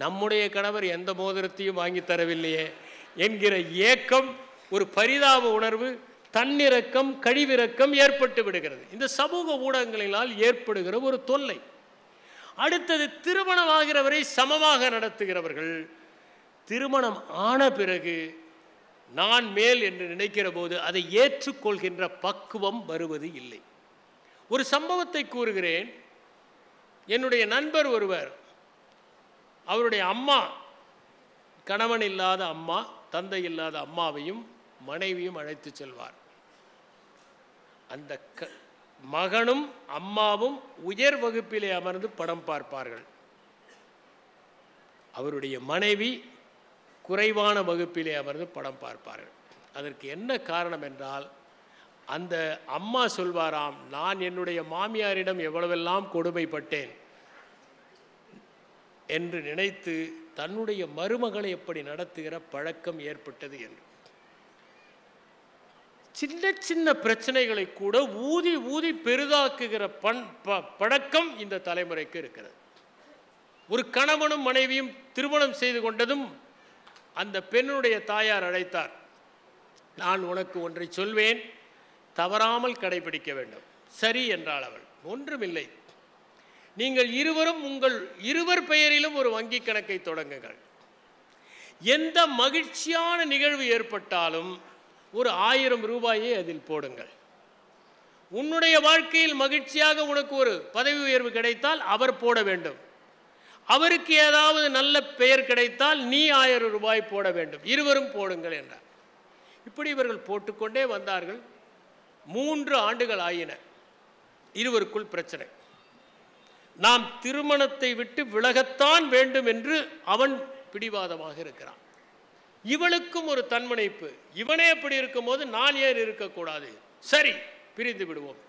G: நம்முடைய கணவர் எந்த மோதிரத்தையும் வாங்கி தரவில்லையே என்கிற ஏக்கம், ஒரு பரிதாப உணர்வு, தன்னிறக்கம், கழிவிறக்கம் ஏற்பட்டு விடுகிறது. இந்த சமூக ஊடகங்களினால் ஏற்படுகிற ஒரு தொல்லை. அடுத்தது, திருமணம் ஆகிறவரை சமமாக நடத்துகிறவர்கள் திருமணம் ஆன பிறகு நான் மேல் என்று நினைக்கிற போது அதை ஏற்றுக்கொள்கின்ற பக்குவம் வருவது இல்லை. ஒரு சம்பவத்தை கூறுகிறேன். என்னுடைய நண்பர் ஒருவர், அவருடைய அம்மா, கணவன் இல்லாத அம்மா, தந்தை இல்லாத அம்மாவையும் மனைவியும் அழைத்து செல்வார். அந்த மகனும் அம்மாவும் உயர் வகுப்பிலே அமர்ந்து படம் பார்ப்பார்கள். அவருடைய மனைவி குறைவான வகுப்பிலே அமர்ந்து படம் பார்ப்பார்கள். அதற்கு என்ன காரணம் என்றால், அந்த அம்மா சொல்வாராம், நான் என்னுடைய மாமியாரிடம் எவ்வளவெல்லாம் கொடுமைப்பட்டேன் என்று நினைத்து தன்னுடைய மருமகளை எப்படி நடத்துகிற பழக்கம் ஏற்பட்டது என்று. சின்ன சின்ன பிரச்சனைகளை கூட ஊதி ஊதி பெரிதாக்குகிற பழக்கம் இந்த தலைமுறைக்கு இருக்கிறது. ஒரு கணவனும் மனைவியும் திருமணம் செய்து கொண்டதும் அந்த பெண்ணுடைய தாயார் அழைத்தார். நான் உனக்கு ஒன்றை சொல்வேன், தவறாமல் கடைபிடிக்க வேண்டும். சரி என்றாள் அவள். ஒன்றுமில்லை, நீங்கள் இருவரும் உங்கள் இருவர் பெயரிலும் ஒரு வங்கி கணக்கை தொடங்குங்கள். எந்த மகிழ்ச்சியான நிகழ்வு ஏற்பட்டாலும் ஒரு 1000 ரூபாயை அதில் போடுங்கள். உன்னுடைய வாழ்க்கையில் மகிழ்ச்சியாக உனக்கு ஒரு பதவி உயர்வு கிடைத்தால் அவர் போட வேண்டும். அவருக்கு ஏதாவது நல்ல பெயர் கிடைத்தால் நீ 1000 ரூபாய் போட வேண்டும். இருவரும் போடுங்கள் என்றார். இப்படி இவர்கள் போட்டுக்கொண்டே வந்தார்கள். 3 ஆண்டுகள் ஆயின. இருவருக்குள் பிரச்சனை. நாம் திருமணத்தை விட்டு விலகத்தான் வேண்டும் என்று அவன் பிடிவாதமாக இருக்கிறான். இவளுக்கும் ஒரு தன்முனைப்பு. இவனே எப்படி இருக்கும்போது நான் ஏன் இருக்கக்கூடாது? சரி, பிரிந்து விடுவோம்.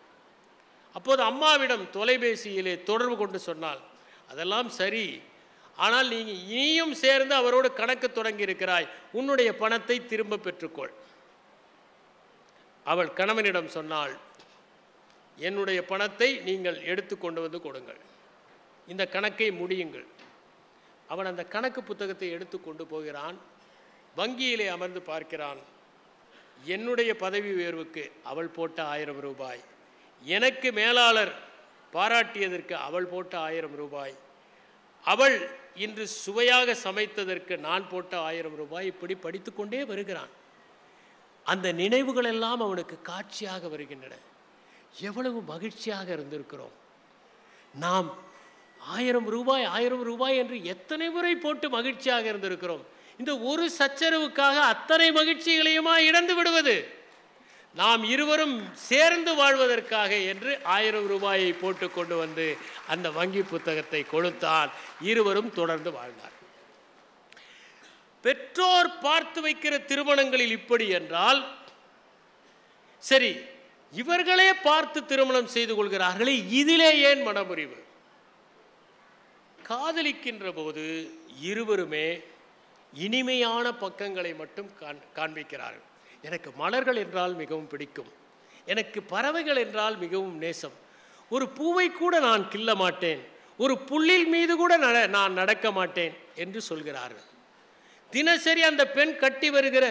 G: அப்போது அம்மாவிடம் தொலைபேசியிலே தொடர்பு கொண்டு சொன்னால், அதெல்லாம் சரி, ஆனால் நீயும் சேர்ந்து அவரோடு கணக்கு தொடங்கி இருக்கிறாய், உன்னுடைய பணத்தை திரும்ப பெற்றுக்கொள். அவள் கணவனிடம் சொன்னாள், என்னுடைய பணத்தை நீங்கள் எடுத்து கொண்டு வந்து கொடுங்கள், இந்த கணக்கை முடியுங்கள். அவன் அந்த கணக்கு புத்தகத்தை எடுத்து கொண்டு போகிறான். வங்கியிலே அமர்ந்து பார்க்கிறான். என்னுடைய பதவி உயர்வுக்கு அவள் போட்ட 1000 ரூபாய், எனக்கு மேலாளர் பாராட்டியதற்கு அவள் போட்ட 1000 ரூபாய், அவள் இன்று சுவையாக சமைத்ததற்கு நான் போட்ட 1000 ரூபாய், இப்படி படித்து கொண்டே வருகிறான். அந்த நினைவுகள் எல்லாம் அவனுக்கு காட்சியாக வருகின்றன. எவ்வளவு மகிழ்ச்சியாக இருந்திருக்கிறோம் நாம். 1000 ரூபாய் என்று எத்தனை முறை போட்டு மகிழ்ச்சியாக இருந்திருக்கிறோம். இந்த ஒரு சச்சரவுக்காக அத்தனை மகிழ்ச்சிகளையுமா இழந்து விடுவது? நாம் இருவரும் சேர்ந்து வாழ்வதற்காக என்று 1000 ரூபாயை போட்டு கொண்டு வந்து அந்த வங்கி புத்தகத்தை கொடுத்தால் இருவரும் தொடர்ந்து வாழ்ந்தார். பெற்றோர் பார்த்து வைக்கிற திருமணங்களில் இப்படி என்றால் சரி, இவர்களே பார்த்து திருமணம் செய்து கொள்கிறார்களே, இதிலே ஏன் மனமுறிவு? காதலிக்கின்ற போது இருவருமே இனிமையான பக்கங்களை மட்டும் காண்பிக்கிறார்கள். எனக்கு மலர்கள் என்றால் மிகவும் பிடிக்கும், எனக்கு பறவைகள் என்றால் மிகவும் நேசம், ஒரு பூவை கூட நான் கிள்ள மாட்டேன், ஒரு புல்லில் மீது கூட நான் நடக்க மாட்டேன் என்று சொல்கிறார்கள். தினசரி அந்த பெண் கட்டி வருகிற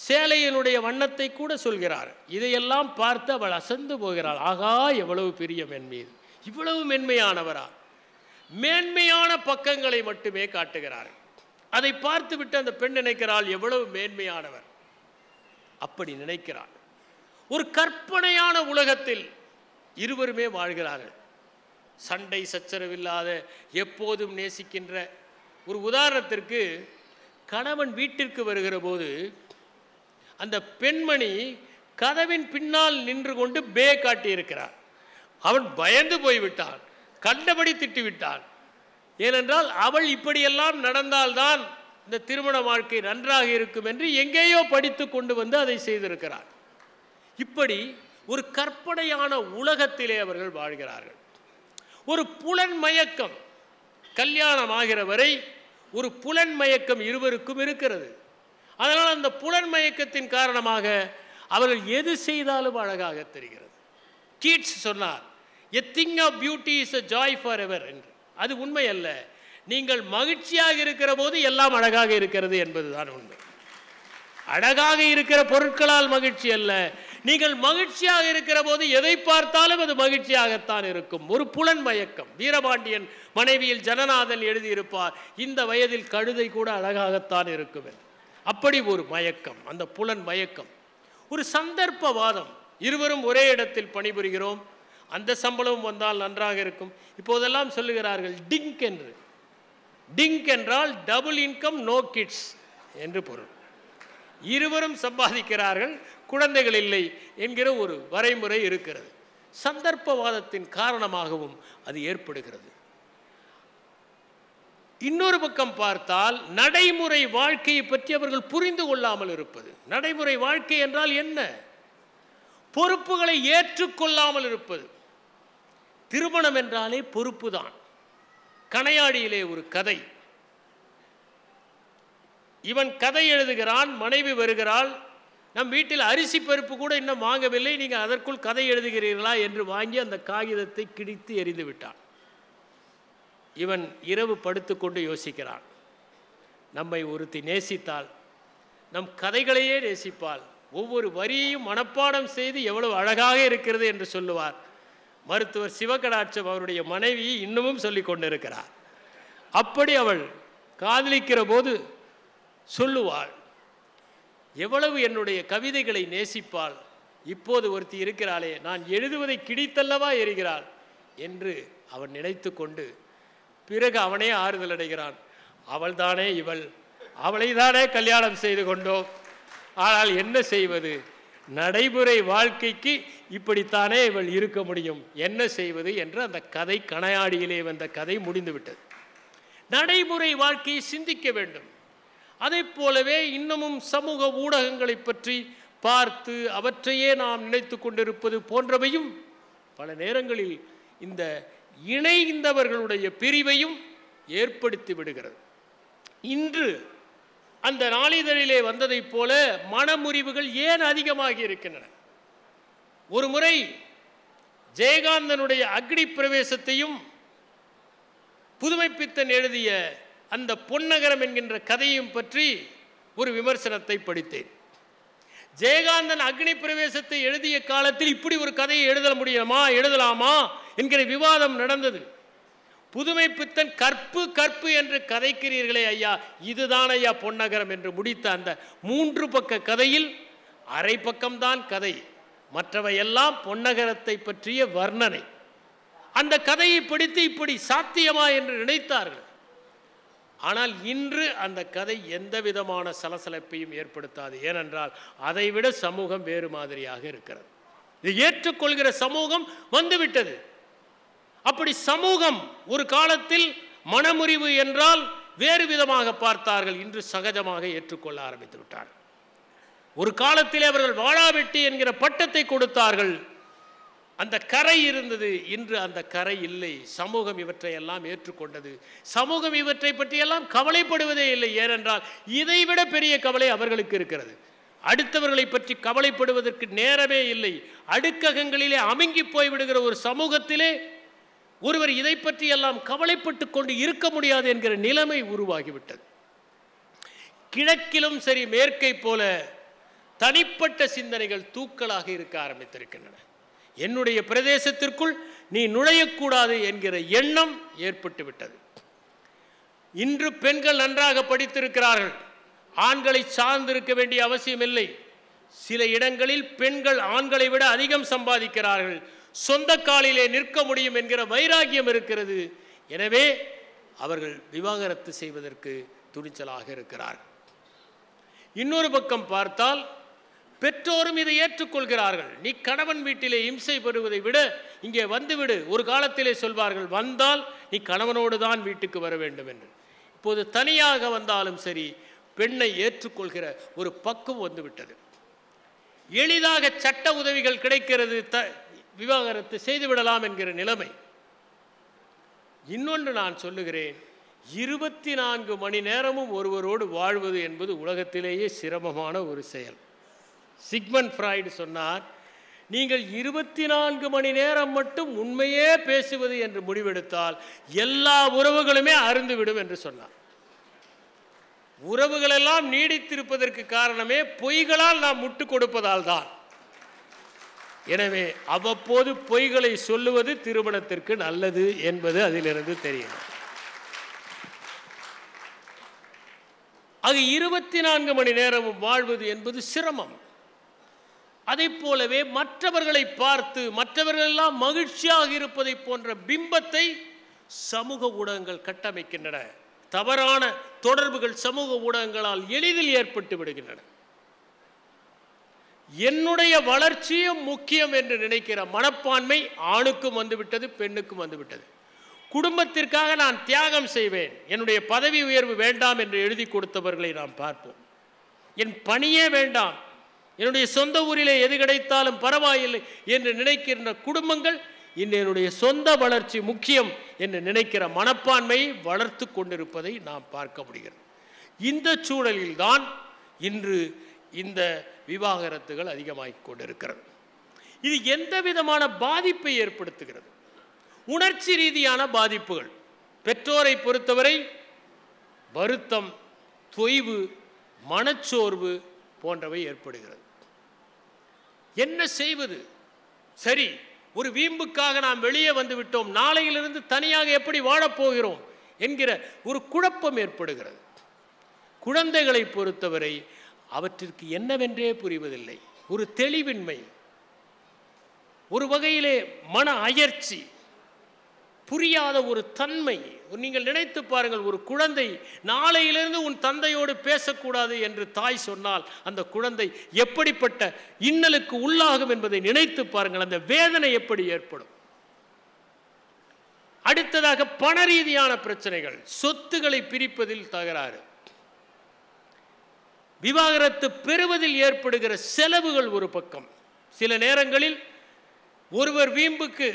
G: சேலையினுடைய வண்ணத்தை கூட சொல்கிறார். இதையெல்லாம் பார்த்து அவள் அசந்து போகிறாள். ஆகா, எவ்வளவு பிரியம் என் மீது, இவ்வளவு மென்மையானவரா? மேன்மையான பக்கங்களை மட்டுமே காட்டுகிறார்கள். அதை பார்த்துவிட்டு அந்த பெண் நினைக்கிறாள், எவ்வளவு மேன்மையானவர். அப்படி நினைக்கிறாள். ஒரு கற்பனையான உலகத்தில் இருவருமே வாழ்கிறார்கள். சண்டை சச்சரவில்லாத, எப்போதும் நேசிக்கின்ற. ஒரு உதாரணத்திற்கு, கணவன் வீட்டிற்கு வருகிற போது அந்த பெண்மணி கதவின் பின்னால் நின்று கொண்டு பே காட்டியிருக்கிறார். அவன் பயந்து போய்விட்டான், கண்டபடி திட்டிவிட்டான். ஏனென்றால் அவள் இப்படியெல்லாம் நடந்தால்தான் இந்த திருமண வாழ்க்கை நன்றாக இருக்கும் என்று எங்கேயோ படித்து கொண்டு வந்து அதை செய்திருக்கிறார். இப்படி ஒரு கற்பனையான உலகத்திலே அவர்கள் வாழ்கிறார்கள். ஒரு புலன் மயக்கம், கல்யாணம் ஆகிற வரை ஒரு புலன் மயக்கம் இருவருக்கும் இருக்கிறது. அதனால் அந்த புலன் மயக்கத்தின் காரணமாக அவர்கள் எது செய்தாலும் அழகாக தெரிகிறது. கீட்ஸ் சொன்னார், a thing of beauty is a joy for ever என்று. அது உண்மை அல்ல. நீங்கள் மகிழ்ச்சியாக இருக்கிற போது எல்லாம் அழகாக இருக்கிறது என்பதுதான் உண்மை. அழகாக இருக்கிற பொருட்களால் மகிழ்ச்சி அல்ல. நீங்கள் மகிழ்ச்சியாக இருக்கிற போது எதை பார்த்தாலும் அது மகிழ்ச்சியாகத்தான் இருக்கும். ஒரு புலன் மயக்கம். வீரபாண்டியன் மனைவியில் ஜனநாதன் எழுதியிருப்பார், இந்த வயதில் கழுதை கூட அழகாகத்தான் இருக்கும். அப்படி ஒரு மயக்கம், அந்த புலன் மயக்கம். ஒரு சந்தர்ப்பவாதம். இருவரும் ஒரே இடத்தில் பணிபுரிகிறோம், அந்த சம்பளம் வந்தால் நன்றாக இருக்கும். இப்போதெல்லாம் சொல்லுகிறார்கள் டிங்க் என்று. டிங்க் என்றால் டபுள் இன்கம் நோ கிட்ஸ் என்று பொருள். இருவரும் சம்பாதிக்கிறார்கள், குழந்தைகள் இல்லை என்கிற ஒரு வரைமுறை இருக்கிறது. சந்தர்ப்பவாதத்தின் காரணமாகவும் அது ஏற்படுகிறது. இன்னொரு பக்கம் பார்த்தால் நடைமுறை வாழ்க்கையை பற்றி அவர்கள் புரிந்து கொள்ளாமல் இருப்பது. நடைமுறை வாழ்க்கை என்றால் என்ன? பொறுப்புகளை ஏற்றுக்கொள்ளாமல் இருப்பது. திருமணம் என்றாலே பொறுப்பு தான். கணையாடியிலே ஒரு கதை. இவன் கதை எழுதுகிறான், மனைவி வருகிறாள், நம் வீட்டில் அரிசி பருப்பு கூட இன்னும் வாங்கவில்லை, நீங்கள் அதற்குள் கதை எழுதுகிறீர்களா என்று வாங்கி அந்த காகிதத்தை கிழித்து எறிந்து விட்டான். இவன் இரவு படுத்துக்கொண்டு யோசிக்கிறான், நம்மை ஒருத்தி நேசித்தால் நம் கதைகளையே நேசிப்பாள், ஒவ்வொரு வரியையும் மனப்பாடம் செய்து எவ்வளவு அழகாக இருக்கிறது என்று சொல்லுவார். மருத்துவர் சிவகடாட்சம் அவருடைய மனைவி இன்னமும் சொல்லி கொண்டிருக்கிறார். அப்படி அவள் காதலிக்கிற போது சொல்லுவாள், எவ்வளவு என்னுடைய கவிதைகளை நேசிப்பாள், இப்போது ஒருத்தி இருக்கிறாளே, நான் எழுதுவதை கிடித்தல்லவா எறிகிறாள் என்று அவன் நினைத்து கொண்டு பிறகு அவனே ஆறுதல் அடைகிறான். அவள்தானே இவள், அவளை தானே கல்யாணம் செய்து கொண்டோம், ஆனால் என்ன செய்வது, நடைமுறை வாழ்க்கைக்கு இப்படித்தானே இவள் இருக்க முடியும், என்ன செய்வது என்று அந்த கதை, கணையாடியிலே வந்த கதை முடிந்துவிட்டது. நடைமுறை வாழ்க்கையை சிந்திக்க வேண்டும். அதை போலவே இன்னமும் சமூக ஊடகங்களை பற்றி பார்த்து அவற்றையே நாம் நினைத்து கொண்டிருப்பது போன்றவையும் பல நேரங்களில் இந்த இணைந்தவர்களுடைய பிரிவையும் ஏற்படுத்தி விடுகிறது. இன்று அந்த நாளிதழிலே வந்ததைப் போல மனமுறிவுகள் ஏன் அதிகமாகி இருக்கின்றன? ஒரு முறை ஜெயகாந்தனுடைய அக்னி பிரவேசத்தையும் புதுமைப்பித்தன் எழுதிய அந்த பொன்னகரம் என்கின்ற கதையும் பற்றி ஒரு விமர்சனத்தை படித்தேன். ஜெயகாந்தன் அக்னி பிரவேசத்தை எழுதிய காலத்தில் இப்படி ஒரு கதையை எழுதலாமா என்கிற விவாதம் நடந்தது. புதுமைப்பித்தன் கற்பு கற்பு என்று கதைக்கிறீர்களே ஐயா, இதுதான் ஐயா பொன்னகரம் என்று முடித்த அந்த 3 பக்க கதையில் அரை பக்கம்தான் கதை, மற்றவையெல்லாம் பொன்னகரத்தை பற்றிய வர்ணனை. அந்த கதையை படித்து இப்படி சாத்தியமா என்று நினைத்தார்கள். ஆனால் இன்று அந்த கதை எந்த விதமான சலசலப்பையும் ஏற்படுத்தாது. ஏனென்றால் அதைவிட சமூகம் வேறு மாதிரியாக இருக்கிறது. இது ஏற்றுக்கொள்கிற சமூகம் வந்துவிட்டது. அப்படி சமூகம் ஒரு காலத்தில் மனமுறிவு என்றால் வேறு விதமாக பார்த்தார்கள், இன்று சகஜமாக ஏற்றுக்கொள்ள ஆரம்பித்து விட்டார்கள். ஒரு காலத்திலே அவர்கள் வாழாவெட்டி என்கிற பட்டத்தை கொடுத்தார்கள், அந்த கரை இருந்தது, இன்று அந்த கரை இல்லை. சமூகம் இவற்றை எல்லாம் ஏற்றுக்கொண்டது. சமூகம் இவற்றை பற்றியெல்லாம் கவலைப்படுவதே இல்லை. ஏனென்றால் இதைவிட பெரிய கவலை அவர்களுக்கு இருக்கிறது. அடுத்தவர்களை பற்றி கவலைப்படுவதற்கு நேரமே இல்லை. அடுக்ககங்களிலே அமுங்கி போய்விடுகிற ஒரு சமூகத்திலே ஒருவர் இதை பற்றி எல்லாம் கவலைப்பட்டு கொண்டு இருக்க முடியாது என்கிற நிலைமை உருவாகிவிட்டது. கிழக்கிலும் சரி மேற்கை போல தனிப்பட்ட சிந்தனைகள் தூக்கலாக இருக்க ஆரம்பித்திருக்கின்றன. என்னுடைய பிரதேசத்திற்குள் நீ நுழையக்கூடாது என்கிற எண்ணம் ஏற்பட்டு விட்டது. இன்று பெண்கள் நன்றாக படித்திருக்கிறார்கள், ஆண்களை சார்ந்திருக்க வேண்டிய அவசியம் இல்லை. சில இடங்களில் பெண்கள் ஆண்களை விட அதிகம் சம்பாதிக்கிறார்கள், சொந்த காலிலே நிற்க முடியும் என்கிற வைராகியம் இருக்கிறது. எனவே அவர்கள் விவாகரத்து செய்வதற்கு துணிச்சலாக இருக்கிறார்கள். இன்னொரு பக்கம் பார்த்தால் பெற்றோரும் இதை ஏற்றுக்கொள்கிறார்கள். நீ கணவன் வீட்டிலே இம்சை பெறுவதை விட இங்கே வந்துவிடு. ஒரு காலத்திலே சொல்வார்கள், வந்தால் நீ கணவனோடு தான் வீட்டுக்கு வர வேண்டும் என்று. இப்போது தனியாக வந்தாலும் சரி பெண்ணை ஏற்றுக்கொள்கிற ஒரு பக்குவம் வந்துவிட்டது. எளிதாக சட்ட உதவிகள் கிடைக்கிறது, விவாகரத்து செய்துவிடலாம் என்கிற நிலைமை. இன்னொன்று நான் சொல்லுகிறேன், 24 மணி நேரமும் ஒருவரோடு வாழ்வது என்பது உலகத்திலேயே சிரமமான ஒரு செயல். சிக்மண்ட் ஃப்ராய்டு சொன்னார், நீங்கள் 24 மணி நேரம் மட்டும் உண்மையே பேசுவது என்று முடிவெடுத்தால் எல்லா உறவுகளுமே அருந்துவிடும் என்று சொன்னார். உறவுகள் எல்லாம் நீடித்திருப்பதற்கு காரணமே பொய்களால் நாம் முட்டு கொடுப்பதால் தான். எனவே அவ்வப்போது பொய்களை சொல்லுவது திருமணத்திற்கு நல்லது என்பது அதிலிருந்து தெரியும். அது 24 மணி நேரமும் வாழ்வது என்பது சிரமம். அதை போலவே மற்றவர்களை பார்த்து மற்றவர்கள் எல்லாம் மகிழ்ச்சியாக இருப்பதை போன்ற பிம்பத்தை சமூக ஊடகங்கள் கட்டமைக்கின்றன. தவறான தொடர்புகள் சமூக ஊடகங்களால் எளிதில் ஏற்பட்டு விடுகின்றன. என்னுடைய வளர்ச்சியும் முக்கியம் என்று நினைக்கிற மனப்பான்மை ஆணுக்கும் வந்துவிட்டது, பெண்ணுக்கும் வந்துவிட்டது. குடும்பத்திற்காக நான் தியாகம் செய்வேன், என்னுடைய பதவி உயர்வு வேண்டாம் என்று எழுதி கொடுத்தவர்களை நாம் பார்ப்போம். என் பணியே வேண்டாம், என்னுடைய சொந்த ஊரிலே எது கிடைத்தாலும் பரவாயில்லை என்று நினைக்கின்ற குடும்பங்கள் இன்று என்னுடைய சொந்த வளர்ச்சி முக்கியம் என்று நினைக்கிற மனப்பான்மையை வளர்த்து கொண்டிருப்பதை நாம் பார்க்க முடிகிறது. இந்த சூழலில்தான் இன்று இந்த விவாகரத்துகள் அதிகமாகிக் கொண்டிருக்கிறது. இது எந்த விதமான பாதிப்பை ஏற்படுத்துகிறது? உணர்ச்சி ரீதியான பாதிப்புகள். பெற்றோரை பொறுத்தவரை வருத்தம், தொய்வு, மனச்சோர்வு போன்றவை ஏற்படுகிறது. என்ன செய்வது? சரி, ஒரு வீம்புக்காக நாம் வெளியே வந்து விட்டோம், நாளையிலிருந்து தனியாக எப்படி வாழப்போகிறோம் என்கிற ஒரு குழப்பம் ஏற்படுகிறது. குழந்தைகளை பொறுத்தவரை அவற்றிற்கு என்னவென்றே புரிவதில்லை. ஒரு தெளிவின்மை, ஒரு வகையிலே மன அயர்ச்சி, புரியாத ஒரு தன்மை. நீங்கள் நினைத்து பாருங்கள், ஒரு குழந்தை நாளையிலிருந்து உன் தந்தையோடு பேசக்கூடாது என்று தாய் சொன்னால் அந்த குழந்தை எப்படிப்பட்ட இன்னலுக்கு உள்ளாகும் என்பதை நினைத்து பாருங்கள். அந்த வேதனை எப்படி ஏற்படும்? அடுத்ததாக பண ரீதியான பிரச்சனைகள், சொத்துக்களை பிரிப்பதில் தகராறு, விவாகரத்து பெறுவதில் ஏற்படுகிற செலவுகள் ஒரு பக்கம். சில நேரங்களில் ஒருவர் வீம்புக்கு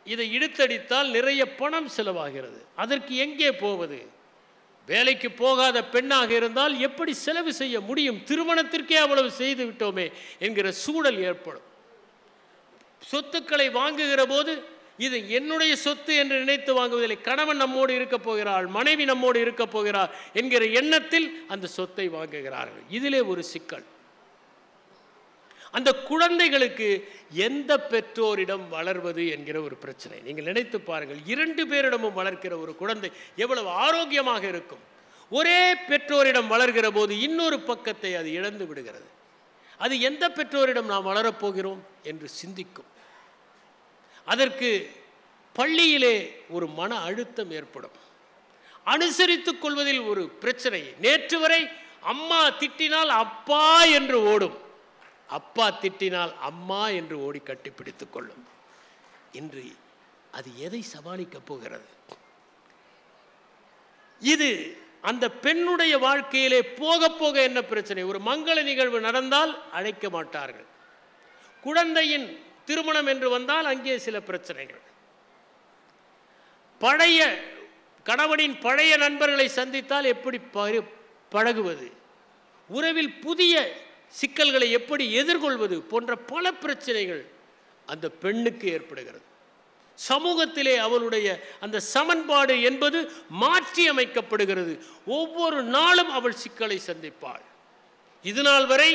G: இதை இழுத்தடித்தால் நிறைய பணம் செலவாகிறது. அதற்கு எங்கே போவது? வேலைக்கு போகாத பெண்ணாக இருந்தால் எப்படி செலவு செய்ய முடியும்? திருமணத்திற்கே அவ்வளவு செய்து விட்டோமே என்கிற சூழல் ஏற்படும். சொத்துக்களை வாங்குகிற போது இது என்னுடைய சொத்து என்று நினைத்து வாங்குவதில்லை. கணவன் நம்மோடு இருக்க போகிறாள், மனைவி நம்மோடு இருக்க போகிறார் என்கிற எண்ணத்தில் அந்த சொத்தை வாங்குகிறார்கள். இதிலே ஒரு சிக்கல். அந்த குழந்தைகளுக்கு எந்த பெற்றோரிடம் வளர்வது என்கிற ஒரு பிரச்சனை. நீங்கள் நினைத்து பாருங்கள், 2 பேரிடமும் வளர்க்கிற ஒரு குழந்தை எவ்வளவு ஆரோக்கியமாக இருக்கும். ஒரே பெற்றோரிடம் வளர்கிற போது இன்னொரு பக்கத்தை அது இழந்து விடுகிறது. அது எந்த பெற்றோரிடம் நாம் வளரப்போகிறோம் என்று சிந்திக்கும். அதற்கு பள்ளியிலே ஒரு மன அழுத்தம் ஏற்படும். அனுசரித்துக் கொள்வதில் ஒரு பிரச்சனை. நேற்று வரை அம்மா திட்டினால் அப்பா என்று ஓடும், அப்பா திட்டினால் அம்மா என்று ஓடி கட்டிப்பிடித்துக் கொள்ளும். இன்று அது எதை சமாளிக்கப் போகிறது? இது அந்த பெண்ணுடைய வாழ்க்கையிலே போக போக என்ன பிரச்சனை? ஒரு மங்கள நிகழ்வு நடந்தால் அழைக்க மாட்டார்கள். குழந்தையின் திருமணம் என்று வந்தால் அங்கே சில பிரச்சனைகள். பழைய கணவனின் பழைய நண்பர்களை சந்தித்தால் எப்படி பழகுவது, உறவில் புதிய சிக்கல்களை எப்படி எதிர்கொள்வது போன்ற பல பிரச்சனைகள் அந்த பெண்ணுக்கு ஏற்படுகிறது. சமூகத்திலே அவளுடைய அந்த சமன்பாடு என்பது மாற்றி அமைக்கப்படுகிறது. ஒவ்வொரு நாளும் அவள் சிக்கலை சந்திப்பாள். இதுநாள் வரை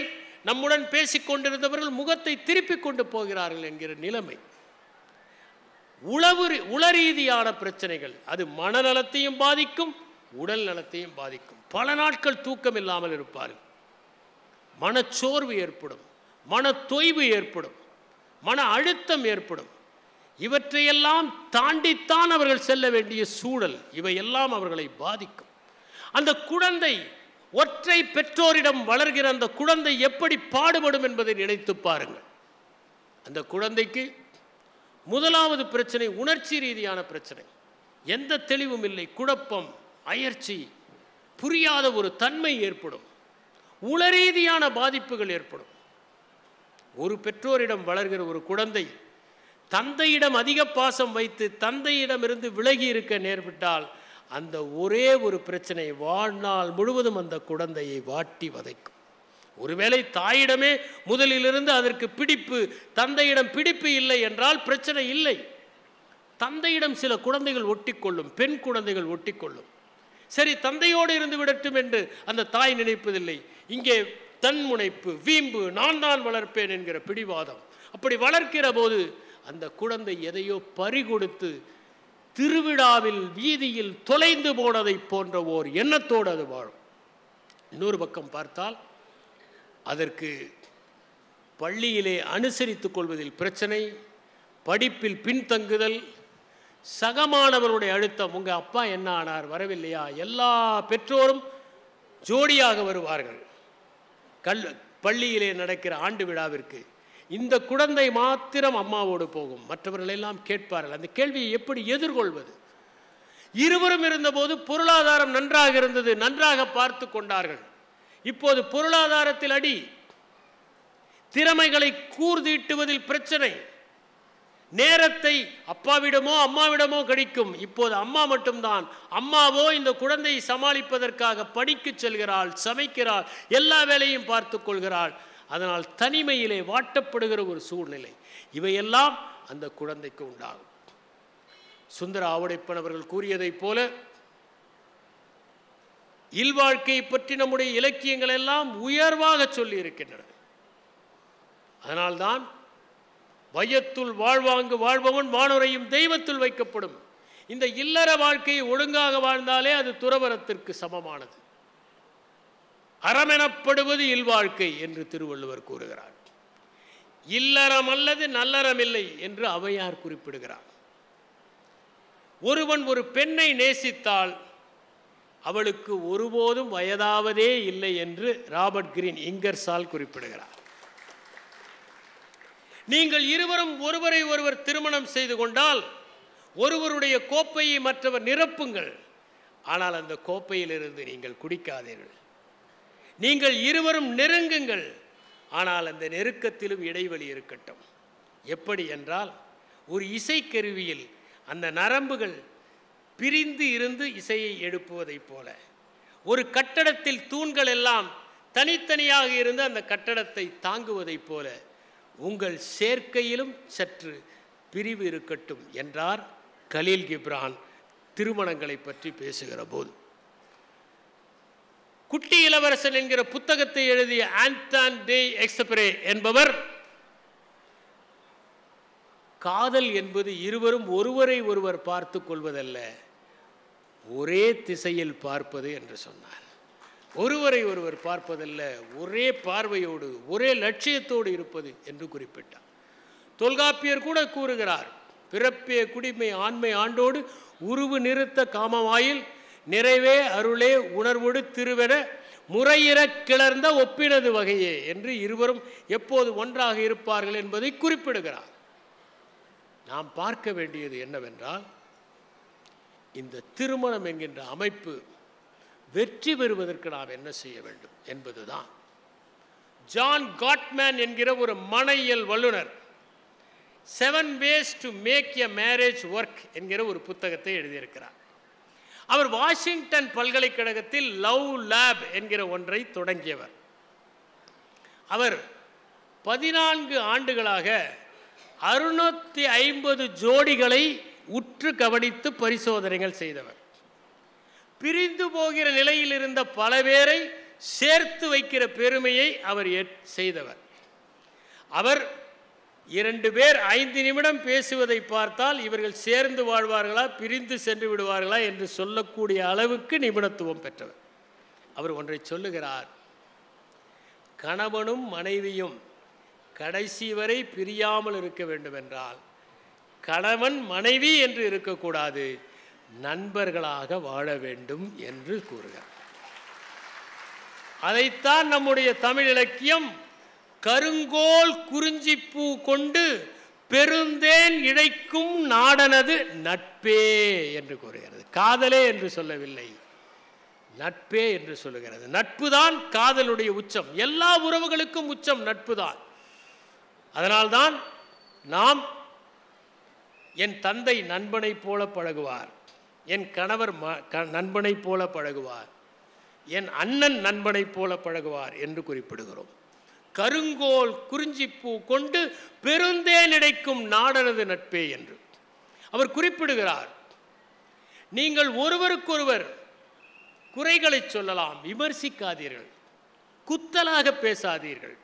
G: நம்முடன் பேசிக்கொண்டிருந்தவர்கள் முகத்தை திருப்பிக் கொண்டு போகிறார்கள் என்கிற நிலைமை. உளரீதியான பிரச்சனைகள், அது மனநலத்தையும் பாதிக்கும், உடல் நலத்தையும் பாதிக்கும். பல நாட்கள் தூக்கம் இல்லாமல் இருப்பார்கள். மனச்சோர்வு ஏற்படும், மன தொய்வு ஏற்படும், மன அழுத்தம் ஏற்படும். இவற்றையெல்லாம் தாண்டித்தான் அவர்கள் செல்ல வேண்டிய சூழல். இவையெல்லாம் அவர்களை பாதிக்கும். அந்த குழந்தை ஒற்றை பெற்றோரிடம் வளர்கிற அந்த குழந்தை எப்படி பாடுபடும் என்பதை நினைத்து பாருங்கள். அந்த குழந்தைக்கு முதலாவது பிரச்சனை உணர்ச்சி ரீதியான பிரச்சனை. எந்த தெளிவும் இல்லை, குழப்பம், அயர்ச்சி, புரியாத ஒரு தன்மை ஏற்படும். உளரீதியான பாதிப்புகள் ஏற்படும். ஒரு பெற்றோரிடம் வளர்கிற ஒரு குழந்தை தந்தையிடம் அதிக பாசம் வைத்து தந்தையிடமிருந்து விலகி இருக்க நேர்விட்டால் அந்த ஒரே ஒரு பிரச்சனை வாழ்நாள் முழுவதும் அந்த குழந்தையை வாட்டி வதைக்கும். ஒருவேளை தாயிடமே முதலிலிருந்து அதற்கு பிடிப்பு, தந்தையிடம் பிடிப்பு இல்லை என்றால் பிரச்சனை இல்லை. தந்தையிடம் சில குழந்தைகள் ஒட்டிக்கொள்ளும், பெண் குழந்தைகள் ஒட்டிக்கொள்ளும். சரி, தந்தையோடு இருந்து விடட்டும் என்று அந்த தாய் நினைப்பதில்லை. இங்கே தன் முனைப்பு, வீம்பு, நான் தான் வளர்ப்பேன் என்கிற பிடிவாதம். அப்படி வளர்க்கிற போது அந்த குழந்தை எதையோ பறிகொடுத்து திருவிழாவில் வீதியில் தொலைந்து போனதை போன்ற ஓர் எண்ணத்தோடு அது வாழும். இன்னொரு பக்கம் பார்த்தால் அதற்கு பள்ளியிலே அனுசரித்துக் கொள்வதில் பிரச்சனை, படிப்பில் பின்தங்குதல், சகமானவருடைய அழுத்தம். உங்கள் அப்பா என்ன ஆனார், வரவில்லையா? எல்லா பெற்றோரும் ஜோடியாக வருவார்கள் பள்ளியிலே நடக்கிற ஆண்டு விழாவிற்கு. இந்த குழந்தை மாத்திரம் அம்மாவோடு போகும், மற்றவர்கள் எல்லாம் கேட்பார்கள். அந்த கேள்வியை எப்படி எதிர்கொள்வது? இருவரும் இருந்தபோது பொருளாதாரம் நன்றாக இருந்தது, நன்றாக பார்த்து கொண்டார்கள். இப்போது பொருளாதாரத்தில் அடி, திறமைகளை கூர்தீட்டுவதில் பிரச்சனை, நேரத்தை அப்பாவிடமோ அம்மாவிடமோ கழிக்கும். இப்போது அம்மா மட்டும்தான். அம்மாவோ இந்த குழந்தையை சமாளிப்பதற்காக படிக்க செல்கிறாள், சமைக்கிறாள், எல்லா வேலையும் பார்த்து கொள்கிறாள். அதனால் தனிமையிலே வாட்டப்படுகிற ஒரு சூழ்நிலை. இவையெல்லாம் அந்த குழந்தைக்கு உண்டாகும். சுந்தர ஆவுடைப்பன் அவர்கள் கூறியதைப் போல இல்வாழ்க்கையை பற்றி நம்முடைய இலக்கியங்கள் எல்லாம் உயர்வாக சொல்லி இருக்கின்றன. அதனால்தான் வையத்துள் வாழ்வாங்கு வாழ்பவன் வானுரையும் தெய்வத்துள் வைக்கப்படும். இந்த இல்லற வாழ்க்கையை ஒழுங்காக வாழ்ந்தாலே அது துறவரத்திற்கு சமமானது. அறமெனப்படுவது இல்வாழ்க்கை என்று திருவள்ளுவர் கூறுகிறார். இல்லறம் அல்லது நல்லறம் இல்லை என்று ஔவையார் குறிப்பிடுகிறார். ஒருவன் ஒரு பெண்ணை நேசித்தால் அவளுக்கு ஒருபோதும் வயதாவதே இல்லை என்று ராபர்ட் கிரீன் இங்கர்சால் குறிப்பிடுகிறார். நீங்கள் இருவரும் ஒருவரை ஒருவர் திருமணம் செய்து கொண்டால் ஒருவருடைய கோப்பையை மற்றவர் நிரப்புங்கள், ஆனால் அந்த கோப்பையிலிருந்து நீங்கள் குடிக்காதீர்கள். நீங்கள் இருவரும் நெருங்குங்கள், ஆனால் அந்த நெருக்கத்திலும் இடைவெளி இருக்கட்டும். எப்படி என்றால், ஒரு இசைக்கருவியில் அந்த நரம்புகள் பிரிந்து இருந்து இசையை எழுப்புவதைப் போல, ஒரு கட்டடத்தில் தூண்கள் எல்லாம் தனித்தனியாக இருந்து அந்த கட்டடத்தை தாங்குவதைப் போல உங்கள் சேர்க்கையிலும் சற்று பிரிவு இருக்கட்டும் என்றார் கலீல் கிப்ரான் திருமணங்களை பற்றி பேசுகிற போது. குட்டி இளவரசன் என்கிற புத்தகத்தை எழுதிய ஆண்டான் டே எக்ஸப்ரே என்பவர் காதல் என்பது இருவரும் ஒருவரை ஒருவர் பார்த்து கொள்வதல்ல, ஒரே திசையில் பார்ப்பது என்று சொன்னார். ஒருவரை ஒருவர் பார்ப்பதல்ல, ஒரே பார்வையோடு ஒரே லட்சியத்தோடு இருப்பது என்று குறிப்பிட்டார். தொல்காப்பியர் கூட கூறுகிறார், பிறப்பே குடிமை ஆண்மை ஆண்டோடு உருவு நிறுத்த காமவாயில் நிறைவே அருளே உணர்வோடு திருவென முறையிற கிளர்ந்த ஒப்பினது வகையே என்று இருவரும் எப்போது ஒன்றாக இருப்பார்கள் என்பதை குறிப்பிடுகிறார். நாம் பார்க்க வேண்டியது என்னவென்றால், இந்த திருமணம் என்கின்ற அமைப்பு வெற்றி பெறுவதற்கு நாம் என்ன செய்ய வேண்டும் என்பதுதான். ஜான் காட்மேன் என்கிற ஒரு மனையியல் வல்லுனர் 7 ways to make a marriage work என்கிற ஒரு புத்தகத்தை எழுதியிருக்கிறார். அவர் வாஷிங்டன் பல்கலைக்கழகத்தில் லவ் லேப் என்கிற ஒன்றை தொடங்கியவர். அவர் 14 ஆண்டுகளாக 650 ஜோடிகளை உற்று கவனித்து பரிசோதனைகள் செய்தவர். பிரிந்து போகிற நிலையில் இருந்த பல பேரை சேர்த்து வைக்கிற பெருமையை அவர் செய்தவர். அவர் 2 பேர் 5 நிமிடம் பேசுவதை பார்த்தால் இவர்கள் சேர்ந்து வாழ்வார்களா பிரிந்து சென்று விடுவார்களா என்று சொல்லக்கூடிய அளவுக்கு நிபுணத்துவம் பெற்றவர். அவர் ஒன்றை சொல்லுகிறார், கணவனும் மனைவியும் கடைசி வரை பிரியாமல் இருக்க வேண்டும் என்றால் கணவன் மனைவி என்று இருக்கக்கூடாது, நண்பர்களாக வாழ வேண்டும் என்று கூறுகிறார். அதைத்தான் நம்முடைய தமிழ் இலக்கியம் கருங்கோல் குறிஞ்சிப்பூ கொண்டு பெருந்தேன் இழைக்கும் நாடனது நட்பே என்று கூறுகிறது. காதலே என்று சொல்லவில்லை, நட்பே என்று சொல்லுகிறது. நட்புதான் காதலுடைய உச்சம். எல்லா உறவுகளுக்கும் உச்சம் நட்புதான். அதனால்தான் நாம், என் தந்தை நண்பனை போல பழகுவார், என் கணவர் நண்பனை போல பழகுவார், என் அண்ணன் நண்பனை போல பழகுவார் என்று குறிப்பிடுகிறோம். கருங்கோல் குறிஞ்சிப்பூ கொண்டு பெருந்தேன் இழைக்கும் நாடனது நட்பே என்று அவர் குறிப்பிடுகிறார். நீங்கள் ஒருவருக்கொருவர் குறைகளை சொல்லலாம், விமர்சிக்காதீர்கள், குத்தலாக பேசாதீர்கள்,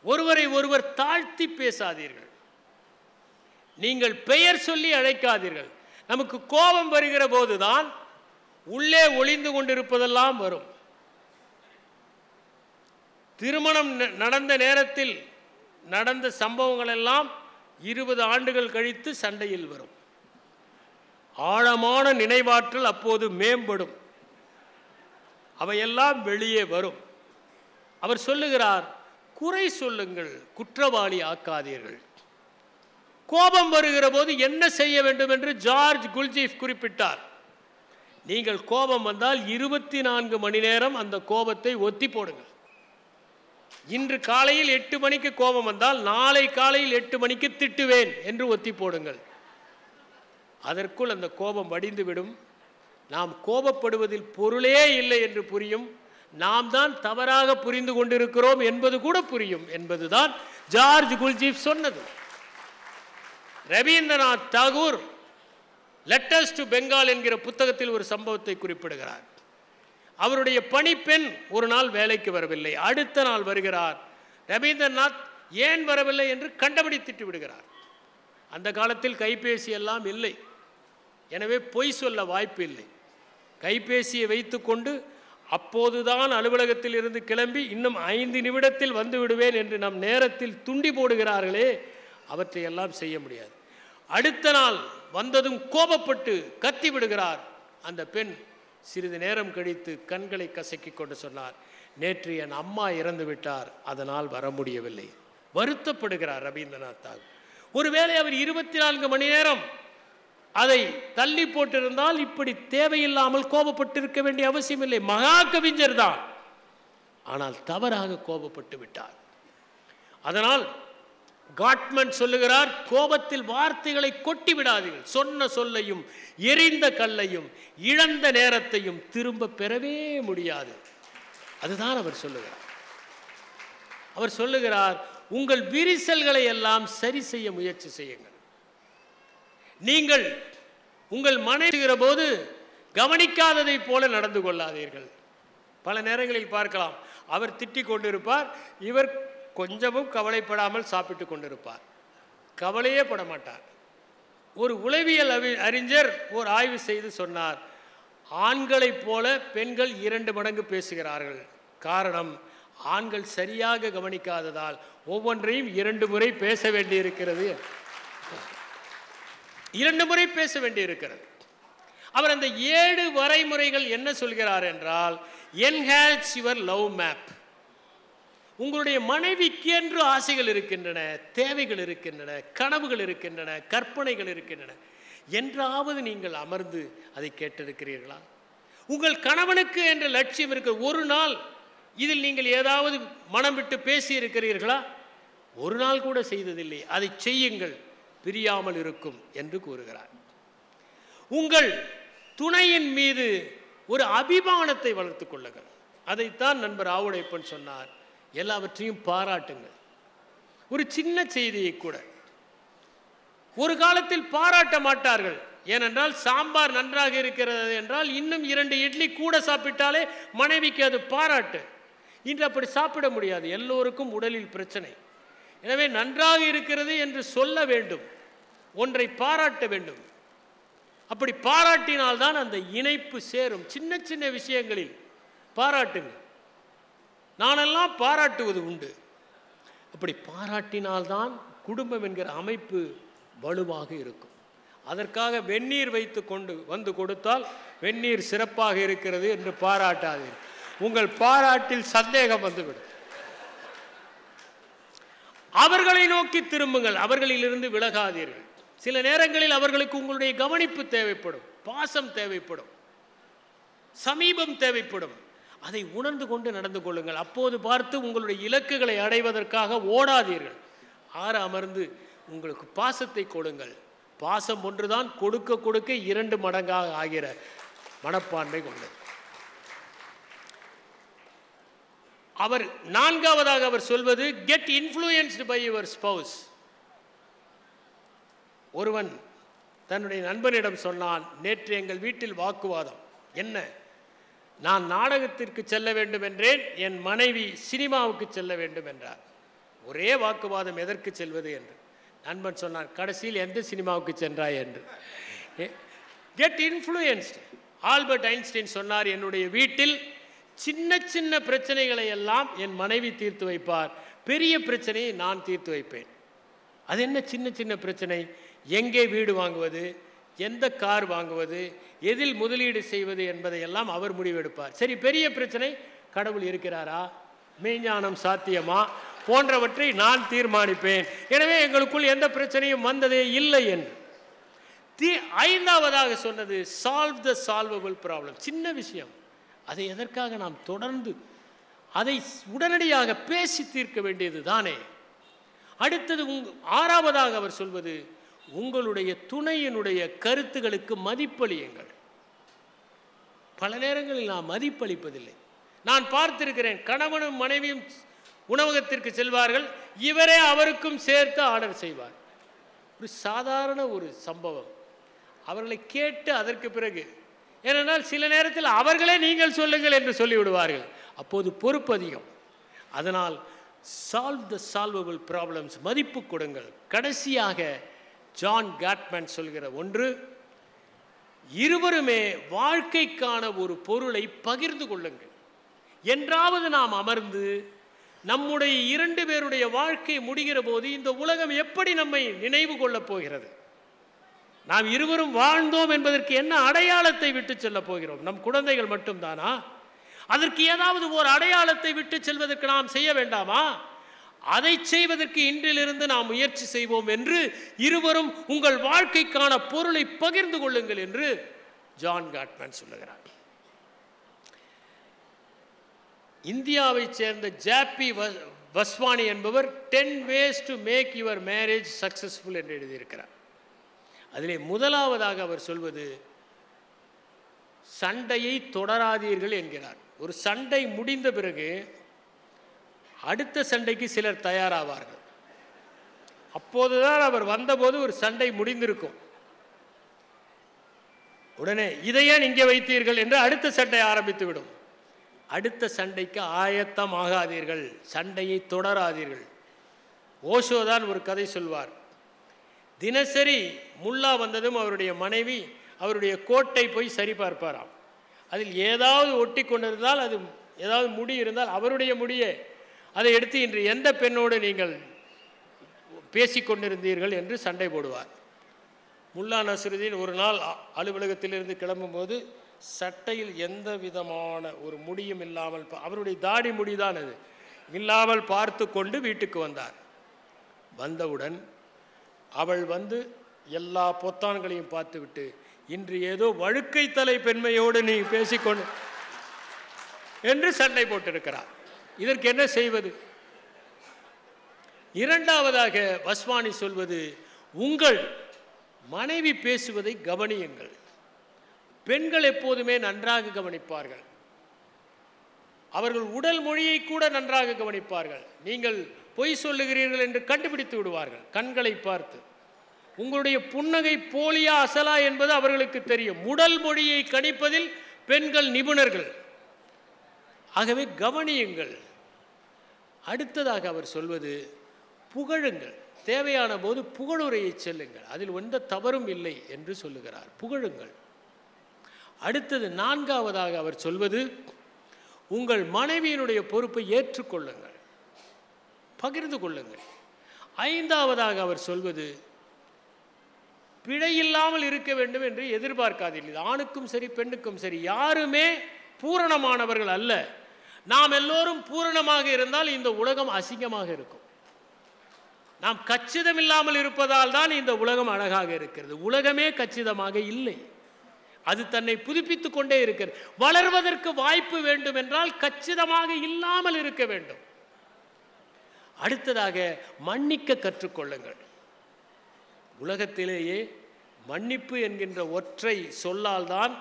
G: ஒருவரை ஒருவர் தாழ்த்தி பேசாதீர்கள், நீங்கள் பெயர் சொல்லி அழைக்காதீர்கள். நமக்கு கோபம் வருகிற போதுதான் உள்ளே ஒளிந்து கொண்டிருப்பதெல்லாம் வரும். திருமணம் நடந்த நேரத்தில் நடந்த சம்பவங்கள் எல்லாம் 20 ஆண்டுகள் கழித்து சண்டையில் வரும். ஆழமான நினைவாற்றல் அப்போது மேம்படும், அவையெல்லாம் வெளியே வரும். அவர் சொல்லுகிறார், குறை சொல்லுங்கள், குற்றவாளி ஆக்காதீர்கள். கோபம் வருகிற போது என்ன செய்ய வேண்டும் என்று ஜார்ஜ் குல்ஜீஃப் குறிப்பிட்டார். நீங்கள் கோபம் வந்தால் 24 மணி நேரம் அந்த கோபத்தை ஒத்தி போடுங்கள். இன்று காலையில் 8 மணிக்கு கோபம் வந்தால் நாளை காலையில் 8 மணிக்கு திட்டுவேன் என்று ஒத்தி போடுங்கள். அதற்குள் அந்த கோபம் வடிந்துவிடும். நாம் கோபப்படுவதில் பொருளே இல்லை என்று புரியும். நாம் தான் தவறாக புரிந்து கொண்டிருக்கிறோம் என்பது கூட புரியும் என்பதுதான் ஜார்ஜ் குல்ஜீஃப் சொன்னது. ரவீந்திரநாத் தாகூர் லெட்டர்ஸ் டு பெங்கால் என்கிற புத்தகத்தில் ஒரு சம்பவத்தை குறிப்பிடுகிறார். அவருடைய பணிப்பெண் ஒரு நாள் வேலைக்கு வரவில்லை. அடுத்த நாள் வருகிறார். ரவீந்திரநாத் ஏன் வரவில்லை என்று கண்டபடி திட்டு விடுகிறார். அந்த காலத்தில் கைபேசி எல்லாம் இல்லை, எனவே பொய் சொல்ல வாய்ப்பு இல்லை. கைபேசியை வைத்துக்கொண்டு அப்போதுதான் அலுவலகத்தில் இருந்து கிளம்பி இன்னும் 5 நிமிடத்தில் வந்து விடுவேன் என்று நம் நேரத்தில் துண்டி போடுகிறார்களே, அவற்றை எல்லாம் செய்ய முடியாது. அடுத்த நாள் வந்ததும் கோபப்பட்டு கத்தி விடுகிறார். அந்த பெண் சிறிது நேரம் கழித்து கண்களை கசக்கி கொண்டு சொன்னார், நேற்று என் அம்மா இறந்து விட்டார், அதனால் வர முடியவில்லை. வருத்தப்படுகிறார் ரவீந்திரநாத் தாகூர். ஒருவேளை அவர் 24 மணி நேரம் அதை தள்ளி போட்டிருந்தால் இப்படி தேவையில்லாமல் கோபப்பட்டிருக்க வேண்டிய அவசியம் இல்லை. மகா கவிஞர் தான், ஆனால் தவறாக கோபப்பட்டு விட்டார். அதனால் காட்மன் சொல்லுகிறார், கோபத்தில் வார்த்தைகளை கொட்டி விடாதீர்கள். சொன்ன சொல்லையும் எரிந்த கல்லையும் இழந்த நேரத்தையும் திரும்ப பெறவே முடியாது. அதுதான் அவர் சொல்லுகிறார். அவர் சொல்லுகிறார், உங்கள் விரிசல்களை எல்லாம் சரி செய்ய முயற்சி செய்யுங்கள். நீங்கள் உங்கள் மனைவிகிற போது கவனிக்காததை போல நடந்து கொள்ளாதீர்கள். பல நேரங்களில் பார்க்கலாம், அவர் திட்டிக் கொண்டிருப்பார், இவர் கொஞ்சமும் கவலைப்படாமல் சாப்பிட்டு கொண்டிருப்பார், கவலையே பட மாட்டார். ஒரு உளவியல் அறிஞர் ஒரு ஆய்வு செய்து சொன்னார், ஆண்களைப் போல பெண்கள் 2 மடங்கு பேசுகிறார்கள். காரணம், ஆண்கள் சரியாக கவனிக்காததால் ஒவ்வொன்றையும் 2 முறை பேச வேண்டியிருக்கிறது. 2 முறை பேச வேண்டியிருக்கிறது. அவர் அந்த 7 வரைமுறைகள் என்ன சொல்கிறார் என்றால், என்ஹான்ஸ் யுவர் லவ் மேப். உங்களுடைய மனைவிக்கு என்று ஆசைகள் இருக்கின்றன, தேவைகள் இருக்கின்றன, கனவுகள் இருக்கின்றன, கற்பனைகள் இருக்கின்றன. என்றாவது நீங்கள் அமர்ந்து அதை கேட்டிருக்கிறீர்களா? உங்கள் கணவனுக்கு என்ற லட்சியம் இருக்க ஒரு நாள் இதில் நீங்கள் ஏதாவது மனம் விட்டு பேசி இருக்கிறீர்களா? ஒரு நாள் கூட செய்ததில்லை. அதை செய்யுங்கள், பிரியாமல் இருக்கும் என்று கூறுகிறார். உங்கள் துணையின் மீது ஒரு அபிமானத்தை வளர்த்துக் கொள்ளுங்கள். அதைத்தான் நண்பர் ஆவுடைப்பன் சொன்னார், எல்லாவற்றையும் பாராட்டுங்கள். ஒரு சின்ன செய்தியை கூட ஒரு காலத்தில் பாராட்ட மாட்டார்கள். ஏனென்றால் சாம்பார் நன்றாக இருக்கிறது என்றால் இன்னும் 2 இட்லி கூட சாப்பிட்டாலே மனைவிக்கு அது பாராட்டு. இன்று அப்படி சாப்பிட முடியாது, எல்லோருக்கும் உடலில் பிரச்சனை. எனவே நன்றாக இருக்கிறது என்று சொல்ல வேண்டும், ஒன்றை பாராட்ட வேண்டும். அப்படி பாராட்டினால்தான் அந்த இணைப்பு சேரும். சின்ன சின்ன விஷயங்களில் பாராட்டுங்கள். நானெல்லாம் பாராட்டுவது உண்டு. அப்படி பாராட்டினால்தான் குடும்பம் என்கிற அமைப்பு வலுவாக இருக்கும். அதற்காக வெந்நீர் வைத்து கொண்டு வந்து கொடுத்தால் வெந்நீர் சிறப்பாக இருக்கிறது என்று பாராட்டாதீர்கள். உங்கள் பாராட்டில் சந்தேகம் வந்துவிடும். அவர்களை நோக்கி திரும்புங்கள், அவர்களிலிருந்து விலகாதீர்கள். சில நேரங்களில் அவர்களுக்கு உங்களுடைய கவனிப்பு தேவைப்படும், பாசம் தேவைப்படும், சமீபம் தேவைப்படும். அதை உணர்ந்து கொண்டு நடந்து கொள்ளுங்கள். அப்போது பார்த்து உங்களுடைய இலக்குகளை அடைவதற்காக ஓடாதீர்கள். அமர்ந்து உங்களுக்கு பாசத்தை கொடுங்கள். பாசம் ஒன்றுதான் கொடுக்க கொடுக்க 2 மடங்காக ஆகிற மனப்பான்மை கொண்டது. அவர் 4ஆவதாக அவர் சொல்வது, get influenced by your spouse. ஒருவன் தன்னுடைய நண்பனிடம் சொன்னான், நேற்று எங்கள் வீட்டில் வாக்குவாதம். என்ன? நான் நாடகத்திற்கு செல்ல வேண்டும் என்றேன், என் மனைவி சினிமாவுக்கு செல்ல வேண்டும் என்றார். ஒரே வாக்குவாதம், எதற்கு செல்வது என்று. நண்பன் சொன்னான், கடைசியில் எந்த சினிமாவுக்கு சென்றாய் என்று. Get influenced. ஆல்பர்ட் ஐன்ஸ்டைன் சொன்னார், என்னுடைய வீட்டில் சின்ன சின்ன பிரச்சனைகளை எல்லாம் என் மனைவி தீர்த்து வைப்பார், பெரிய பிரச்சனையை நான் தீர்த்து வைப்பேன். அது என்ன சின்ன சின்ன பிரச்சனை? எங்கே வீடு வாங்குவது, எந்த கார் வாங்குவது, எதில் முதலீடு செய்வது என்பதையெல்லாம் அவர் முடிவெடுப்பார். சரி, பெரிய பிரச்சனை, கடவுள் இருக்கிறாரா, மெய்ஞானம் சாத்தியமா போன்றவற்றை நான் தீர்மானிப்பேன். எனவே எங்களுக்குள் எந்த பிரச்சனையும் வந்ததே இல்லை என்று. ஐந்தாவதாக சொன்னது சால்வ் த சால்வபிள் ப்ராப்ளம். சின்ன விஷயம், அதை எதற்காக நாம் தொடர்ந்து அதை உடனடியாக பேசி தீர்க்க வேண்டியது தானே. அடுத்தது ஆறாவதாக அவர் சொல்வது, உங்களுடைய துணையினுடைய கருத்துகளுக்கு மதிப்பளியுங்கள். பல நேரங்களில் நாம் மதிப்பளிப்பதில்லை. நான் பார்த்திருக்கிறேன், கணவனும் மனைவியும் உணவகத்திற்கு செல்வார்கள், இவரே அவருக்கும் சேர்த்து ஆர்டர் செய்வார். ஒரு சாதாரண ஒரு சம்பவம். அவர்களை கேட்டு அதற்கு பிறகு, ஏனென்றால் சில நேரத்தில் அவர்களே நீங்கள் சொல்லுங்கள் என்று சொல்லிவிடுவார்கள். அப்போது பொறுப்பு அதிகம். அதனால் சால்வ் த சால்வபிள் ப்ராப்ளம்ஸ், மதிப்பு கொடுங்கள். கடைசியாக ஜான் காட்மேன் சொல்கிற ஒன்று, இருவருமே வாழ்க்கைக்கான ஒரு பொருளை பகிர்ந்து கொள்ளுங்கள். என்றாவது நாம் அமர்ந்து நம்முடைய இரண்டு பேருடைய வாழ்க்கை முடிகிற போது இந்த உலகம் எப்படி நம்மை நினைவு கொள்ளப் போகிறது? நாம் இருவரும் வாழ்ந்தோம் என்பதற்கு என்ன அடையாளத்தை விட்டு செல்ல போகிறோம்? நம் குழந்தைகள் மட்டும்தானா? அதற்கு ஏதாவது ஒரு அடையாளத்தை விட்டு செல்வதற்கு நாம் செய்ய வேண்டாமா? அதை செய்வதற்கு இன்றிலிருந்து நாம் முயற்சி செய்வோம் என்று இருவரும் உங்கள் வாழ்க்கைக்கான பொருளை பகிர்ந்து கொள்ளுங்கள் என்று ஜான் காட்மேன் சொல்லுகிறார். இந்தியாவை சேர்ந்த ஜாப்பி வஸ்வானி என்பவர் 10 ways to make your marriage successful என்று எழுதியிருக்கிறார். அதிலே முதலாவதாக அவர் சொல்வது, சண்டையை தொடராதீர்கள் என்கிறார். ஒரு சண்டை முடிந்த பிறகு அடுத்த சண்டைக்கு சிலர் தயாராவார்கள். அப்போதுதான் அவர் வந்தபோது ஒரு சண்டை முடிந்திருக்கும். உடனே இதையே இங்கே வைத்தீர்கள் என்று அடுத்த சண்டை ஆரம்பித்து விடும். அடுத்த சண்டைக்கு ஆயத்தம் ஆகாதீர்கள், சண்டையை தொடராதீர்கள். ஓஷோதான் ஒரு கதை சொல்வார். தினசரி முல்லா வந்ததும் அவருடைய மனைவி அவருடைய கோட்டை போய் சரி பார்ப்பாராம். அதில் ஏதாவது ஒட்டி கொண்டிருந்தால், அது ஏதாவது முடி இருந்தால் அவருடைய முடியே அதை எடுத்து, இன்று எந்த பெண்ணோடு நீங்கள் பேசிக்கொண்டிருந்தீர்கள் என்று சண்டை போடுவார். முல்லா நஸ்ருதீன் ஒரு நாள் அலுவலகத்திலிருந்து கிளம்பும்போது சட்டையில் எந்த விதமான ஒரு முடியும் இல்லாமல், அவருடைய தாடி முடிதான் அது இல்லாமல் பார்த்து கொண்டு வீட்டுக்கு வந்தார். வந்தவுடன் அவள் வந்து எல்லா பொத்தான்களையும் பார்த்துவிட்டு, இன்று ஏதோ வழுக்கை தலை பெண்மையோடு நீ பேசிக்கொண்டு என்று சண்டை போட்டிருக்கிறார். இதற்கு என்ன செய்வது? இரண்டாவதாக வஸ்வானி சொல்வது, உங்கள் மனைவி பேசுவதை கவனியுங்கள். பெண்கள் எப்போதுமே நன்றாக கவனிப்பார்கள். அவர்கள் உடல் மொழியை கூட நன்றாக கவனிப்பார்கள். நீங்கள் பொய் சொல்லுகிறீர்கள் என்று கண்டுபிடித்து விடுவார்கள் கண்களை பார்த்து. உங்களுடைய புன்னகை போலியா அசலா என்பது அவர்களுக்கு தெரியும். உடல் மொழியை கணிப்பதில் பெண்கள் நிபுணர்கள். ஆகவே கவனியுங்கள். அடுத்ததாக அவர் சொல்வது, புகழுங்கள். தேவையான போது புகழுரையை செல்லுங்கள், அதில் எந்த தவறும் இல்லை என்று சொல்லுகிறார். புகழுங்கள். அடுத்தது நான்காவதாக அவர் சொல்வது, உங்கள் மனைவியினுடைய பொறுப்பை ஏற்றுக்கொள்ளுங்கள், பகிர்ந்து கொள்ளுங்கள். ஐந்தாவதாக அவர் சொல்வது, பிழையில்லாமல் இருக்க வேண்டும் என்று எதிர்பார்க்காதீர்கள். ஆணுக்கும் சரி பெண்ணுக்கும் சரி, யாருமே பூரணமானவர்கள் அல்ல. நாம் எல்லோரும் பூரணமாக இருந்தால் இந்த உலகம் அசிங்கமாக இருக்கும். நாம் கச்சிதம் இல்லாமல் இருப்பதால் தான் இந்த உலகம் அழகாக இருக்கிறது. உலகமே கச்சிதமாக இல்லை, அது தன்னை புதுப்பித்துக் கொண்டே இருக்கிறது. வளர்வதற்கு வாய்ப்பு வேண்டும் என்றால் கச்சிதமாக இல்லாமல் இருக்க வேண்டும். அடுத்ததாக மன்னிக்க கற்றுக்கொள்ளுங்கள். உலகத்திலேயே மன்னிப்பு என்கின்ற ஒற்றை சொல்லால் தான்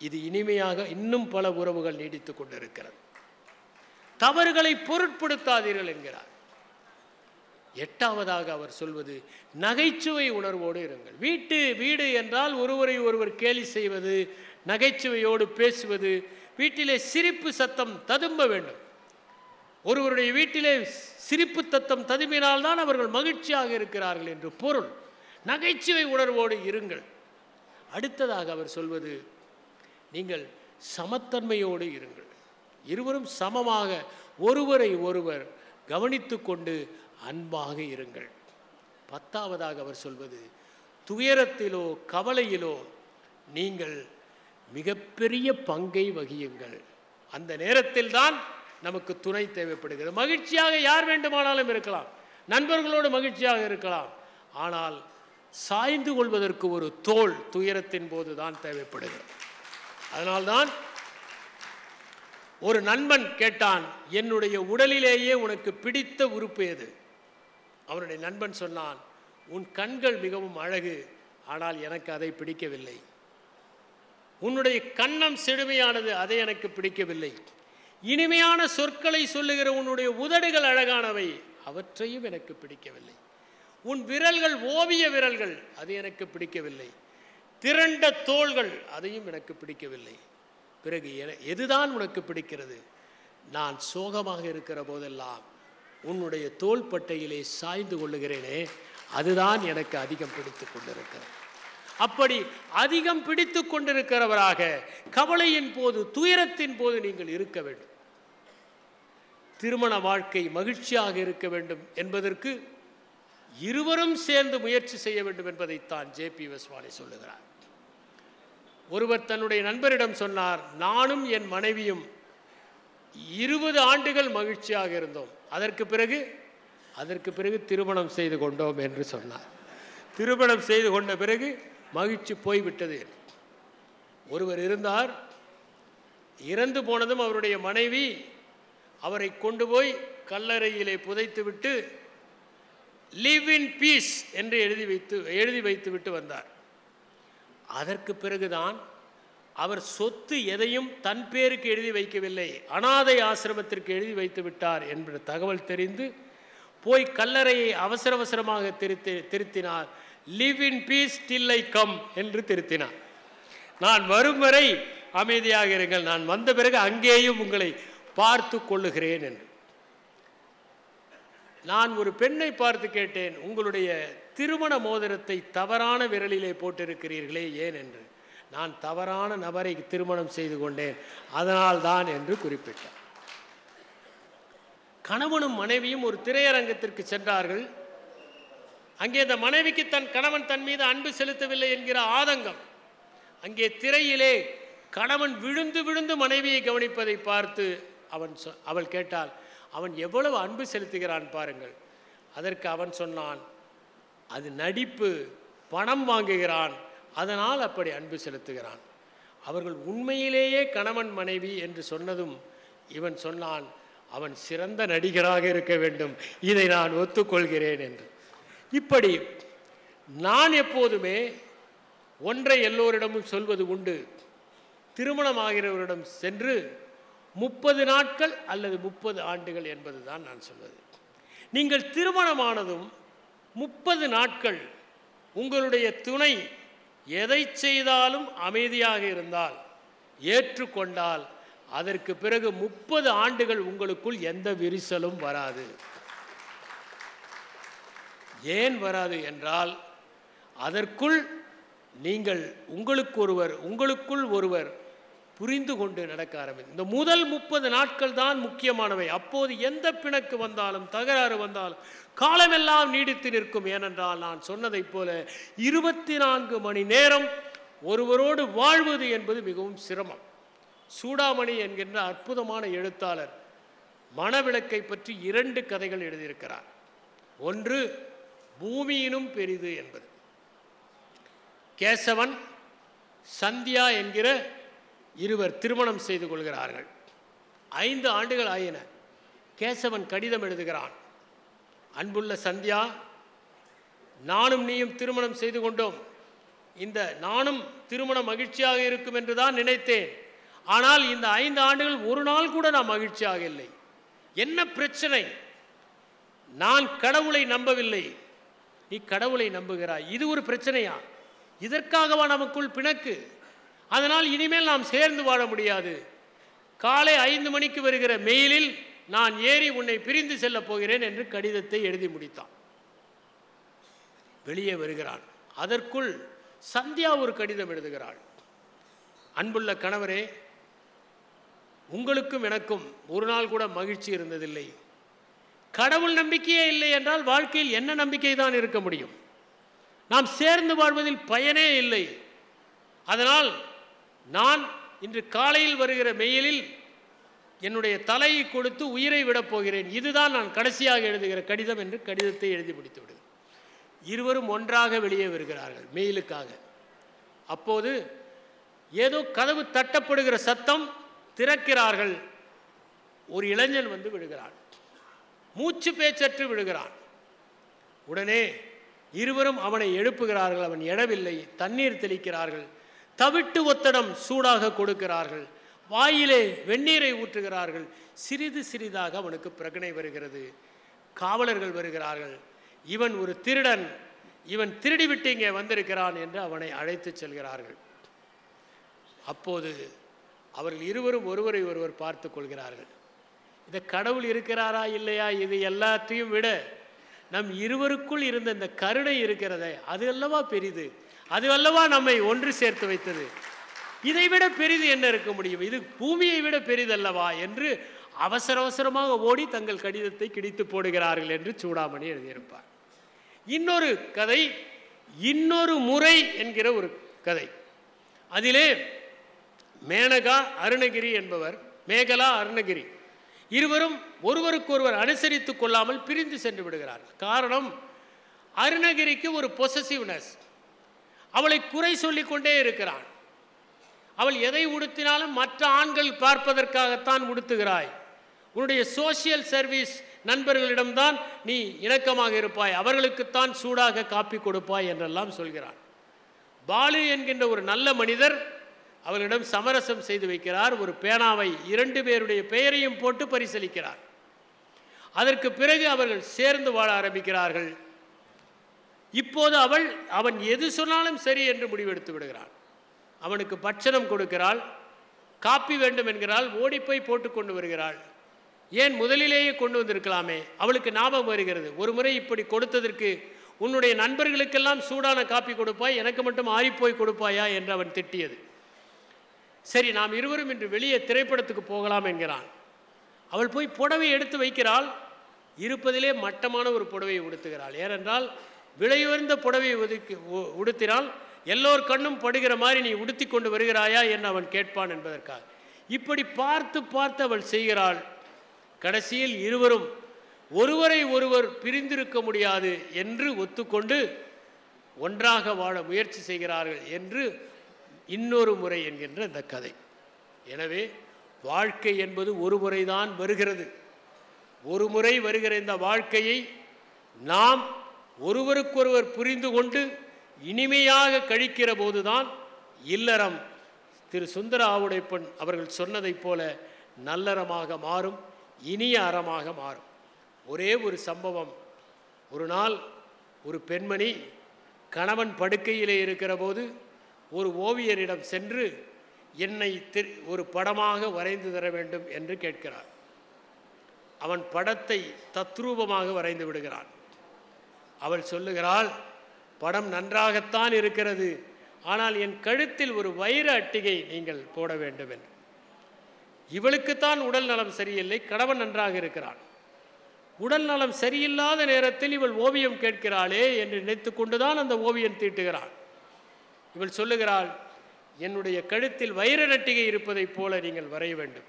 G: இது இனிமையாக இன்னும் பல உறவுகள் நீடித்துக் கொண்டிருக்கிறது. தவறுகளை பொருட்படுத்தாதீர்கள் என்கிறார். எட்டாவதாக அவர் சொல்வது நகைச்சுவை உணர்வோடு இருங்கள். வீடு என்றால் ஒருவரை ஒருவர் கேலி செய்வது, நகைச்சுவையோடு பேசுவது, வீட்டிலே சிரிப்பு சத்தம் ததும்ப வேண்டும். ஒருவருடைய வீட்டிலே சிரிப்பு சத்தம் ததும்பினால்தான் அவர்கள் மகிழ்ச்சியாக இருக்கிறார்கள் என்று பொருள். நகைச்சுவை உணர்வோடு இருங்கள். அடுத்ததாக அவர் சொல்வது நீங்கள் சமத்தன்மையோடு இருங்கள். இருவரும் சமமாக ஒருவரை ஒருவர் கவனித்து கொண்டு அன்பாக இருங்கள். பத்தாவதாக அவர் சொல்வது துயரத்திலோ கவலையிலோ நீங்கள் மிகப்பெரிய பங்கை வகியுங்கள். அந்த நேரத்தில் தான் நமக்கு துணை தேவைப்படுகிறது. மகிழ்ச்சியாக யார் வேண்டுமானாலும் இருக்கலாம், நண்பர்களோடு மகிழ்ச்சியாக இருக்கலாம். ஆனால் சாய்ந்து கொள்வதற்கு ஒரு தோள் துயரத்தின் போது தான் தேவைப்படுகிறது. அதனால்தான் ஒரு நண்பன் கேட்டான், என்னுடைய உடலிலேயே உனக்கு பிடித்த உறுப்பு எது? அவனுடைய நண்பன் சொன்னான், உன் கண்கள் மிகவும் அழகு, ஆனால் எனக்கு அதை பிடிக்கவில்லை. உன்னுடைய கன்னம் செழுமையானது, அதை எனக்கு பிடிக்கவில்லை. இனிமையான சொற்களை சொல்லுகிற உன்னுடைய உதடுகள் அழகானவை, அவற்றையும் எனக்கு பிடிக்கவில்லை. உன் விரல்கள் ஓவிய விரல்கள், அது எனக்கு பிடிக்கவில்லை. திரண்ட தோள்கள், அதையும் எனக்கு பிடிக்கவில்லை. பிறகு எதுதான் உனக்கு பிடிக்கிறது? நான் சோகமாக இருக்கிற போதெல்லாம் உன்னுடைய தோள்பட்டையிலே சாய்ந்து கொள்ளுகிறேனே, அதுதான் எனக்கு அதிகம் பிடித்து கொண்டிருக்கிறது. அப்படி அதிகம் பிடித்து கொண்டிருக்கிறவராக கவலையின் போது, துயரத்தின் போது நீங்கள் இருக்க வேண்டும். திருமண வாழ்க்கை மகிழ்ச்சியாக இருக்க வேண்டும் என்பதற்கு இருவரும் சேர்ந்து முயற்சி செய்ய வேண்டும் என்பதைத்தான் ஜே.பி. வஸ்வானி சொல்லுகிறார். ஒருவர் தன்னுடைய நண்பரிடம் சொன்னார், நானும் என் மனைவியும் 20 ஆண்டுகள் மகிழ்ச்சியாக இருந்தோம், அதற்கு பிறகு திருமணம் செய்து கொண்டோம் என்று சொன்னார். திருமணம் செய்து கொண்ட பிறகு மகிழ்ச்சி போய்விட்டது. ஒருவர் இருந்தார், இறந்து போனதும் அவருடைய மனைவி அவரை கொண்டு போய் கல்லறையிலே புதைத்துவிட்டு லிவ் இன் பீஸ் என்று எழுதி வைத்து விட்டு வந்தார். அதற்கு பிறகுதான் அவர் சொத்து எதையும் தன் பேருக்கு எழுதி வைக்கவில்லை, அனாதை ஆசிரமத்திற்கு எழுதி வைத்து விட்டார் என்ற தகவல் தெரிந்து போய் கல்லறையை அவசரமாக திருத்தினார். Live in peace till I come என்று திருத்தினார். நான் வரும் வரை அமைதியாக இருங்கள், நான் வந்த பிறகு அங்கேயும் உங்களை பார்த்து கொள்ளுகிறேன் என்று. நான் ஒரு பெண்ணை பார்த்து கேட்டேன், உங்களுடைய திருமண மோதிரத்தை தவறான விரலிலே போட்டிருக்கிறீர்களே ஏன் என்று. நான் தவறான நபரை திருமணம் செய்து கொண்டேன், அதனால் தான் என்று குறிப்பிட்டார். கணவனும் மனைவியும் ஒரு திரையரங்கத்திற்கு சென்றார்கள். அங்கே அந்த மனைவிக்கு தன் கணவன் தன் மீது அன்பு செலுத்தவில்லை என்கிற ஆதங்கம். அங்கே திரையிலே கணவன் விழுந்து விழுந்து மனைவியை கவனிப்பதை பார்த்து அவள் கேட்டாள், அவன் எவ்வளவு அன்பு செலுத்துகிறான் பாருங்கள். அதற்கு அவன் சொன்னான், அது நடிப்பு, பணம் வாங்குகிறான், அதனால் அப்படி அன்பு செலுத்துகிறான். அவர்கள் உண்மையிலேயே கணவன் மனைவி என்று சொன்னதும் இவன் சொன்னான், அவன் சிறந்த நடிகராக இருக்க வேண்டும், இதை நான் ஒத்துக்கொள்கிறேன் என்று. இப்படி நான் எப்போதுமே ஒன்றை எல்லோரிடமும் சொல்வது உண்டு, திருமணமாகிறவரிடம் சென்று 30 நாட்கள் அல்லது 30 ஆண்டுகள் என்பது தான் நான் சொல்வது. நீங்கள் திருமணமானதும் 30 நாட்கள் உங்களுடைய துணை எதை செய்தாலும் அமைதியாக இருந்தால், ஏற்றுக்கொண்டால், அதற்கு பிறகு 30 ஆண்டுகள் உங்களுக்குள் எந்த விரிசலும் வராது. ஏன் வராது என்றால், அதற்குள் நீங்கள் உங்களுக்குள் ஒருவர் புரிந்து கொண்டு நடக்க ஆரம்பிக்கும். இந்த முதல் 30 நாட்கள் தான் முக்கியமானவை. அப்போது எந்த பிணக்கு வந்தாலும், தகராறு வந்தாலும் காலமெல்லாம் நீடித்து நிற்கும். ஏனென்றால் நான் சொன்னதைப் போல 24 மணி நேரம் ஒருவரோடு வாழ்வது என்பது மிகவும் சிரமம். சூடாமணி என்கின்ற அற்புதமான எழுத்தாளர் மணவிளக்கை பற்றி 2 கதைகள் எழுதியிருக்கிறார். ஒன்று பூமியினும் பெரிது என்பது. கேசவன் சந்தியா என்கிற இருவர் திருமணம் செய்து கொள்கிறார்கள். 5 ஆண்டுகள் ஆயின. கேசவன் கடிதம் எழுதுகிறான், அன்புள்ள சந்தியா, நானும் நீயும் திருமணம் செய்து கொண்டோம். இந்த நானும் திருமணம் மகிழ்ச்சியாக இருக்கும் என்று தான் நினைத்தேன். ஆனால் இந்த 5 ஆண்டுகள் ஒரு நாள் கூட நான் மகிழ்ச்சியாக இல்லை. என்ன பிரச்சனை? நான் கடவுளை நம்பவில்லை, நீ கடவுளை நம்புகிறாய். இது ஒரு பிரச்சனையா? இதற்காகவா நமக்குள் பிணக்கு? அதனால் இனிமேல் நாம் சேர்ந்து வாழ முடியாது. காலை 5 மணிக்கு வருகிற மெயிலில் நான் ஏறி உன்னை பிரிந்து செல்ல போகிறேன் என்று கடிதத்தை எழுதி முடித்தான். வெளியே வருகிறான். அதற்குள் சந்தியா ஒரு கடிதம் எழுதுகிறாள். அன்புள்ள கணவரே, உங்களுக்கும் எனக்கும் ஒரு நாள் கூட மகிழ்ச்சி இருந்ததில்லை. கடவுள் நம்பிக்கையே இல்லை என்றால் வாழ்க்கையில் என்ன நம்பிக்கை தான் இருக்க முடியும்? நாம் சேர்ந்து வாழ்வதில் பயனே இல்லை. அதனால் நான் இன்று காலையில் வருகிற மெயிலில் என்னுடைய தலையை கொடுத்து உயிரை விடப் போகிறேன். இதுதான் நான் கடைசியாக எழுதுகிற கடிதம் என்று கடிதத்தை எழுதி முடித்து விடுகிறேன். இருவரும் ஒன்றாக வெளியே வருகிறார்கள் மெயிலுக்காக. அப்போது ஏதோ கதவு தட்டப்படுகிற சத்தம். திறக்கிறார்கள். ஒரு இளைஞன் வந்து விடுகிறான். மூச்சு பேச்சற்று விடுகிறான். உடனே இருவரும் அவனை எழுப்புகிறார்கள். அவன் எழவில்லை. தண்ணீர் தெளிக்கிறார்கள். தவிட்டு ஒத்தடம் சூடாக கொடுக்கிறார்கள். வாயிலே வெந்நீரை ஊற்றுகிறார்கள். சிறிது சிறிதாக அவனுக்கு பிரகனை வருகிறது. காவலர்கள் வருகிறார்கள். இவன் ஒரு திருடன், இவன் திருடிவிட்டு இங்கே வந்திருக்கிறான் என்று அவனை அழைத்து செல்கிறார்கள். அப்போது அவர்கள் இருவரும் ஒருவரை ஒருவர் பார்த்து கொள்கிறார்கள். இந்த கடவுள் இருக்கிறாரா இல்லையா, இது எல்லாத்தையும் விட நம் இருவருக்குள் இருந்த இந்த கருணை இருக்கிறதே, அது அல்லவா பெரிது. அது அல்லவா நம்மை ஒன்று சேர்த்து வைத்தது. இதை விட பெரிது என்ன இருக்க முடியும்? இது பூமியை விட பெரிதல்லவா என்று அவசர அவசரமாக ஓடி தங்கள் கடிதத்தை கிழித்து போடுகிறார்கள் என்று சூடாமணி எழுதியிருப்பார். இன்னொரு கதை, இன்னொரு முறை என்கிற ஒரு கதை. அதிலே மேனகா அருணகிரி என்பவர், மேகலா அருணகிரி இருவரும் ஒருவருக்கொருவர் அனுசரித்து கொள்ளாமல் பிரிந்து சென்று விடுகிறார்கள். காரணம், அருணகிரிக்கு ஒரு பொசசிவ்னஸ். அவளை குறை சொல்லிக் கொண்டே இருக்கிறான். அவள் எதை உடுத்தினாலும் மற்ற ஆண்கள் பார்ப்பதற்காகத்தான் உடுத்துகிறாய். உன்னுடைய சோசியல் சர்வீஸ் நண்பர்களிடம்தான் நீ இணக்கமாக இருப்பாய், அவர்களுக்குத்தான் சூடாக காப்பி கொடுப்பாய் என்றெல்லாம் சொல்கிறான். பாலு என்கின்ற ஒரு நல்ல மனிதர் அவளிடம் சமரசம் செய்து வைக்கிறார். ஒரு பேனாவை 2 பேருடைய பெயரையும் போட்டு பரிசளிக்கிறார். அதற்கு பிறகு அவர்கள் சேர்ந்து வாழ ஆரம்பிக்கிறார்கள். இப்போது அவன் எது சொன்னாலும் சரி என்று முடிவெடுத்து விடுகிறான். அவனுக்கு பட்சணம் கொடுக்கிறாள். காப்பி வேண்டும் என்கிறாள். ஓடிப்போய் போட்டு கொண்டு வருகிறாள். ஏன் முதலிலேயே கொண்டு வந்திருக்கலாமே? அவளுக்கு ஞாபகம் வருகிறது, ஒரு முறை இப்படி கொடுத்ததற்கு உன்னுடைய நண்பர்களுக்கெல்லாம் சூடான காப்பி கொடுப்பாய், எனக்கு மட்டும் ஆறிப்போய் கொடுப்பாயா என்று அவன் திட்டியது. சரி, நாம் இருவரும் இன்று வெளியே திரைப்படத்துக்கு போகலாம் என்கிறான். அவள் போய் புடவை எடுத்து வைக்கிறாள். இருப்பதிலே மட்டமான ஒரு புடவையை உடுத்துகிறாள். ஏனென்றால் விலையுயர்ந்த புடவையை உடுத்தினால் எல்லோர் கண்ணும் படுகிற மாதிரி நீ உடுத்தி கொண்டு வருகிறாயா என்று அவன் கேட்பான் என்பதற்காக. இப்படி பார்த்து பார்த்து அவள் செய்கிறாள். கடைசியில் இருவரும் ஒருவரை ஒருவர் பிரிந்திருக்க முடியாது என்று ஒத்துக்கொண்டு ஒன்றாக வாழ முயற்சி செய்கிறார்கள் என்று இன்னொரு முறை என்கின்ற இந்த கதை. எனவே வாழ்க்கை என்பது ஒரு முறைதான் வருகிறது. ஒரு முறை வருகிற இந்த வாழ்க்கையை நாம் ஒருவருக்கொருவர் புரிந்து கொண்டு இனிமையாக கழிக்கிற போதுதான் இல்லறம் திரு சுந்தர ஆவுடைப்பன் அவர்கள் சொன்னதைப் போல நல்லறமாக மாறும், இனிய அறமாக மாறும். ஒரே ஒரு சம்பவம். ஒரு நாள் ஒரு பெண்மணி கணவன் படுக்கையிலே இருக்கிற போது ஒரு ஓவியரிடம் சென்று என்னை ஒரு படமாக வரைந்து தர வேண்டும் என்று கேட்கிறார். அவன் படத்தை தத்ரூபமாக வரைந்து விடுகிறான். அவள் சொல்லுகிறாள், படம் நன்றாகத்தான் இருக்கிறது, ஆனால் என் கழுத்தில் ஒரு வைர அட்டிகை நீங்கள் போட வேண்டும் என்று. இவளுக்குத்தான் உடல் நலம் சரியில்லை, கணவன் நன்றாக இருக்கிறான். உடல் நலம் சரியில்லாத நேரத்தில் இவள் ஓவியம் கேட்கிறாளே என்று நினைத்து கொண்டுதான் அந்த ஓவியம் தீட்டுகிறான். இவள் சொல்லுகிறாள், என்னுடைய கழுத்தில் வைர அட்டிகை இருப்பதைப் போல நீங்கள் வரைய வேண்டும்.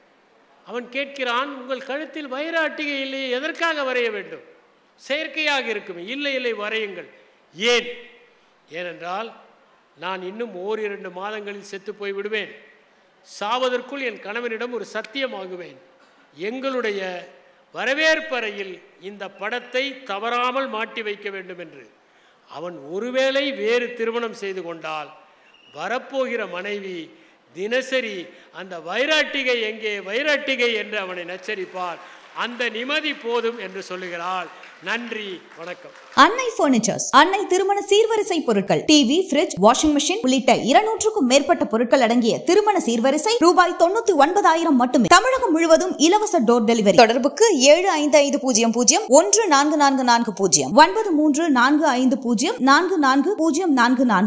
G: அவன் கேட்கிறான், உங்கள் கழுத்தில் வைர அட்டிகை இல்லையே, எதற்காக வரைய வேண்டும்? செயற்கையாக இருக்குமே. இல்லை இல்லை, வரையுங்கள். ஏன்? ஏனென்றால் நான் இன்னும் 1-2 மாதங்களில் செத்து போய் விடுவேன். சாவதற்குள் என் கணவனிடம் ஒரு சத்தியமாகுவேன். எங்களுடைய வரவேற்பறையில் இந்த படத்தை தவறாமல் மாட்டி வைக்க வேண்டும் என்று. அவன் ஒருவேளை வேறு திருமணம் செய்து கொண்டால் வரப்போகிற மனைவி தினசரி அந்த வைராட்டிகை எங்கே, வைராட்டிகை என்று அவனை நச்சரிப்பார். அந்த நிம்மதி போதும் என்று சொல்லுகிறாள். நன்றி, வணக்கம்.
F: அன்னை பர்னிச்சர்ஸ், அன்னை திருமண சீர்வரிசை பொருட்கள், டிவி, ஃபிரிட்ஜ், வாஷிங் மெஷின் உள்ளிட்ட 200க்கும் மேற்பட்ட பொருட்கள் அடங்கிய திருமண சீர்வரிசை ரூபாய் 99,000 மட்டுமே. தமிழகம் முழுவதும் இலவச டோர் டெலிவரி. தொடர்புக்கு 7550014440 9345044044.